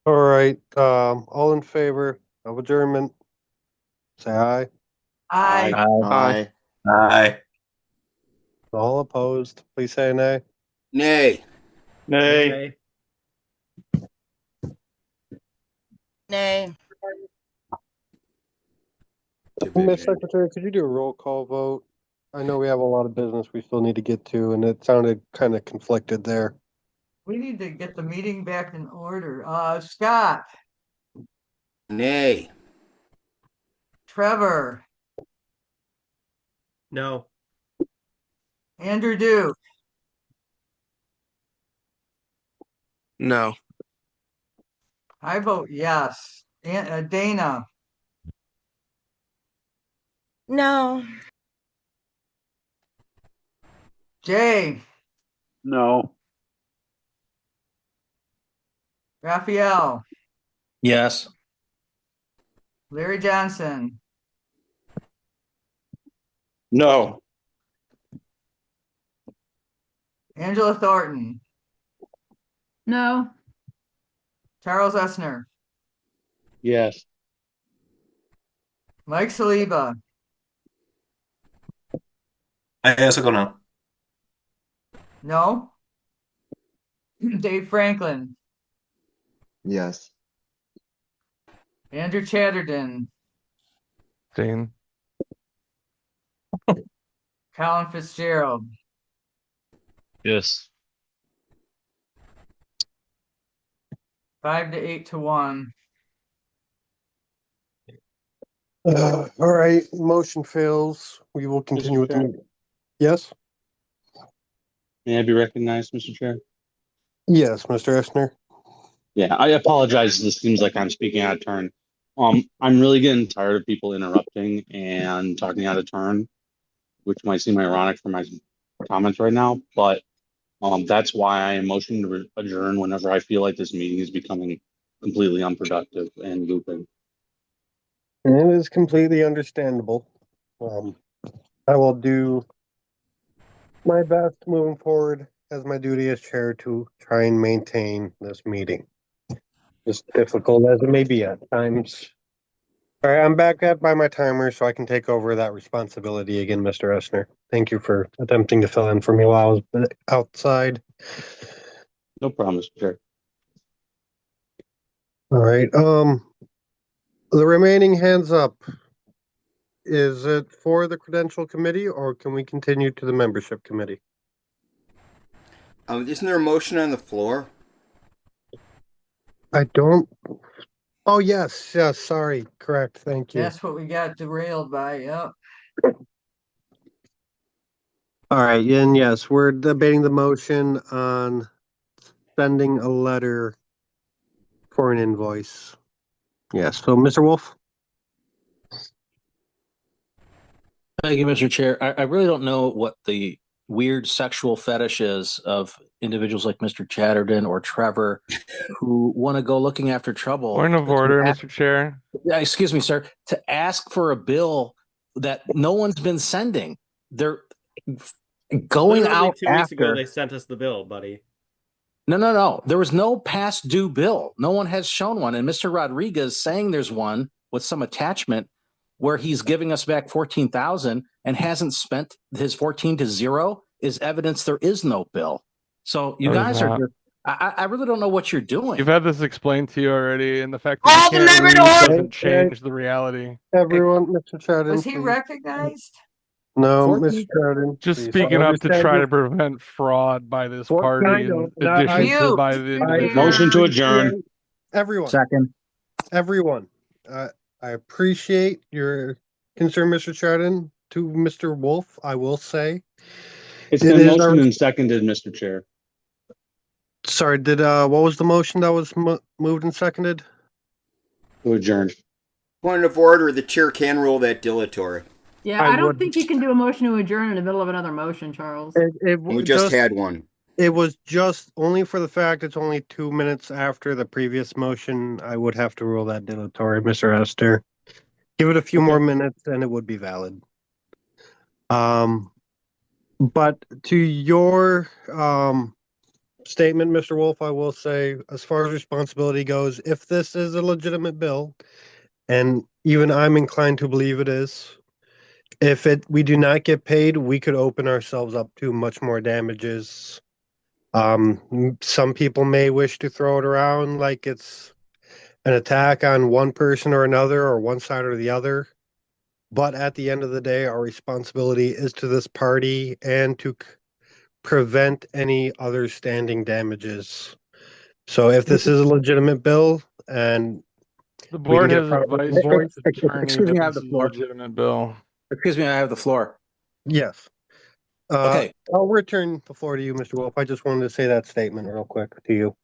right. All in favor of adjournment, say aye. Aye. Aye. Aye. All opposed, please say nay. Nay. Nay. Nay. Ms. Secretary, could you do a roll call vote? I know we have a lot of business we still need to get to, and it sounded kind of conflicted there. We need to get the meeting back in order. Scott, Nay. Trevor, No. Andrew Duke, No. I vote yes. Dana, No. Jay, No. Raphael, Yes. Larry Johnson, No. Angela Thornton, No. Charles Essner, Yes. Mike Saliba, I also go no. no. Dave Franklin, Yes. Andrew Chatterton, Dane. Colin Fitzgerald. Yes. 5 to 8 to 1. All right, motion fails. We will continue with the Chair? meeting. Yes? May I be recognized, Mr. Chair? Yes, Mr. Esner. Yeah, I apologize. This seems like I'm speaking out of turn. I'm really getting tired of people interrupting and talking out of turn, which might seem ironic for my comments right now, but that's why I am motioning to adjourn whenever I feel like this meeting is becoming completely unproductive and looping. And it is completely understandable. I will do my best moving forward as my duty as chair to try and maintain this meeting. As difficult as it may be at times. All right, I'm back by my timer so I can take over that responsibility again, Mr. Esner. Thank you for attempting to fill in for me while I was outside. No problem, Mr. Chair. All right, the remaining hands up. Is it for the credential committee or can we continue to the membership committee? Isn't there a motion on the floor? I don't. Oh, yes, sorry. Correct. Thank you. That's what we got derailed by. Yep. All right, and yes, we're debating the motion on sending a letter for an invoice. Yes, so Mr. Wolf? Thank you, Mr. Chair. I really don't know what the weird sexual fetish is of individuals like Mr. Chatterton or Trevor who want to go looking after trouble. Point of order, Mr. Chair. Excuse me, sir. To ask for a bill that no one's been sending. They're going Literally out 2 weeks ago, after. they sent us the bill, buddy. No. There was no past due bill. No one has shown one. And Mr. Rodriguez saying there's one with some attachment where he's giving us back 14,000 and hasn't spent his 14 to 0 is evidence there is no bill. So you guys are just, I really don't know what you're doing. You've had this explained to you already, and the fact that All you the can't member read to doesn't change the reality. Everyone, Mr. Chatterton, Was he please. recognized? No, 14? Mr. Chatterton. Just please. speaking I up to understand try you- to prevent fraud by this 14, party I in know. addition to Mute. by the I individual. Motion to adjourn. Everyone. Second. Everyone. I appreciate your concern, Mr. Chatterton. To Mr. Wolf, I will say. It's It been is our- motioned and seconded, Mr. Chair. Sorry, did what was the motion that was moved and seconded? To adjourn. Point of order, the chair can rule that dilatory. Yeah, I don't think you can do a motion to adjourn in the middle of another motion, Charles. We just had one. It was just only for the fact it's only 2 minutes after the previous motion. I would have to rule that dilatory, Mr. Esther. Give it a few more minutes and it would be valid. But to your statement, Mr. Wolf, I will say, as far as responsibility goes, if this is a legitimate bill, and even I'm inclined to believe it is, if we do not get paid, we could open ourselves up to much more damages. Some people may wish to throw it around like it's an attack on one person or another, or one side or the other. But at the end of the day, our responsibility is to this party and to prevent any other standing damages. So if this is a legitimate bill and The we can board get has proper advised voice, its attorney Excuse me, that I have this the is a floor. legitimate bill. Excuse me, I have the floor. yes. Okay. I'll return the floor to you, Mr. Wolf. I just wanted to say that statement real quick to you.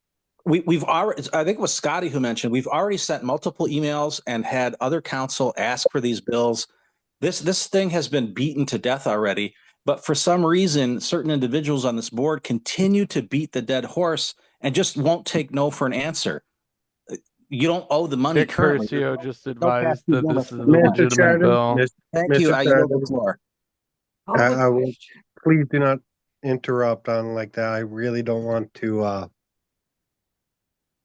We've already, I think it was Scotty who mentioned, we've already sent multiple emails and had other counsel ask for these bills. This thing has been beaten to death already, but for some reason, certain individuals on this board continue to beat the dead horse and just won't take no for an answer. You don't owe the money Dick currently. Curcio just No advised past due that this is a benefit. Mr. legitimate Sheridan, bill. Thank you. Mr. I yield the Sheridan, floor. I will, please do not interrupt on like that. I really don't want to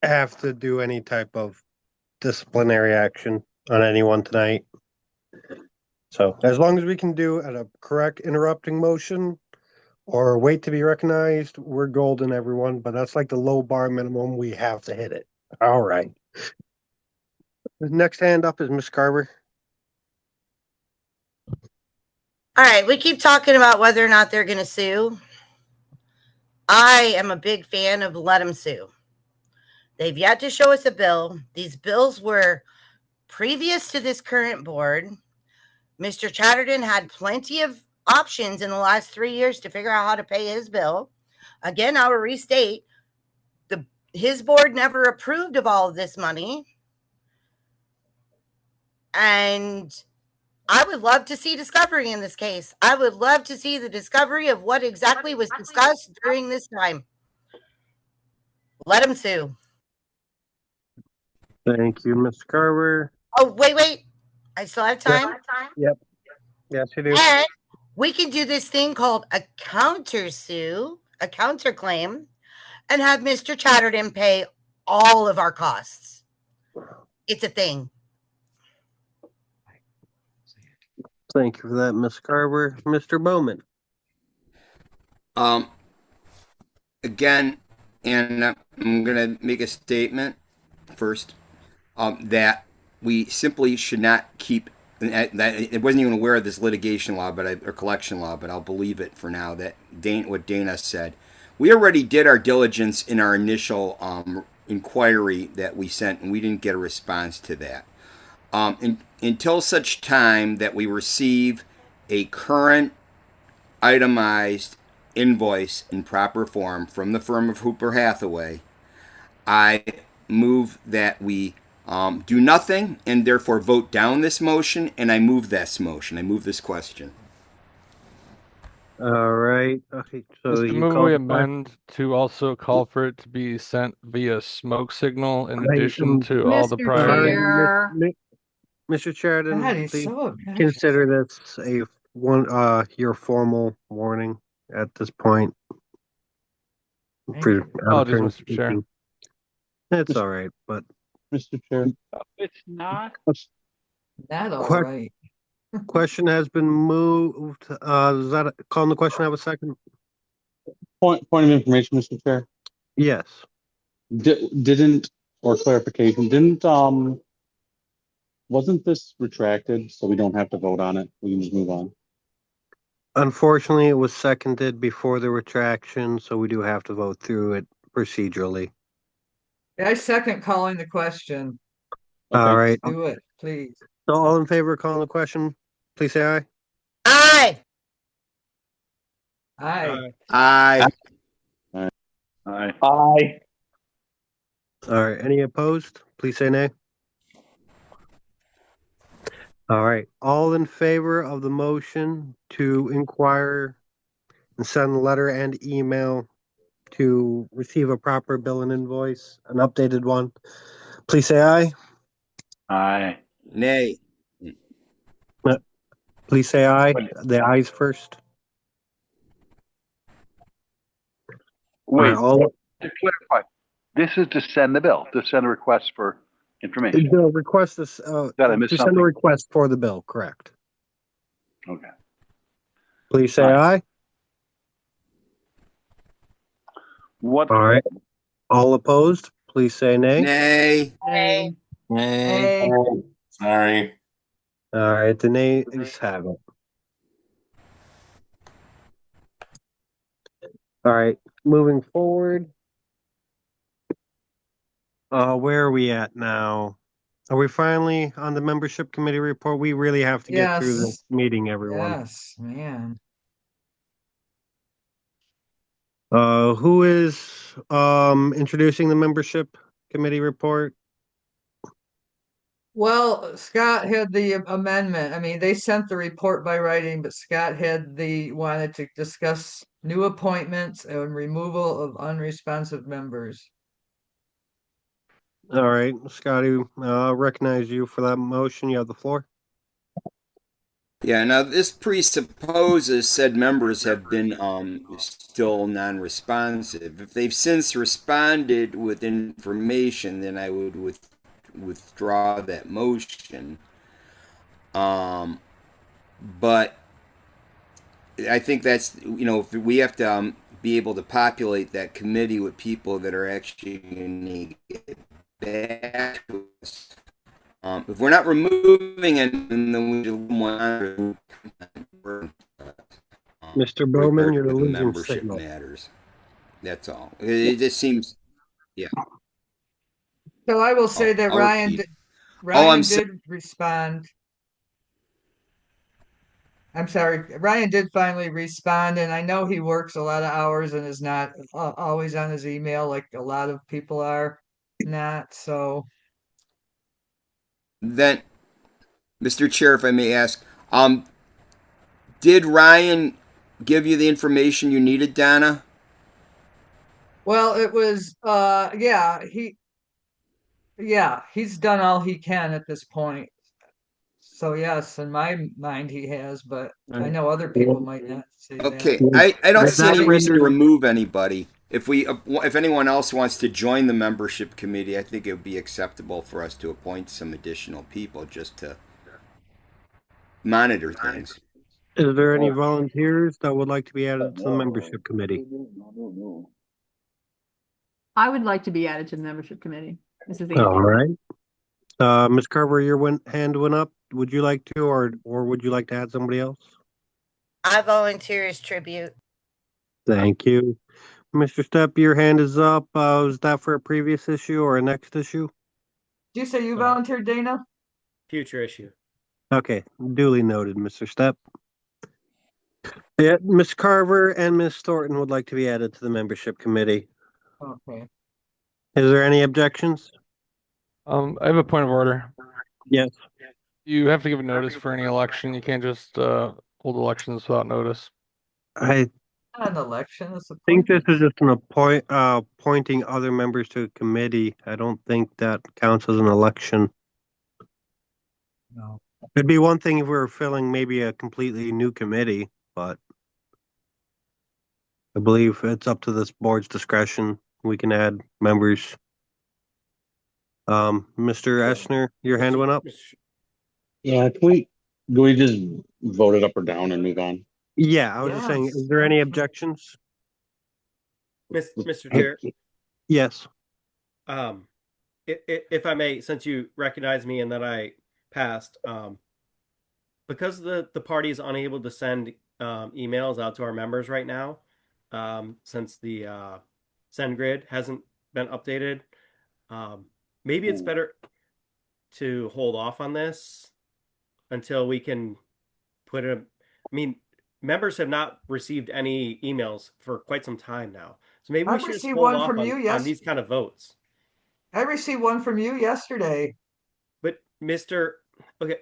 have to do any type of disciplinary action on anyone tonight. So as long as we can do at a correct interrupting motion or wait to be recognized, we're golden, everyone. But that's like the low bar minimum. We have to hit it. All right. The next hand up is Miss Carver. All right, we keep talking about whether or not they're going to sue. I am a big fan of let them sue. They've yet to show us a bill. These bills were previous to this current board. Mr. Chatterton had plenty of options in the last 3 years to figure out how to pay his bill. Again, I will restate, his board never approved of all of this money. And I would love to see discovery in this case. I would love to see the discovery of what exactly was discussed during this time. Let him sue. Thank you, Miss Carver. Oh, wait. I still have time? Yep. Yes, you do. And we can do this thing called a countersue, a counterclaim, and have Mr. Chatterton pay all of our costs. It's a thing. Thank you for that, Miss Carver. Mr. Bowman. Again, and I'm going to make a statement first that we simply should not keep. It wasn't even aware of this litigation law, or collection law, but I'll believe it for now. That what Dana said, we already did our diligence in our initial inquiry that we sent, and we didn't get a response to that. Until such time that we receive a current itemized invoice in proper form from the firm of Hooper Hathaway, I move that we do nothing and therefore vote down this motion, and I move this motion. I move this question. All right. Okay. So Mr. you Move call we the amend to also call for it to be sent via smoke signal in question. addition to all the Mr. prior. Chair. Mr. Sheridan, God, he's please so obnoxious. consider this your formal warning at this point. For Apologies, Mr. Chair. It's all right, but Mr. Chair. It's not. Not all right. Question has been moved. Does that call the question have a second? Point of information, Mr. Chair. Yes. Didn't or clarification? Didn't wasn't this retracted, so we don't have to vote on it? We can just move on. Unfortunately, it was seconded before the retraction, so we do have to vote through it procedurally. I second calling the question. Okay. All right. Do it, please. So all in favor of calling the question, please say aye. Aye. Aye. Aye. Aye. Aye. All right. Any opposed? Please say nay. All right. All in favor of the motion to inquire and send a letter and email to receive a proper bill and invoice, an updated one, please say aye. Aye. Nay. Please say aye. Wait. The ayes first. All Wait, right. All to clarify, this is to send the bill, to send a request for information. the request is Did I miss to send a something? request for the bill. Correct. Okay. Please say Aye. aye. What? All right. All opposed? Please say nay. Nay. Nay. Nay. Sorry. All right. The nays have it. All right. Moving forward. Where are we at now? Are we finally on the membership committee report? We really have to get through this Yes. meeting, everyone. Yes, man. Who is introducing the membership committee report? Well, Scott had the amendment. I mean, they sent the report by writing, but Scott wanted to discuss new appointments and removal of unresponsive members. All right, Scotty, recognize you for that motion. You have the floor. Yeah, now this presupposes said members have been still non-responsive. If they've since responded with information, then I would withdraw that motion. But I think that's, if we have to be able to populate that committee with people that are actually going to get back to us. If we're not removing it, then we just want Mr. Bowman, you're with losing membership signal. matters. That's all. It just seems, yeah. So I will say that I'll repeat. Ryan did respond. I'm sorry, Ryan did finally respond, and I know he works a lot of hours and is not always on his email like a lot of people are not. So Then, Mr. Chair, if I may ask, did Ryan give you the information you needed, Donna? well, it was he's done all he can at this point. So yes, in my mind he has, but I know other people might not say that. Okay, I don't Was see that any reason to rendered? remove anybody. If anyone else wants to join the membership committee, I think it would be acceptable for us to appoint some additional people just to monitor things. Is there any volunteers that would like to be added to the membership committee? I would like to be added to the membership committee. This is All Andy. right. Ms. Carver, your hand went up. Would you like to, or would you like to add somebody else? I volunteer as tribute. Thank you. Mr. Stepp, your hand is up. Was that for a previous issue or a next issue? Did you say you volunteered, Dana? Future issue. Okay, duly noted, Mr. Stepp. Yeah, Ms. Carver and Ms. Thornton would like to be added to the membership committee. Okay. Is there any objections? I have a point of order. Yes. You have to give a notice for any election. You can't just hold elections without notice. I Not an election, it's think this is appointments. just an appointing other members to a committee. I don't think that counts as an election. No. It'd be one thing if we were filling maybe a completely new committee, but I believe it's up to this board's discretion. We can add members. Mr. Eschner, your hand went up? Yeah, can we just vote it up or down and move on? Yeah, I was just saying, is there any objections? Mr. Chair, Yes. If I may, since you recognize me and that I passed, because the party is unable to send emails out to our members right now, since the send grid hasn't been updated, maybe it's better to hold off on this until we can put a. I mean, members have not received any emails for quite some time now, So maybe I we should just received hold one off from you, on yes. these kind of votes. I received one from you yesterday. But okay,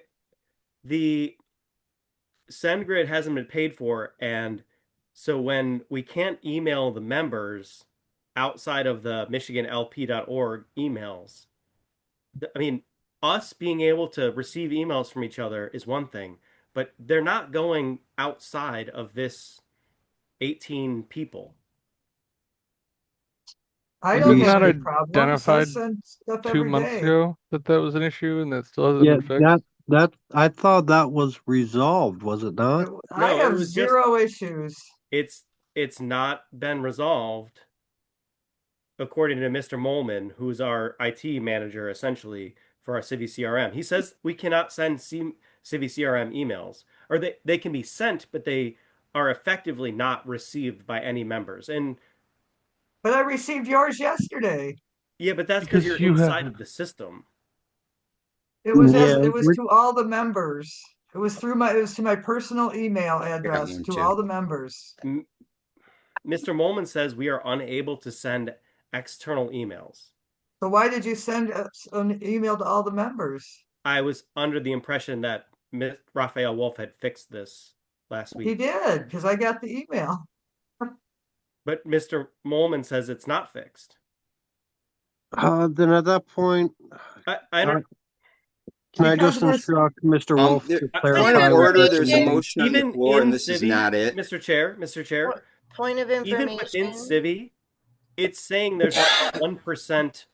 the SendGrid hasn't been paid for, and so when we can't email the members outside of the MichiganLP.org emails, I mean, us being able to receive emails from each other is one thing, but they're not going outside of this 18 people. I Was don't it have not any problems. I identified send stuff 2 every months day. ago that that was an issue and that still hasn't Yeah, been fixed? that I thought that was resolved, was it not? I No, it have was just zero issues. it's not been resolved according to Mr. Molman, who's our IT manager essentially for our Civi CRM. He says we cannot send Civi CRM emails, or they can be sent, but they are effectively not received by any members. And But I received yours yesterday. yeah, but that's because you're Because you inside have of the system. Yeah, It was to all the members. It was to my personal email I got address one to too. all the members. Mr. Molman says we are unable to send external emails. So why did you send an email to all the members? I was under the impression that Raphael Wolf had fixed this last He week. did, because I got the email. But Mr. Molman says it's not fixed. then at that point, I don't. Can I Because just it was instruct Mr. Wolf to Point of clarify what order, Mr. there's a Molman motion on the Even floor, in and this is Civi, not it. Mr. Chair, Point of even within information. Civi, it's saying there's like a 1%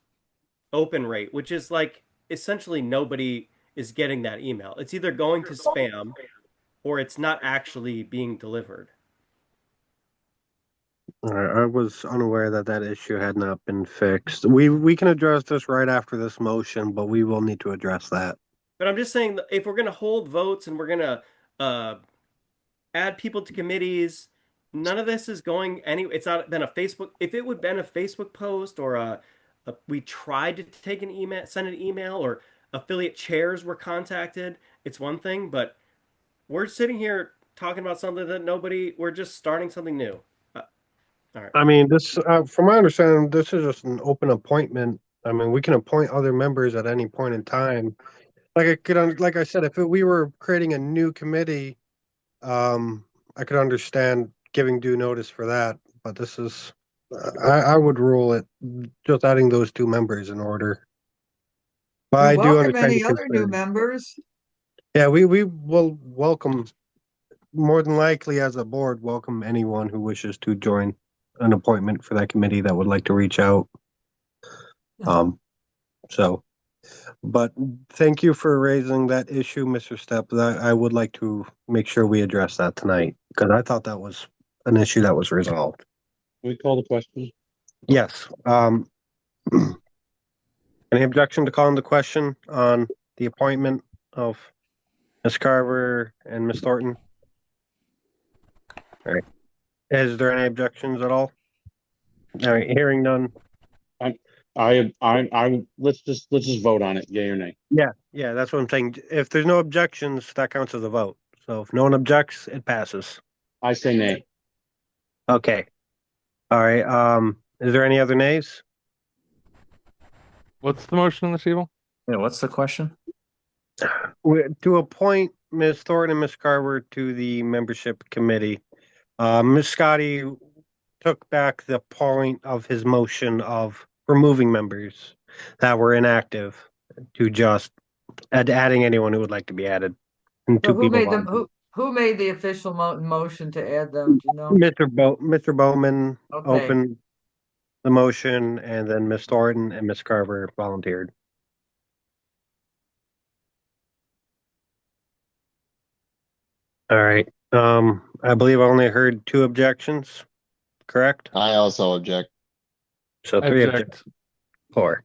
open rate, which is like essentially nobody is getting that email. It's either going to spam or it's not actually being delivered. All right, I was unaware that that issue had not been fixed. We can address this right after this motion, but we will need to address that. But I'm just saying that if we're going to hold votes and we're going to add people to committees, none of this is going any. It's not been a Facebook. If it would been a Facebook post or we tried to take an email, send an email, or affiliate chairs were contacted, it's one thing. But we're sitting here talking about something that nobody. We're just starting something new. All right. I mean, this, from my understanding, this is just an open appointment. I mean, we can appoint other members at any point in time. Like I said, if we were creating a new committee, I could understand giving due notice for that. But this is, I would rule it just adding those two members in order. But We I do welcome understand any your other new concern. members. Yeah, we will welcome, more than likely as a board, welcome anyone who wishes to join an appointment for that committee that would like to reach out. So, but thank you for raising that issue, Mr. Stepp. That I would like to make sure we address that tonight because I thought that was an issue that was resolved. Can we call the question? Yes. Any objection to calling the question on the appointment of Ms. Carver and Ms. Thornton? All right. Is there any objections at all? All right. Hearing none. Let's just vote on it, yay or nay. Yeah, that's what I'm saying. If there's no objections, that counts as a vote. So if no one objects, it passes. I say nay. Okay. All right. Is there any other nays? What's the motion on the table? Yeah, what's the question? To appoint Ms. Thornton and Ms. Carver to the membership committee. Ms. Scotty took back the point of his motion of removing members that were inactive to just adding anyone who would like to be added. And So two people volunteered. who made the official motion to add them? Do you know? Mr. Bowman Okay. opened the motion, and then Ms. Thornton and Ms. Carver volunteered. All right. I believe I only heard two objections, correct? I also object. So I three object. objections. Four.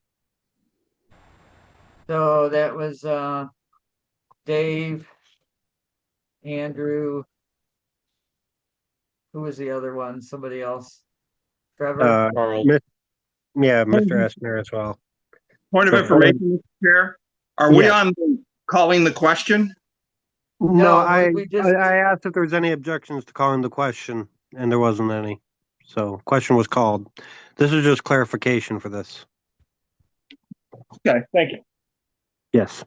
So that was Dave, Andrew. Who was the other one? Somebody else? Trevor? Carl. Yeah, Mr. Esner as well. Point of So information, Mr. Chair. Are we Yes. on calling the question? No, we just I asked if there was any objections to calling the question, and there wasn't any. So question was called. This is just clarification for this. Okay, thank you. Yes.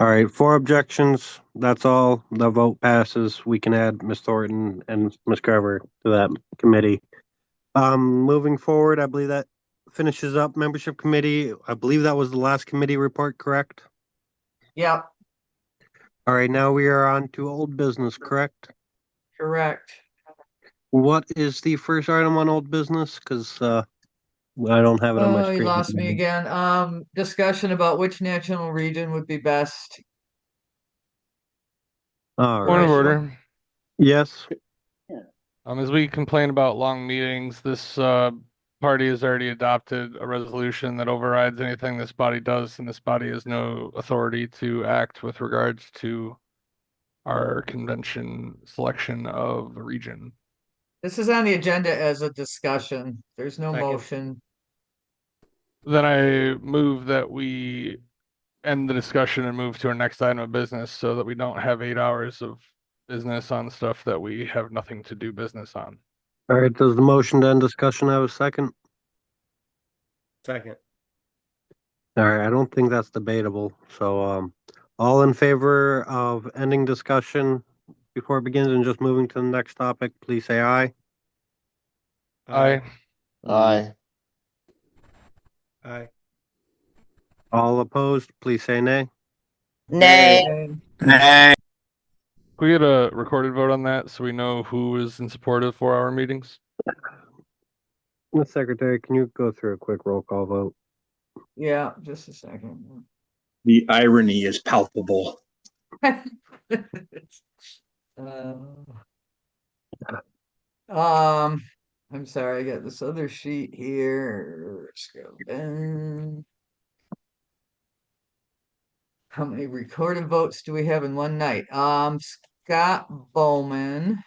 All right, 4 objections. That's all. The vote passes. We can add Ms. Thornton and Ms. Carver to that committee. Moving forward, I believe that finishes up membership committee. I believe that was the last committee report, correct? Yep, All right, now we are on to old business, correct? correct. What is the first item on old business? Because I don't have it on my Oh, you screen. lost me again. Discussion about which national region would be best. All Point of right. order. Yes. As we complain about long meetings, this party has already adopted a resolution that overrides anything this body does, and this body has no authority to act with regards to our convention selection of the region. This is on the agenda as a discussion. There's no Second. motion. Then I move that we end the discussion and move to our next item of business so that we don't have 8 hours of business on stuff that we have nothing to do business on. All right, does the motion to end discussion have a second? Second. All right, I don't think that's debatable. So, all in favor of ending discussion before it begins and just moving to the next topic, please say aye. Aye. Aye. Aye. All opposed, please say nay. Nay. Nay. Can we get a recorded vote on that so we know who is in support of 4-hour meetings? Ms. Secretary, can you go through a quick roll call vote? Yeah, just a second. The irony is palpable. I'm sorry, I got this other sheet here. Let's go then. How many recorded votes do we have in one night? Scott Bowman,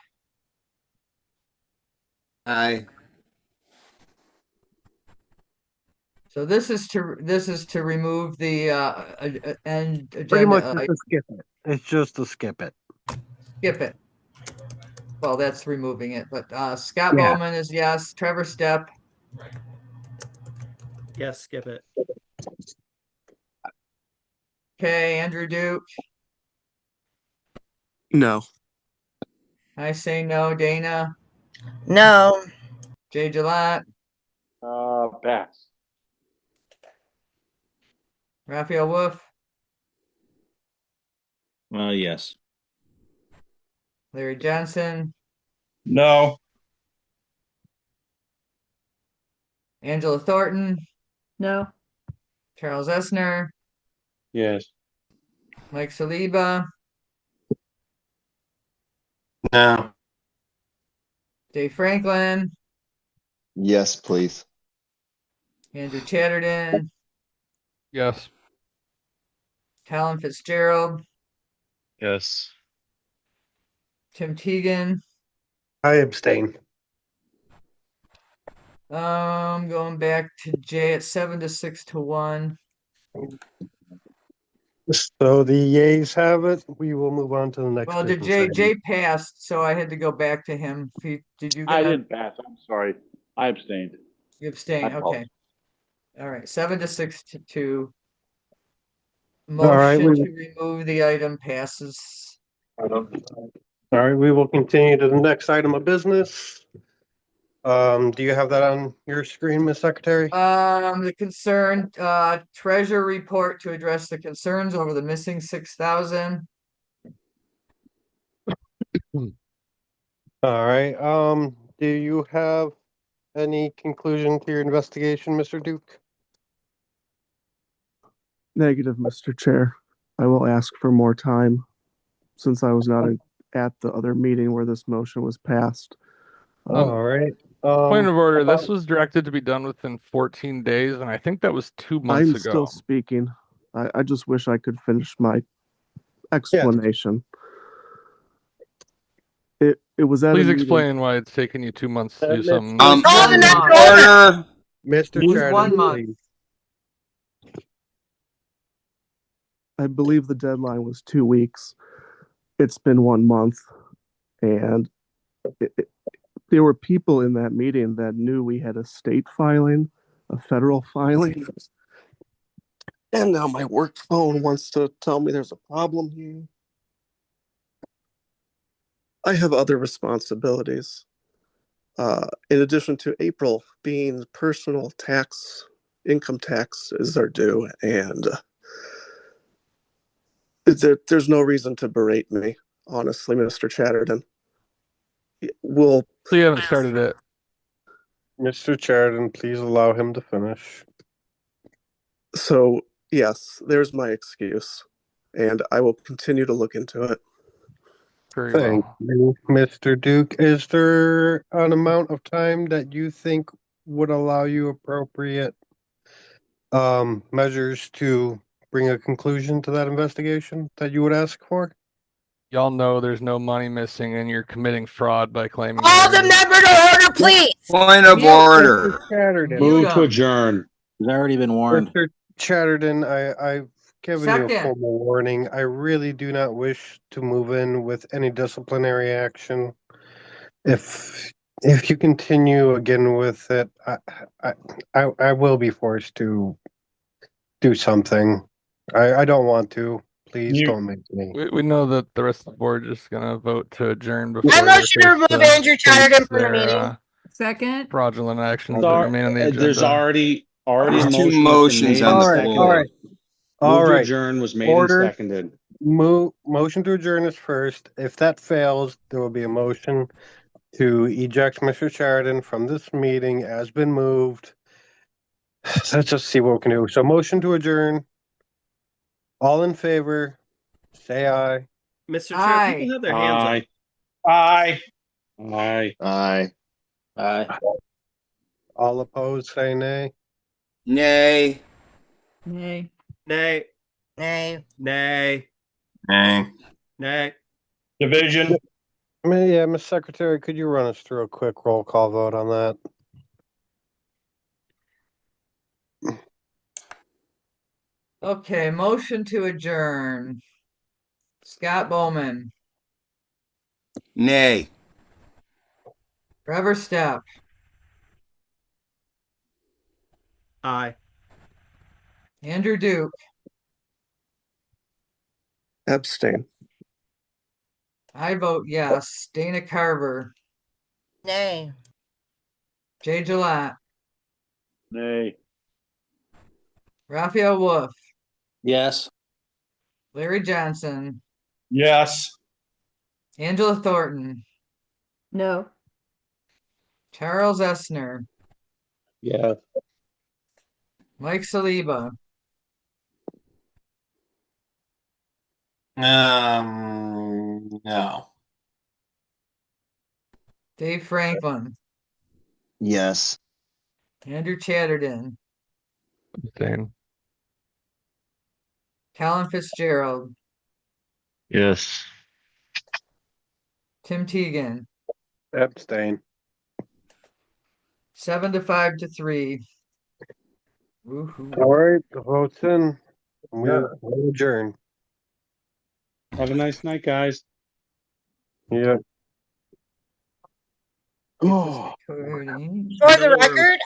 Aye. so this is to remove the and Pretty agenda much just to skip it. It's just to skip it. skip it. Well, that's removing it, but Scott Yeah. Bowman is yes. Trevor Stepp, Yes, skip it. okay. Andrew Duke, No. I say no. Dana, No. Jay Gillette, Pass. Raphael Wolf, Yes. Larry Johnson, No. Angela Thornton, No. Charles Essner, Yes. Mike Saliba, No. Dave Franklin, Yes, please. Andrew Chatterton, Yes. Colin Fitzgerald, Yes. Tim Teagan. I abstain. Going back to Jay at 7 to 6 to 1. So the yeas have it. We will move on to the next. Well, did business Jay item. passed, so I had to go back to him. Did you I get didn't pass. I'm sorry. I abstained. You abstain, I okay. All right, 7 to 6 to 2. All right, Motion to remove the item passes. All right, we will continue to the next item of business. Do you have that on your screen, Ms. Secretary? The concern, treasure report to address the concerns over the missing 6,000. All right, do you have any conclusion to your investigation, Mr. Duke? Negative, Mr. Chair. I will ask for more time since I was not at the other meeting where this motion was passed. All right. Point of order. This was directed to be done within 14 days, and I think that was 2 months I'm ago. still speaking. I just wish I could finish my explanation. It was at Please a meeting. explain why it's taken you 2 months to do something. Order. Mr. It was Chairman, 1 month. please. I believe the deadline was 2 weeks. It's been 1 month, and there were people in that meeting that knew we had a state filing, a federal filing. And now my work phone wants to tell me there's a problem here. I have other responsibilities. In addition to April being personal tax, income taxes are due, and there's no reason to berate me, honestly, Mr. Chatterton. So you haven't started it. Mr. Chatterton, please allow him to finish. So, yes, there's my excuse, and I will continue to look into it. Very Thank well. you, Mr. Duke. Is there an amount of time that you think would allow you appropriate measures to bring a conclusion to that investigation that you would ask for? Y'all know there's no money missing and you're committing fraud by claiming Call the there is. member to order, please. Point of Mute. order. Mr. Chatterton. Move to him. adjourn. He's already been warned. Mr. Chatterton, I've given you a Second. formal warning. I really do not wish to move in with any disciplinary action. If you continue again with it, I will be forced to do something. I don't want to. Please don't make me. We know that the rest of the board is going to vote to adjourn before I they motion to remove face Andrew Chatterton from the their meeting. Second. fraudulent actions that Sorry, remain on the there's agenda. already a There's two motion that's been motions made on and the seconded. floor. All Move to right. adjourn was made Order. and seconded. Motion to adjourn is first. If that fails, there will be a motion to eject Mr. Sheridan from this meeting as been moved. Let's just see what we can do. So motion to adjourn. All in favor, say aye. Mr. Chair, Aye. people have their hands up. Aye. Aye. Aye. Aye. All opposed, say nay. Nay. Nay. Nay. Nay. Nay. Nay. Nay. Division. Yeah, Ms. Secretary, could you run us through a quick roll call vote on that? Okay, motion to adjourn. Scott Bowman, Nay. Trevor Stepp, Aye. Andrew Duke, Abstain. I vote yes. Dana Carver, Nay. Jay Gillette, Nay. Raphael Wolf, Yes. Larry Johnson, Yes. Angela Thornton, No. Charles Essner, Yeah. Mike Saliba, No. Dave Franklin, Yes. Andrew Chatterton, Abstain. Colin Fitzgerald, Yes. Tim Teagan, Abstain. 7 to 5 to 3. Woohoo. All right, the vote's in. We'll adjourn. Have a nice night, guys. Yeah. Recording. For the record,